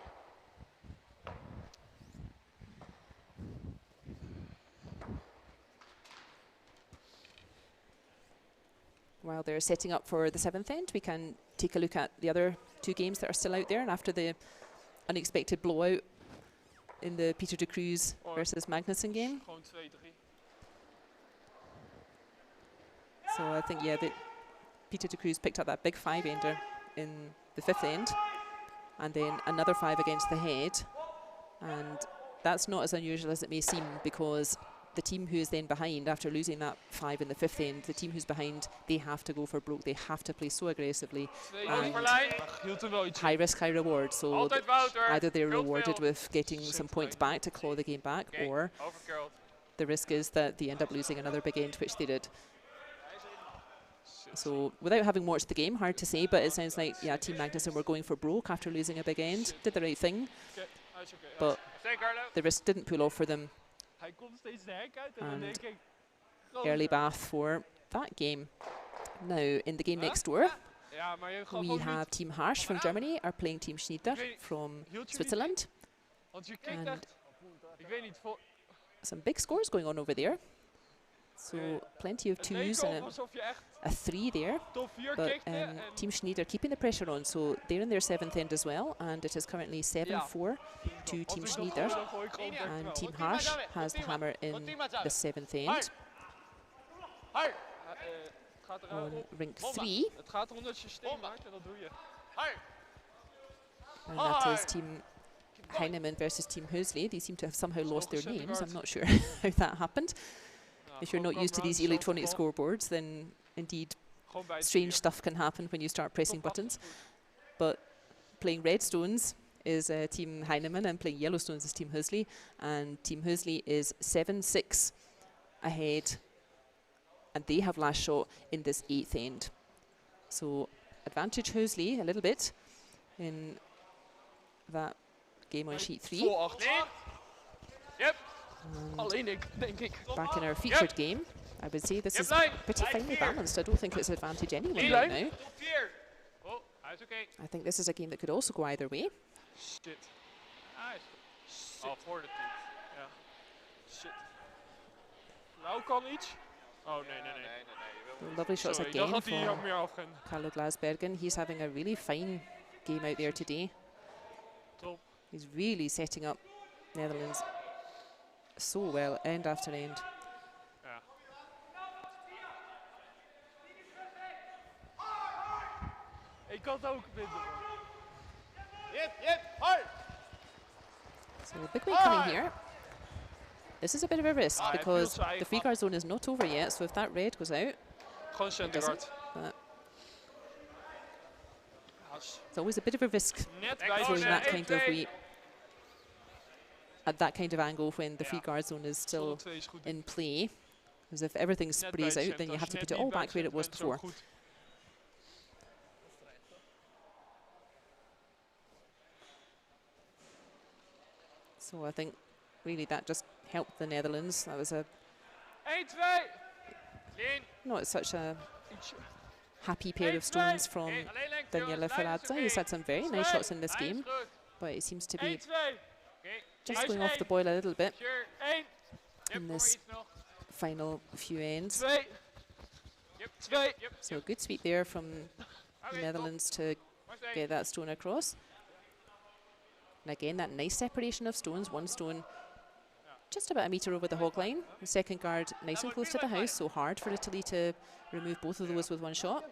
A: While they're setting up for the seventh end, we can take a look at the other two games that are still out there, and after the unexpected blowout in the Peter de Cruz versus Magnussen game.
B: Gewoon 2-3.
A: So I think, yeah, that Peter de Cruz picked up that big 5-ender in the fifth end, and then another 5 against the head. And that's not as unusual as it may seem, because the team who is then behind, after losing that 5 in the fifth end, the team who's behind, they have to go for broke. They have to play so aggressively. And
B: Hield er wel iets.
A: high risk, high reward. So
E: Altijd Wouter.
A: either they're
E: Veel
A: rewarded
E: veel.
A: with getting some points back to claw the game back,
E: Oké,
A: or
E: overkilled.
A: the risk is that they end up losing another big end, which they did. So without having watched the game, hard to say, but it sounds like, yeah, Team Magnussen were going for broke after losing a big end. Did the right thing,
B: Oké, hij is oké.
A: but
E: Stay, Carlo.
A: the risk didn't pull off for them.
B: Hij komt steeds de hek uit en dan
A: And
B: denk ik...
A: Early bath for that game. Now, in the game next door,
B: Ja, maar je gaat
A: we
B: gewoon
A: have
B: niet...
A: Team Harsh from Germany are playing Team Schneider from Switzerland.
B: Want je kijkt
A: And
B: echt... Ik weet niet,
A: some big scores going on over there. So plenty of
B: het leek
A: twos
B: al
A: and
B: alsof je echt
A: a 3 there.
B: top 4
A: But
B: kikte en...
A: Team Schneider keeping the pressure on, so they're in their seventh end as well, and it is currently 7-4 to Team Schneider.
B: Dan gooi ik gewoon
A: And Team Harsh has the hammer in the seventh end
C: Hard,
B: Het gaat
A: on
B: erom...
A: rink 3,
B: Het gaat erom dat je steen maakt en dat doe je.
C: hard.
A: and that is Team Heinimann versus Team Husley. They seem to have somehow lost their names. I'm not sure how that happened.
B: Ja,
A: If you're not
B: gewoon
A: used to
B: come
A: these
B: around,
A: electronic
B: zelf bal.
A: scoreboards, then indeed
B: Gewoon bij het
A: strange
B: vier.
A: stuff can happen when you start pressing
B: Top
A: buttons.
B: achtervoet.
A: But playing Redstones is Team Heinemann, and playing Yellowstones is Team Husley. And Team Husley is 7-6 ahead, and they have last shot in this eighth end. So advantage Husley a little bit in that game on sheet 3.
B: Vol 8.
E: Yep.
A: And
B: Alleen ik, denk ik.
A: back in our featured game, I would say this
E: Yep,
A: is
E: line.
A: pretty
E: Line
A: finely
E: here.
A: balanced. I don't think it's advantage anyone
E: Line.
A: right now.
E: Top 4. Oh, hij is oké.
A: I think this is a game that could also go either way.
B: Shit.
E: Nice. Oh, voor de tiet.
B: Ja. Shit. Nou kan iets. Oh, nee.
A: Lovely shots
B: Sorry, dan
A: again
B: gaat hij ook
A: for
B: meer afgaan.
A: Carlo Glasbergen. He's having a really fine game out there today.
B: Top.
A: He's really setting up Netherlands so well, end after end.
B: Ja. Ik kan het ook vinden.
C: Yep, hard.
A: So a big win coming here. This is a bit of a risk
B: Ah, hij
A: because
B: viel zijn
A: the free guard zone is not over yet, so if that red goes out,
B: Gewoon center
A: doesn't.
B: guard.
A: But
B: Ja,
A: it's always a bit of a risk
B: net
E: Kijk,
B: bij
A: throwing
E: oh,
A: that
E: nee,
A: kind of
E: 1-2.
A: weight at that kind of angle when the free
B: Ja.
A: guard zone is still
B: Twee is goed.
A: in play. Because if everything
B: Net bij
A: sprays
B: het
A: out, then
B: centrum.
A: you have
B: Als
A: to
B: je
A: put it
B: net
A: all
B: niet bij
A: back where it was
B: het centrum
A: before.
B: bent, zo goed.
A: So I think really that just helped the Netherlands. That was a
E: 1-2. Clean.
A: not such a
B: Ietsje.
A: happy pair of stones from Daniela Ferrazza. He's had some very nice shots in this game, but it seems to be
E: 1-2.
A: just going off the boil a little bit
E: Sure. 1.
A: in this final few ends.
E: 2. Yep. 2. Yep.
A: So a good sweep there from the
E: Okay,
A: Netherlands to get that stone across. And again, that nice separation of stones. One stone just about a metre over the hog line. The second guard nice and close to the house, so hard for Italy to remove both of those with one shot.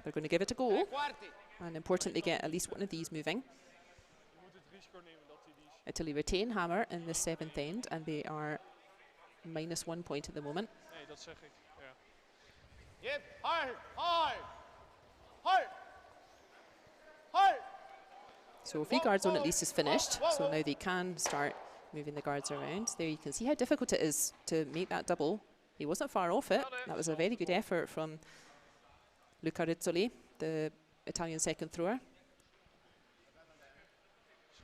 A: They're going to give it a go, and important they get at least one of these moving.
B: Je moet het risico nemen dat hij die...
A: Italy retain hammer in the 7th end, and they are -1 point at the moment.
B: Nee, dat zeg ik. Ja.
C: Yep, hard, hard, hard, hard.
A: So free guard zone at least is finished, so now they can start moving the guards around. There you can see how difficult it is to make that double. He wasn't far off it. That was a very good effort from Luca Rizzoli, the Italian second thrower.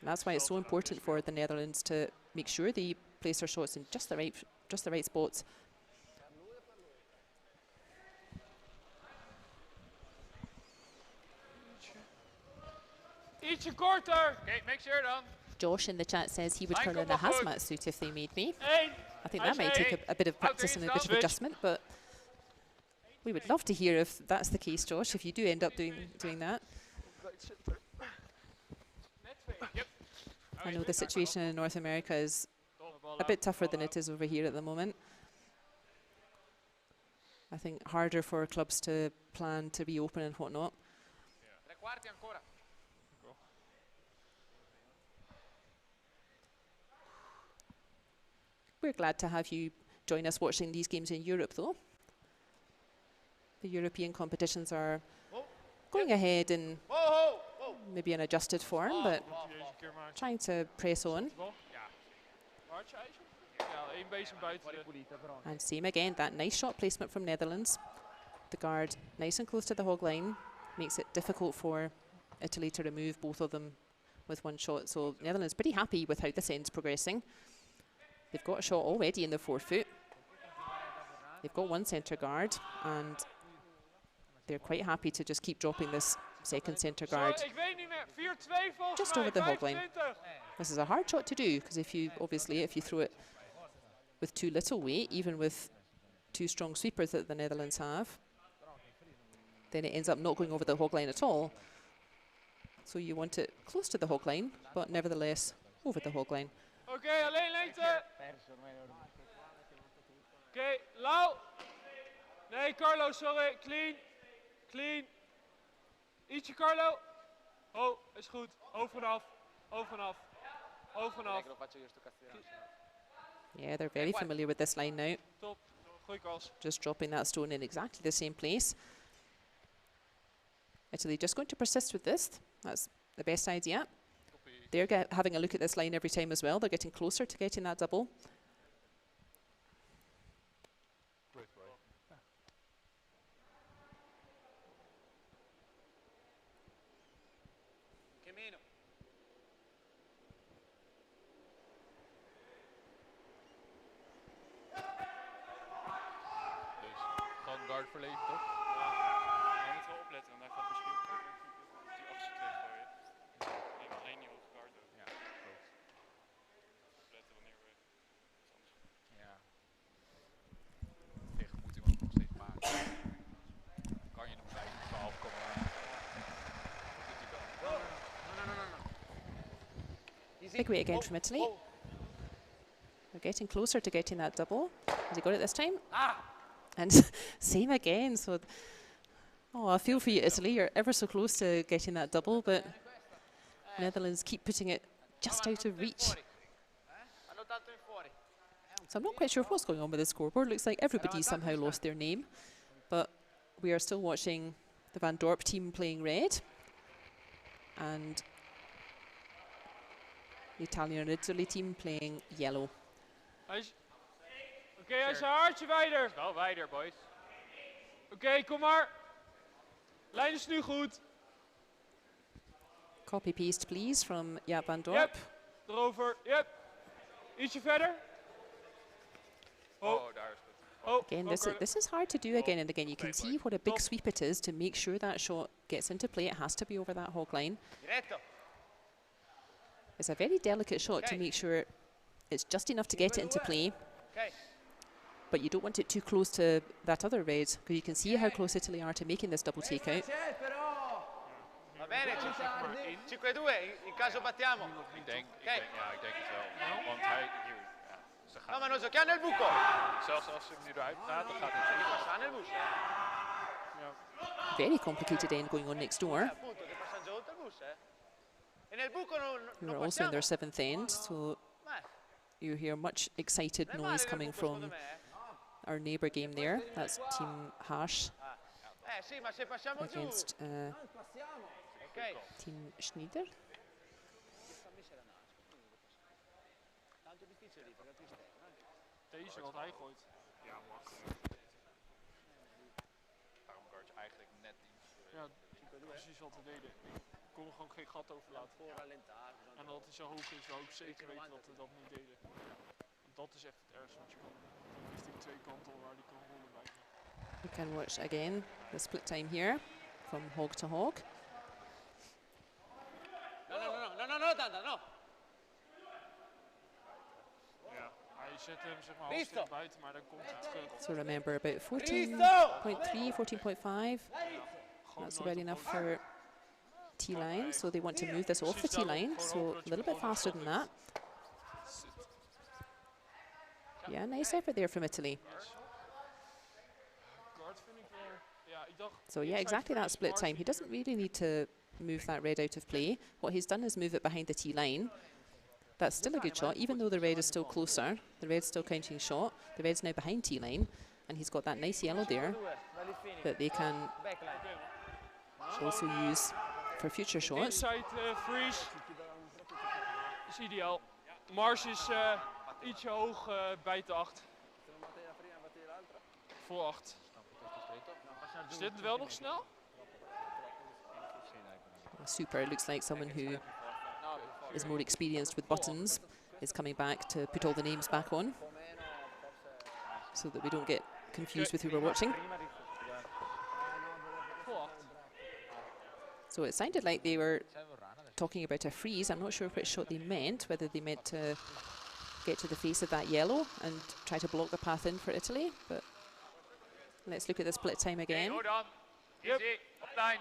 A: And that's why it's so important for the Netherlands to make sure they place their shots in just the right spots.
E: Ietsje korter. Oké, make sure dan.
A: Josh in the chat says he would
E: Mine
A: curl in
E: komt
A: a
E: nog goed.
A: hazmat suit if they made me.
E: 1.
A: I think that might take a bit of practice and a bit of
E: Switch.
A: adjustment, but we would love to hear if that's the case, Josh, if you do end up doing that.
E: Net 2. Yep.
A: I know the situation in North America is a bit tougher than it is over here at the moment. I think harder for clubs to plan to reopen and whatnot.
E: 3/4 ancora.
A: We're glad to have you join us watching these games in Europe, though. The European competitions are going ahead in
C: Whoa, whoa, whoa.
A: maybe an adjusted form, but
B: Moet hij deze keer maken.
A: trying to press on.
B: Bal.
E: Ja.
B: Waar had je ijzer? Ja, 1 bezem buiten de...
A: And same again, that nice shot placement from Netherlands. The guard nice and close to the hog line. Makes it difficult for Italy to remove both of them with one shot. So Netherlands pretty happy with how this end's progressing. They've got a shot already in the 4-foot. They've got one centre guard, and they're quite happy to just keep dropping this second centre guard
E: Ik weet niet meer. 4-2 volgens
A: just
E: mij.
A: over the hog line.
E: 25.
A: This is a hard shot to do, because if you throw it with too little weight, even with two strong sweepers that the Netherlands have, then it ends up not going over the hog line at all. So you want it close to the hog line, but nevertheless over the hog line.
E: Oké, alleen lengte. Oké, Lau. Nee, Carlo, sorry. Clean. Clean. Ietsje, Carlo. Oh, is goed. Hoofd vanaf. Hoofd vanaf. Hoofd vanaf.
A: Yeah, they're very familiar with this line now.
B: Top. Goeie kans.
A: Just dropping that stone in exactly the same place. Italy just going to persist with this. That's the best idea. They're having a look at this line every time as well. They're getting closer to getting that double.
C: Camino.
D: Dus gewoon guard verleden, toch?
F: Hij moet wel opletten, want hij gaat misschien op die achterste twee gooien. Neem alleen niet op de guard ook.
D: Ja, klopt.
F: Opletten wanneer we iets anders gaan.
D: Ja. Tegen moet hij hem ook nog steeds maken. Kan je nog 5-12 komen. Wat doet hij dan?
A: Big weight again from Italy. They're getting closer to getting that double. Has he got it this time? And same again. So, I feel for you, Italy. You're ever so close to getting that double, but Netherlands keep putting it just out of reach. So I'm not quite sure what's going on with the scoreboard. Looks like everybody somehow lost their name, but we are still watching the Van Dorp team playing red, and the Italian Rizzoli team playing yellow.
E: Oké, hij is een haartje wijder.
D: Wel wijder, boys.
E: Oké, kom maar. Lijn is nu goed.
A: Copy paste, please, from Jaap van Dorp.
E: Yep, erover. Yep. Ietsje verder.
D: Oh, daar is het.
E: Oh,
A: Again,
E: oké.
A: this is hard to do again and again. You can see what a big sweep it is to make sure that shot gets into play. It has to be over that hog line.
C: Diretto.
A: It's a very delicate shot to make sure it's just enough to get it into play.
C: Ok.
A: But you don't want it too close to that other red, because you can see how close Italy are to making this double takeout.
C: Va bene, 5-2 in caso battiamo.
D: Ik denk
C: Oké.
D: het wel. Want hij hier. Ja, ze gaan.
C: No, ma non so, che hanno il buco.
D: Zelfs als ze nu eruit gaat, dan gaat het zeker.
C: Hanno il buco.
A: Very complicated end going on next door.
C: Appunto, che passa già oltre il bus, E nel buco non
A: We're also in
C: passiamo.
A: their 7th end, so you hear much excited
C: Non è male
A: noise
C: nel
A: coming
C: buco, secondo
A: from
C: me,
A: our neighbour game there. That's Team Harsh
C: Sì, ma se passiamo giù.
A: against
C: Ok.
A: Team Schneider.
C: Tanto difficile lì, perché tu stai.
E: Deze wat hij gooit.
D: Ja, makkelijk. Daarom guard je eigenlijk net iets.
E: Ja, precies wat we deden. Ik kon er gewoon geen gat over laten. En dat hij zo hoog is, wou ik zeker weten dat we dat niet deden. Want dat is echt het ergste wat je kan doen. Dan heeft hij twee kanten al waar hij kan rollen bijna.
A: You can watch again the split time here from hog to hog.
C: No, Tanda, no.
E: Ja, hij zet hem zeg maar half buiten, maar dan komt hij terug.
A: So remember about 14.3, 14.5. That's already enough for T-line, so they want to move this off the T-line, so a little bit faster than that. Yeah, nice effort there from Italy.
E: Guard vind ik wel. Ja, ik dacht.
A: So yeah, exactly that split time. He doesn't really need to move that red out of play. What he's done is move it behind the T-line. That's still a good shot, even though the red is still closer. The red's still counting shot. The red's now behind T-line, and he's got that nice yellow there that they can also use for future shots.
E: Inside freeze. Is ideaal. Mars is ietsje hoog bij de 8. Voor 8. Is dit wel nog snel?
A: Super, looks like someone who is more experienced with buttons is coming back to put all the names back on so that we don't get confused with who we're watching. So it sounded like they were talking about a freeze. I'm not sure which shot they meant, whether they meant to get to the face of that yellow and try to block the path in for Italy, but let's look at the split time again.
D: Hold on. Easy. Op lijn.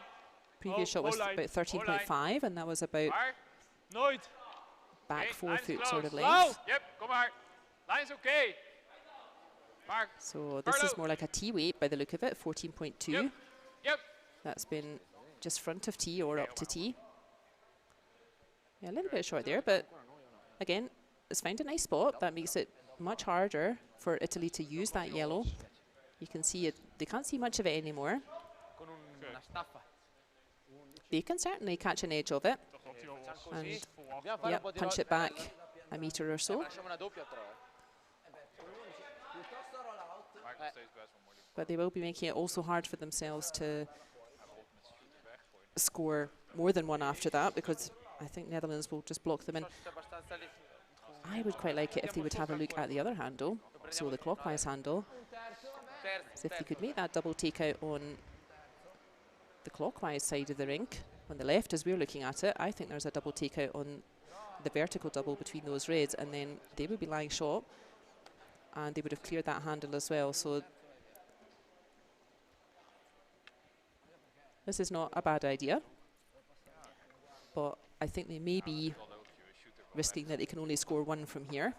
A: Previous shot was about 13.5 and that was about
E: Nooit.
A: back 4 foot sort of
D: Slow.
A: length.
D: Yep, kom maar. Lijn is oké. Maar,
A: So this is more like a T weight by the look of it, 14.2.
D: yep.
A: That's been just front of T or up to T. Yeah, a little bit short there, but again, it's found a nice spot. That makes it much harder for Italy to use that yellow. You can see it, they can't see much of it anymore. They can certainly catch an edge of it and yep, punch it back a meter or so.
C: Lasciamo una doppia però.
D: Maar nog steeds best wel moeilijk.
A: But they will be making it also hard for themselves to score more than one after that, because I think Netherlands will just block them in. I would quite like it if they would have a look at the other handle, so the clockwise handle. So if they could make that double takeout on the clockwise side of the rink, on the left as we're looking at it, I think there's a double takeout on the vertical double between those reds, and then they would be lying short and they would have cleared that handle as well. So this is not a bad idea, but I think they may be risking that they can only score one from here.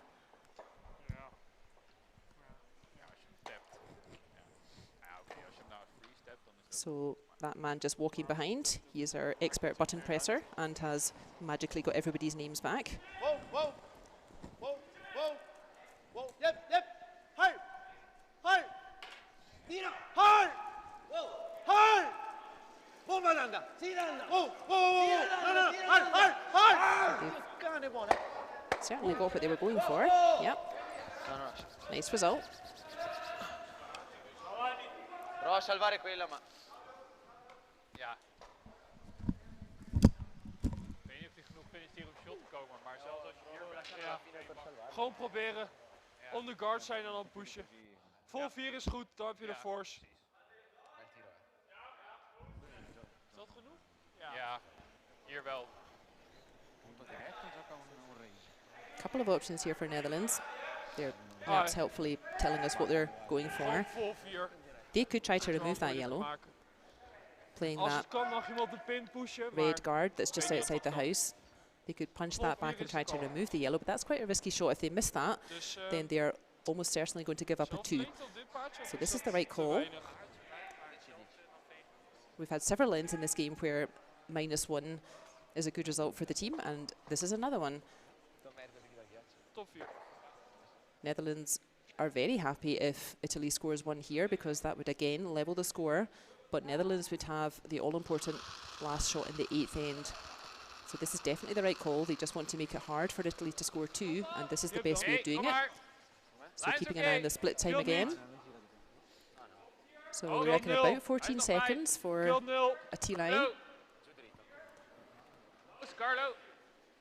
A: So that man just walking behind, he is our expert button presser and has magically got everybody's names back.
C: Whoa, whoa, whoa, whoa, whoa, yep, yep, hi, hi, Dino, hi, whoa, hi, buon Valanda, whoa, whoa, whoa, no, no, hi, hi, hi, cane buone.
A: Certainly got what they were going for. Yep.
C: No, no.
A: Nice result.
C: Prova a salvare quella, ma...
D: Ja. Ik weet niet of hij genoeg finisht hier op shot te komen, maar zelfs als je hier bent,
E: Ja. Gewoon proberen. On the guard zijn en dan pushen. Vol 4 is goed, dan heb je de force. Is dat genoeg?
D: ja, hier wel.
A: A couple of options here for Netherlands. They're perhaps helpfully telling us what they're going
E: Gewoon
A: for.
E: vol 4.
A: They could try to remove that yellow, playing
E: Als
A: that
E: het kan mag je hem op de pin pushen.
A: red guard that's just outside the house. They could punch that back and try to remove the yellow, but that's quite a risky shot. If they miss that, then they're almost certainly going to give up a 2. So this is the right call. We've had several ends in this game where -1 is a good result for the team, and this is another one.
E: Top 4.
A: Netherlands are very happy if Italy scores 1 here, because that would again level the score, but Netherlands would have the all-important last shot in the 8th end. So this is definitely the right call. They just want to make it hard for Italy to score 2, and this is the best way of doing it. So keeping an eye on the split time again. So we reckon about 14 seconds for a T-line.
D: Carlo.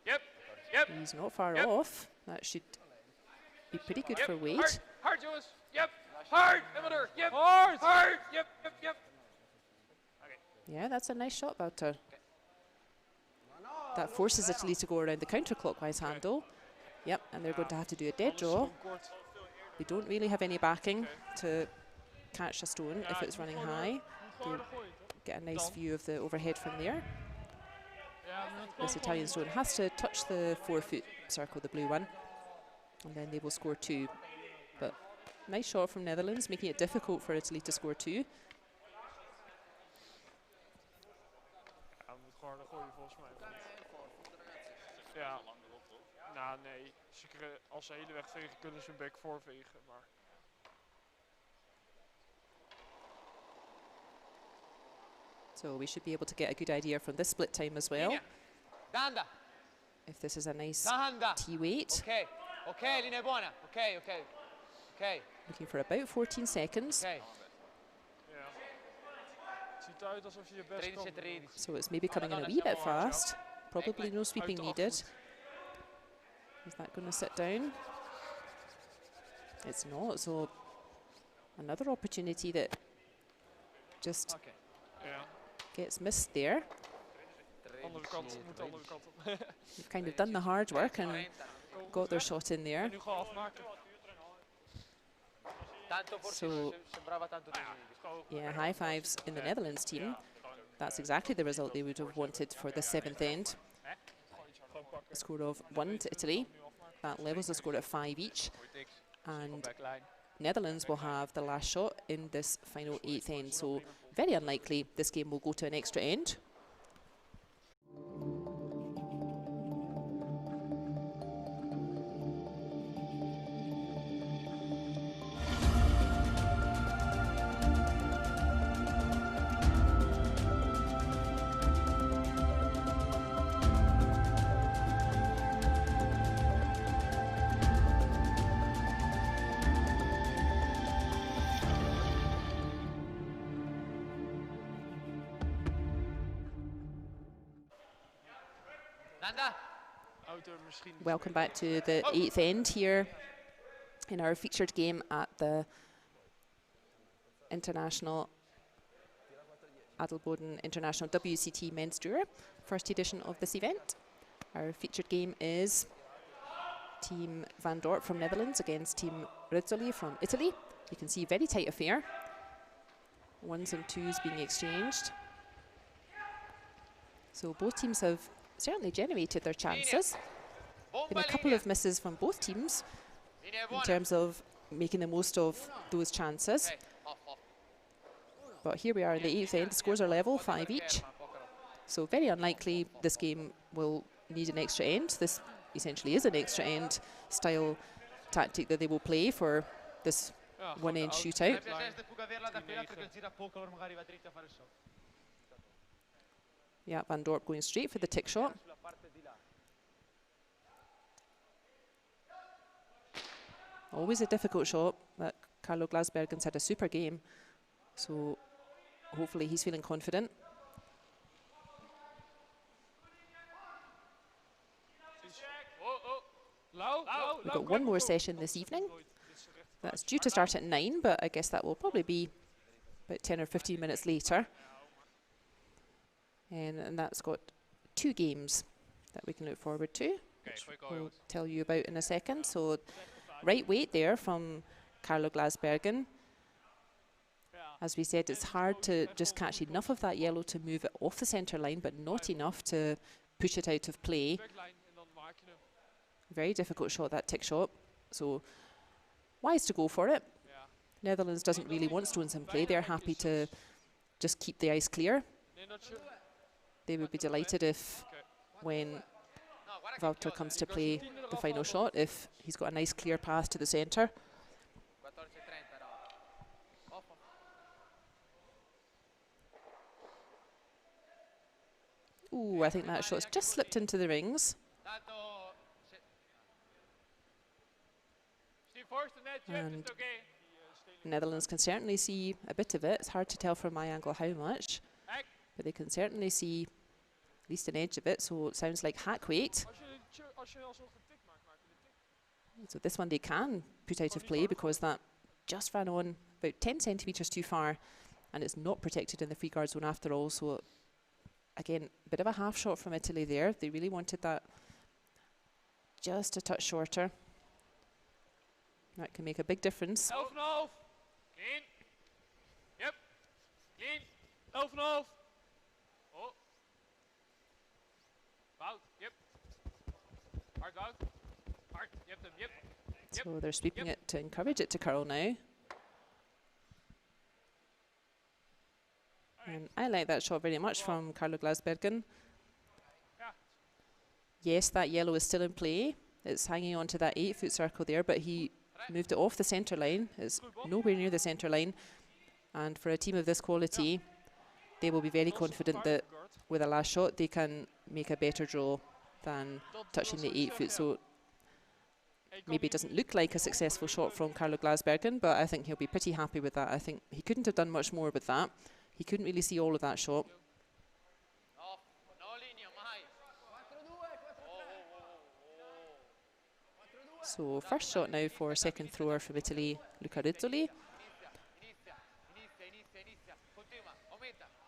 D: Yep. Yep.
A: He's not far off. That should be pretty good for weight.
D: Hard. Hard, jongens. Yep. Hard. Emmer. Yep. Hard. Hard. Yep. Yep. Yep.
A: Yeah, that's a nice shot, Wouter. That forces Italy to go around the counterclockwise handle. Yep, and they're going to have to do a dead draw. They don't really have any backing to catch a stone if it's running high. They get a nice view of the overhead from there. This Italian stone has to touch the 4-foot circle, the blue one, and then they will score 2. But nice shot from Netherlands, making it difficult for Italy to score 2.
E: Ja, moet gewoon een gooien volgens mij. Ja. Nou nee, als ze hele weg vegen kunnen ze hun bek voorvegen, maar...
A: So we should be able to get a good idea from this split time as well.
C: Danda.
A: If this is a nice
C: Danda.
A: T-weight.
C: Ok, ok, linea buona. Ok, ok. Ok.
A: Looking for about 14 seconds.
C: Ok.
E: Ja. Het ziet eruit alsof je je best kan doen.
A: So it's maybe coming in a wee bit fast. Probably no sweeping needed. Is that going to sit down? It's not. So another opportunity that just gets missed there.
E: Andere kant, moet de andere kant op.
A: They've kind of done the hard work and got their shot in there.
E: En nu gewoon afmaken.
A: So, yeah, high fives in the Netherlands team. That's exactly the result they would have wanted for the 7th end. A score of 1 to Italy. That levels the score at 5 each. And Netherlands will have the last shot in this final 8th end. So very unlikely this game will go to an extra end. Welcome back to the 8th end here in our featured game at the International Adelboden International WCT Men's Tour, first edition of this event. Our featured game is Team Van Dort from Netherlands against Team Rizzoli from Italy. You can see very tight affair. 1s and 2s being exchanged. So both teams have certainly generated their chances. Been a couple of misses from both teams in terms of making the most of those chances. But here we are in the 8th end, the scores are level, 5 each. So very unlikely this game will need an extra end. This essentially is an extra end style tactic that they will play for this one-end shootout. Yeah, Van Dort going straight for the tick shot. Always a difficult shot, but Carlo Glasbergen's had a super game. So hopefully he's feeling confident. We've got one more session this evening. That's due to start at 9, but I guess that will probably be about 10 or 15 minutes later. And that's got 2 games that we can look forward to, which we'll tell you about in a second. So right weight there from Carlo Glasbergen. As we said, it's hard to just catch enough of that yellow to move it off the centre line, but not enough to push it out of play. Very difficult shot, that tick shot. So wise to go for it. Netherlands doesn't really want stones in play. They're happy to just keep the ice clear. They would be delighted if, when Wouter comes to play the final shot, if he's got a nice clear path to the centre. Ooh, I think that shot's just slipped into the rings. And Netherlands can certainly see a bit of it. It's hard to tell from my angle how much, but they can certainly see at least an edge of it, so it sounds like hack weight. So this one they can put out of play because that just ran on about 10 centimetres too far, and it's not protected in the free guard zone after all. So again, a bit of a half shot from Italy there. They really wanted that just a touch shorter. That can make a big difference.
E: 11,5. Clean. Yep. Clean. 11,5. Oh. Wout. Yep. Hard out. Hard. Yep. Them. Yep.
A: So they're sweeping it to encourage it to curl now. And I like that shot very much from Carlo Glasbergen. Yes, that yellow is still in play. It's hanging on to that 8-foot circle there, but he moved it off the centre line. It's nowhere near the centre line. And for a team of this quality, they will be very confident that with a last shot, they can make a better draw than touching the 8-foot. So maybe it doesn't look like a successful shot from Carlo Glasbergen, but I think he'll be pretty happy with that. I think he couldn't have done much more with that. He couldn't really see all of that shot. So first shot now for second thrower from Italy, Luca Rizzoli.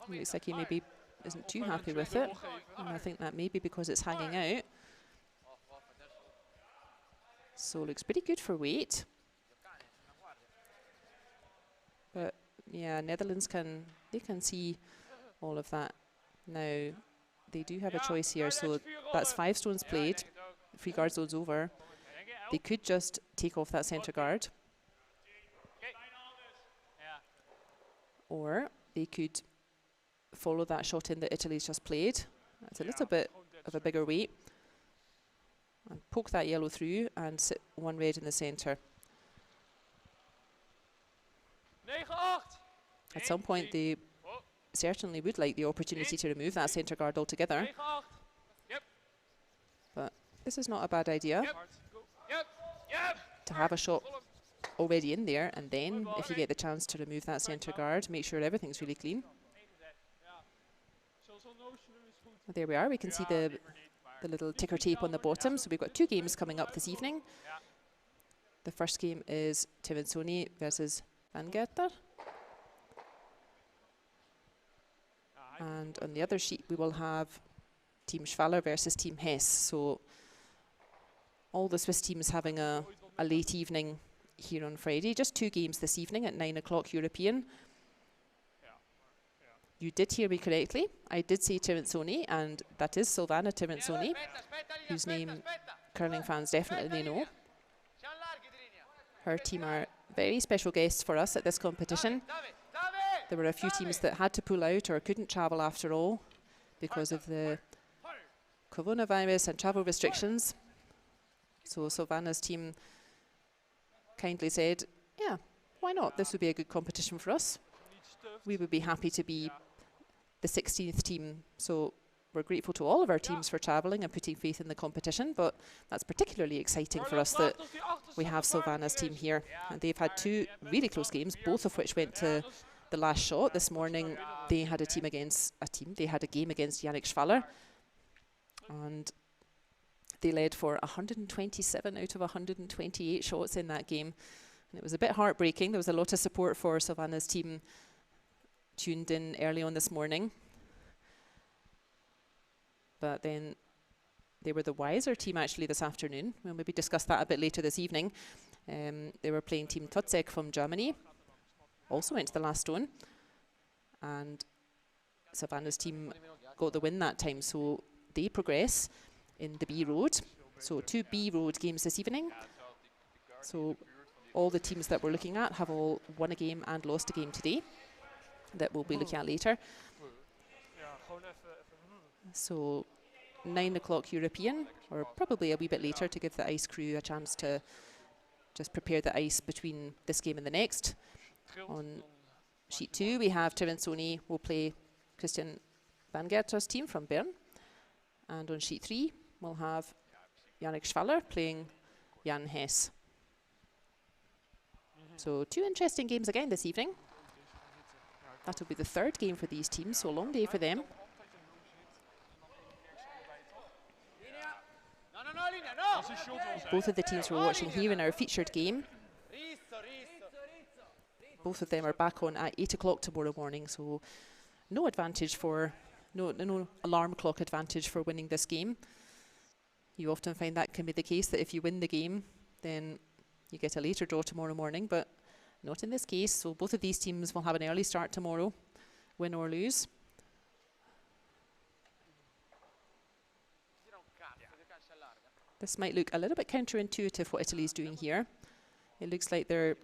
A: Looks like he maybe isn't too happy with it, and I think that may be because it's hanging out. So looks pretty good for weight. But yeah, Netherlands can see all of that. Now they do have a choice here, so that's 5 stones played. Free guard zone's over. They could just take off that centre guard, or they could follow that shot in that Italy's just played. That's a little bit of a bigger weight, and poke that yellow through and sit 1 red in the centre. At some point they certainly would like the opportunity to remove that centre guard altogether, but this is not a bad idea. To have a shot already in there, and then if you get the chance to remove that centre guard, make sure everything's really clean. There we are, we can see the little ticker tape on the bottom. So we've got 2 games coming up this evening. The first game is Tevensoni versus Van Gerter. And on the other sheet we will have Team Schwaller versus Team Hess. So all the Swiss teams having a late evening here on Friday. Just 2 games this evening at 9 o'clock European. You did hear me correctly. I did say Tevensoni, and that is Silvana Tevensoni, whose name curling fans definitely know. Her team are very special guests for us at this competition. There were a few teams that had to pull out or couldn't travel after all because of the coronavirus and travel restrictions. So Silvana's team kindly said, yeah, why not? This would be a good competition for us. We would be happy to be the 16th team. So we're grateful to all of our teams for travelling and putting faith in the competition, but that's particularly exciting for us that we have Sylvana's team here. And they've had 2 really close games, both of which went to the last shot. This morning they had they had a game against Yannick Schwaller, and they led for 127 out of 128 shots in that game. And it was a bit heartbreaking. There was a lot of support for Sylvana's team tuned in early on this morning. But then they were the wiser team actually this afternoon. We'll maybe discuss that a bit later this evening. They were playing Team Totzek from Germany. Also went to the last stone. And Sylvana's team got the win that time. So they progress in the B Road. So 2 B Road games this evening. So all the teams that we're looking at have all won a game and lost a game today that we'll be looking at later. So 9 o'clock European, or probably a wee bit later to give the ice crew a chance to just prepare the ice between this game and the next. On sheet 2 we have Terensoni will play Christian Van Gerter's team from Bern. And on sheet 3 we'll have Yannick Schwaller playing Jan Hess. So 2 interesting games again this evening. That'll be the 3rd game for these teams, so a long day for them. Both of the teams we're watching here in our featured game, both of them are back on at 8 o'clock tomorrow morning, so no advantage for, no alarm clock advantage for winning this game. You often find that can be the case, that if you win the game, then you get a later draw tomorrow morning, but not in this case. So both of these teams will have an early start tomorrow, win or lose. This might look a little bit counterintuitive what Italy's doing here. It looks like they're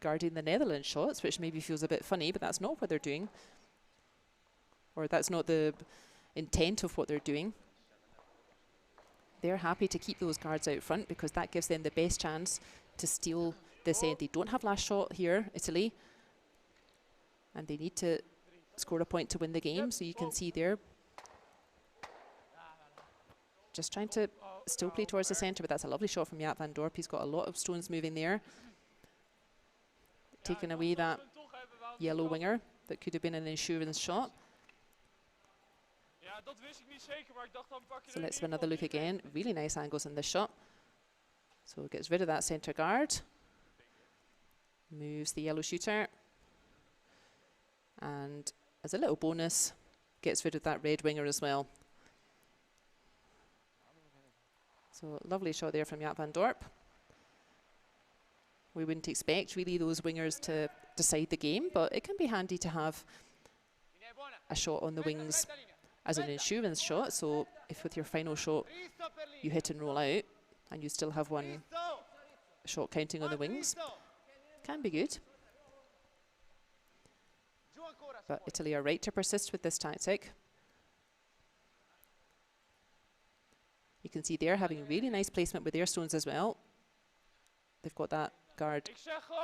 A: guarding the Netherlands shots, which maybe feels a bit funny, but that's not what they're doing. Or that's not the intent of what they're doing. They're happy to keep those guards out front because that gives them the best chance to steal this end. They don't have last shot here, Italy, and they need to score a point to win the game. So you can see there, just trying to still play towards the centre, but that's a lovely shot from Jaap van Dorp. He's got a lot of stones moving there, taking away that yellow winger that could have been an insurance shot. So let's have another look again. Really nice angles in this shot. So it gets rid of that centre guard, moves the yellow shooter, and as a little bonus, gets rid of that red winger as well. So lovely shot there from Jaap van Dorp. We wouldn't expect really those wingers to decide the game, but it can be handy to have a shot on the wings as an insurance shot. So if with your final shot you hit and roll out and you still have one shot counting on the wings, can be good. But Italy are right to persist with this tactic. You can see they're having really nice placement with their stones as well. They've got that guard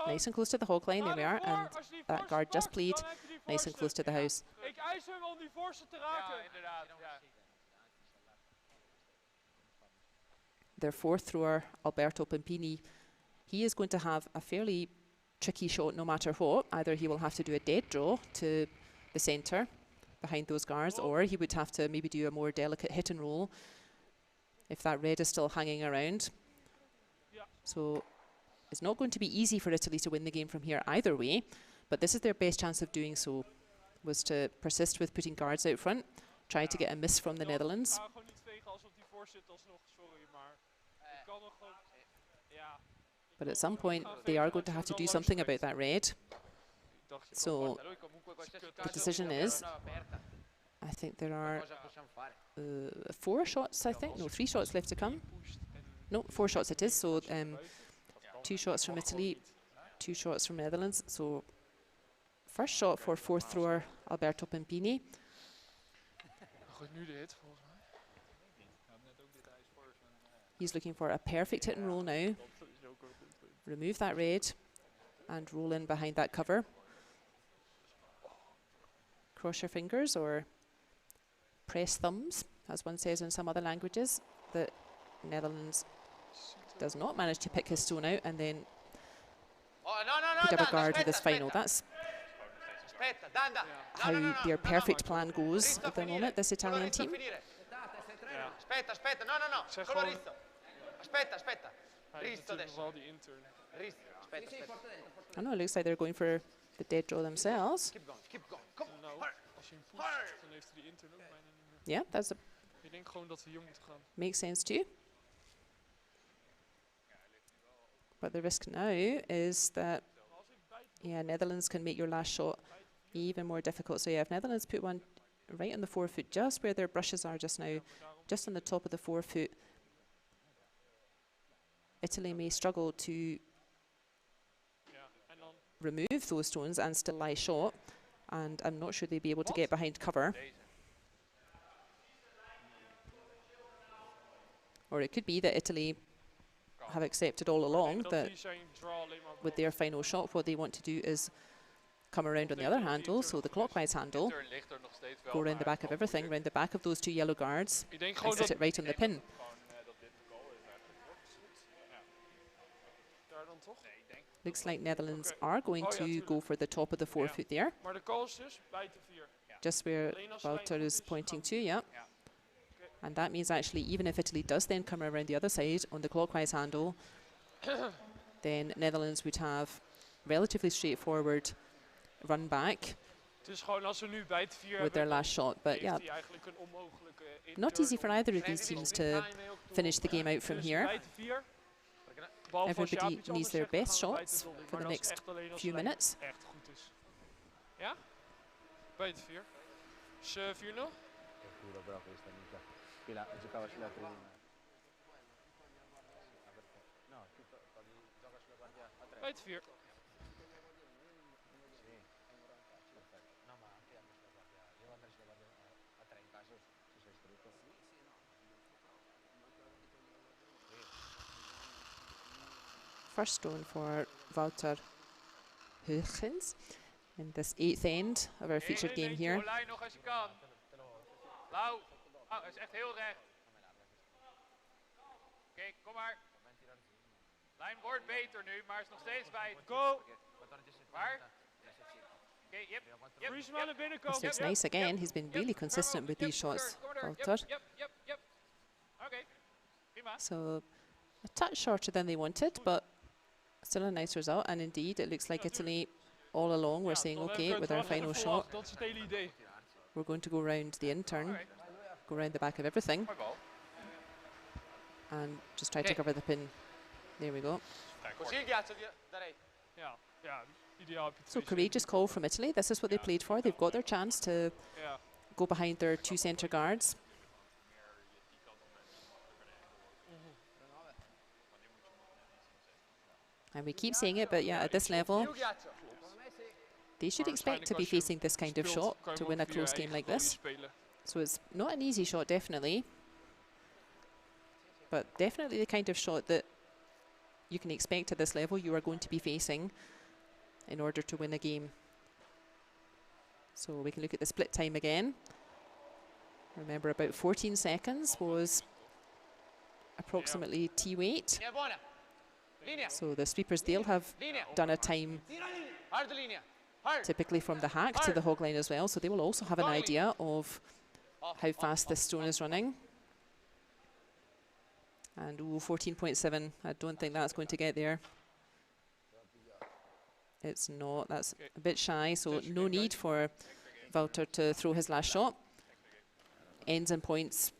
A: nice and close to the hog line, there we are, and that guard just played nice and close to the house. Their 4th thrower, Alberto Pampini, he is going to have a fairly tricky shot no matter what. Either he will have to do a dead draw to the centre behind those guards, or he would have to maybe do a more delicate hit and roll if that red is still hanging around. So it's not going to be easy for Italy to win the game from here either way, but this is their best chance of doing so, was to persist with putting guards out front, try to get a miss from the Netherlands. But at some point they are going to have to do something about that red. So the decision is, I think there are 4 shots, I think. No, 3 shots left to come. No, 4 shots it is. So 2 shots from Italy, 2 shots from Netherlands. So first shot for 4th thrower Alberto Pampini. He's looking for a perfect hit and roll now. Remove that red and roll in behind that cover. Cross your fingers or press thumbs as one says in some other languages, that Netherlands does not manage to pick his stone out and then
C: Oh, no, no, no,
A: put up a
C: Dan,
A: guard with
C: aspetta,
A: this final.
C: aspetta.
A: That's
C: Aspetta, Dan, Dan.
A: how
C: No, no, no,
A: their
C: no, no,
A: perfect
C: no.
A: plan goes
C: Rizzo
A: at the
C: finire.
A: moment, this
C: Quello
A: Italian
C: Rizzo
A: team.
C: finire.
B: Ja.
C: Aspetta, aspetta, no, no, no.
B: Zeg
C: Quello
B: gewoon-
C: Rizzo. Aspetta, aspetta.
B: Hij heeft
C: Rizzo
B: natuurlijk
C: adesso.
B: wel die intern.
C: Rizzo, aspetta, aspetta.
A: I know it looks like they're going for the dead draw themselves.
C: Keep going, keep going. Come on.
B: Nou,
C: Hard.
B: als je hem pusht, dan heeft hij die intern ook bijna niet meer.
A: Yeah, that
B: Ik denk gewoon dat we hier moeten gaan.
A: makes sense too. But the risk now is that, yeah, Netherlands can make your last shot even more difficult. So yeah, if Netherlands put one right on the forefoot, just where their brushes are just now, just on the top of the forefoot, Italy may struggle to
B: Ja, en dan
A: remove those stones and still lie short. And I'm not sure they'd be able to get behind cover.
D: Deze.
A: Or it could be that Italy have accepted all
B: ik
A: along
B: denk dat
A: that
B: die zijn draw alleen maar
A: with their final shot, what they want to do is come around on the other handle, so the clockwise handle,
D: Intern ligt er nog steeds wel.
A: go around the
D: maar
A: back of
D: het
A: everything,
D: moet
A: round the back of those two yellow guards,
B: Ik denk
A: and
B: gewoon
A: sit
B: dat
A: it right on the pin.
D: gewoon dat dit de goal is eigenlijk.
B: daar dan toch.
D: Nee, ik denk.
A: Looks like Netherlands
B: Okay.
A: are going
B: Oh, yeah,
A: to
B: tuurlijk.
A: go for the top of the forefoot there,
B: Maar de call is dus bij de 4.
A: just where
B: Alleen als de lijn
A: Wouter
B: goed
A: is
B: is,
A: pointing
B: gaan
A: to, yeah.
D: Ja.
A: And that means actually even if Italy does then come around the other side on the clockwise handle, then Netherlands would have relatively straightforward run back
B: Het is gewoon als we nu bij het 4
A: with
B: hebben,
A: their last shot. But
B: heeft
A: yeah,
B: hij eigenlijk een onmogelijke
A: not easy for either of these teams to finish the game out from
B: Dus
A: here.
B: bij de 4. Behalve als
A: Everybody
B: Jaap iets
A: needs
B: anders
A: their
B: zegt, dan
A: best
B: gaan we bij
A: shots
B: de dolly.
A: for
B: Maar
A: the
B: dat is
A: next
B: echt alleen als
A: few
B: de lijn
A: minutes.
B: echt goed is. Ja? Bij de 4. Is 4-0?
C: Sicuro, però questa mica. Qui la giocava sulla tribuna. No, gioca sulla guardia a 3.
B: Bij de 4.
C: Sì. Perfetto. No, ma anche sulla guardia. Io andrei sulla guardia a 3 in caso ci sei iscritto.
A: First stone for Wouter Huygens in this 8th end of our featured game here.
D: Lijn nog als je kan. Lau. Oh, hij is echt heel recht. Oké, kom maar. Lijn wordt beter nu, maar is nog steeds bij.
B: Go!
D: Waar? Oké, yep.
B: Freeze hem aan de binnenkant.
A: So it's nice again. He's been really consistent with these shots, Wouter.
D: Yep. Oké, prima.
A: So a touch shorter than they wanted, but still a nice result. And indeed, it looks like Italy all along were saying, okay, with our final shot,
B: Dat is het hele idee.
A: we're going to go round the intern, go round the back of everything,
D: Mooi bal.
A: and just try to cover the pin. There we go.
C: Così il ghiaccio darei.
B: Ja, ideaal heb je het
A: So
B: twee
A: courageous call from Italy. This is what they played for. They've got their chance to
B: spelen. Ja.
A: go behind their two centre guards. And we keep saying it, but yeah, at this level,
C: Più ghiaccio.
A: they should expect to be facing this kind of shot to win a close game like this. So it's not an easy shot, definitely, but definitely the kind of shot that you can expect at this level you are going to be facing in order to win a game. So we can look at the split time again. Remember, about 14 seconds was approximately T-weight.
C: Linea buona. Linea.
A: So the sweepers, they'll have
C: Linea.
A: done a time
C: Tira linea. Hard linea. Hard.
A: typically from the hack to the hog line as well, so they will also have an idea of how fast this stone is running. And ooh, 14.7, I don't think that's going to get there. It's not, that's a bit shy, so no need for Wouter to throw his last shot. Ends and points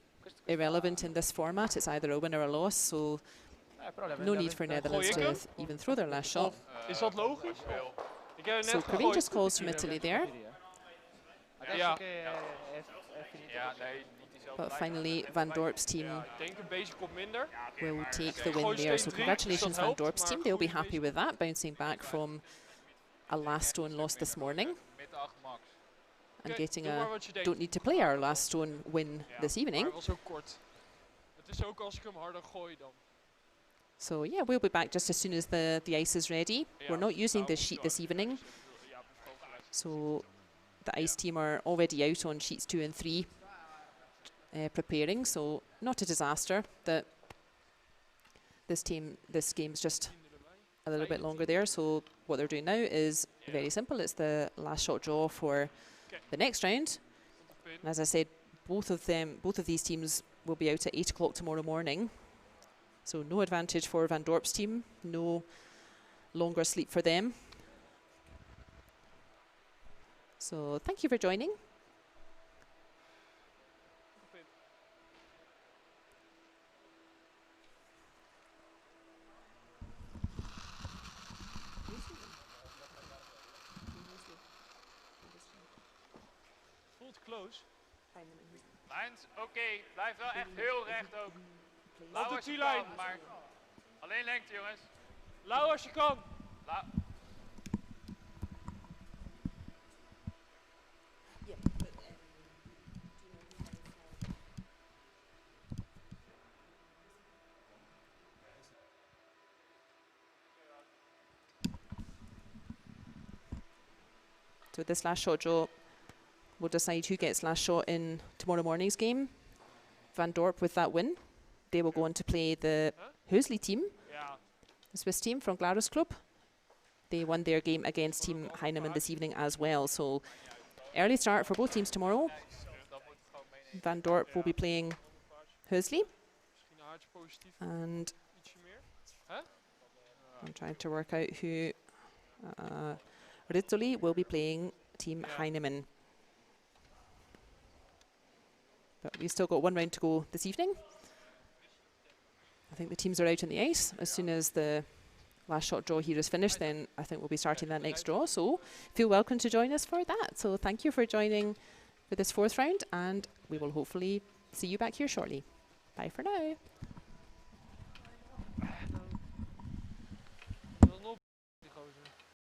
A: irrelevant in this format, it's either a win or a loss, so no need for Netherlands to even throw their last shot.
B: Is dat logisch? Ik heb er
A: So
B: net
A: courageous
B: gegooid.
A: calls from Italy there,
B: Ja.
D: Ja, nee, niet diezelfde
A: but
D: lijn.
A: finally Van Dorp's team
B: Ja, ik denk een beetje kop minder.
A: will take the win there. So congratulations Van Dorp's team, they'll be happy with that, bouncing back from a last stone loss this morning
D: Mitte 8 max.
A: and
B: Oké,
A: getting
B: doe maar
A: a
B: wat je denkt.
A: don't need to play our last stone win
B: Ja,
A: this
B: maar
A: evening.
B: het was ook kort. Het is ook als ik hem harder gooi dan.
A: So yeah, we'll be back just as soon as the ice is ready. We're not using this sheet this evening, so the ice team are already out on sheets 2 and 3 preparing, so not a disaster that this game's just a little bit longer there. So what they're doing now is very simple. It's the last shot draw for the next round. And as I said, both of these teams will be out at 8 o'clock tomorrow morning. So no advantage for Van Dorp's team, no longer sleep for them. So thank you for joining.
E: Close.
D: Lijns, oké. Blijf wel echt heel recht ook. Lauw
E: Op de
D: als je
E: T-lijn.
D: kan, maar alleen lengte, jongens.
E: Lauw als je kan.
A: So this last shot draw will decide who gets last shot in tomorrow morning's game. Van Dorp, with that win, they will go on to play the Heusli team, the Swiss team from Glarus Club. They won their game against Team Heinimann this evening as well. So early start for both teams tomorrow. Van Dorp will be playing Heusli. And I'm trying to work out who... Rizzoli will be playing Team Heinimann. But we've still got one round to go this evening. I think the teams are out on the ice. As soon as the last shot draw here is finished, then I think we'll be starting that next draw. So feel welcome to join us for that. So thank you for joining for this 4th round, and we will hopefully see you back here shortly. Bye for now.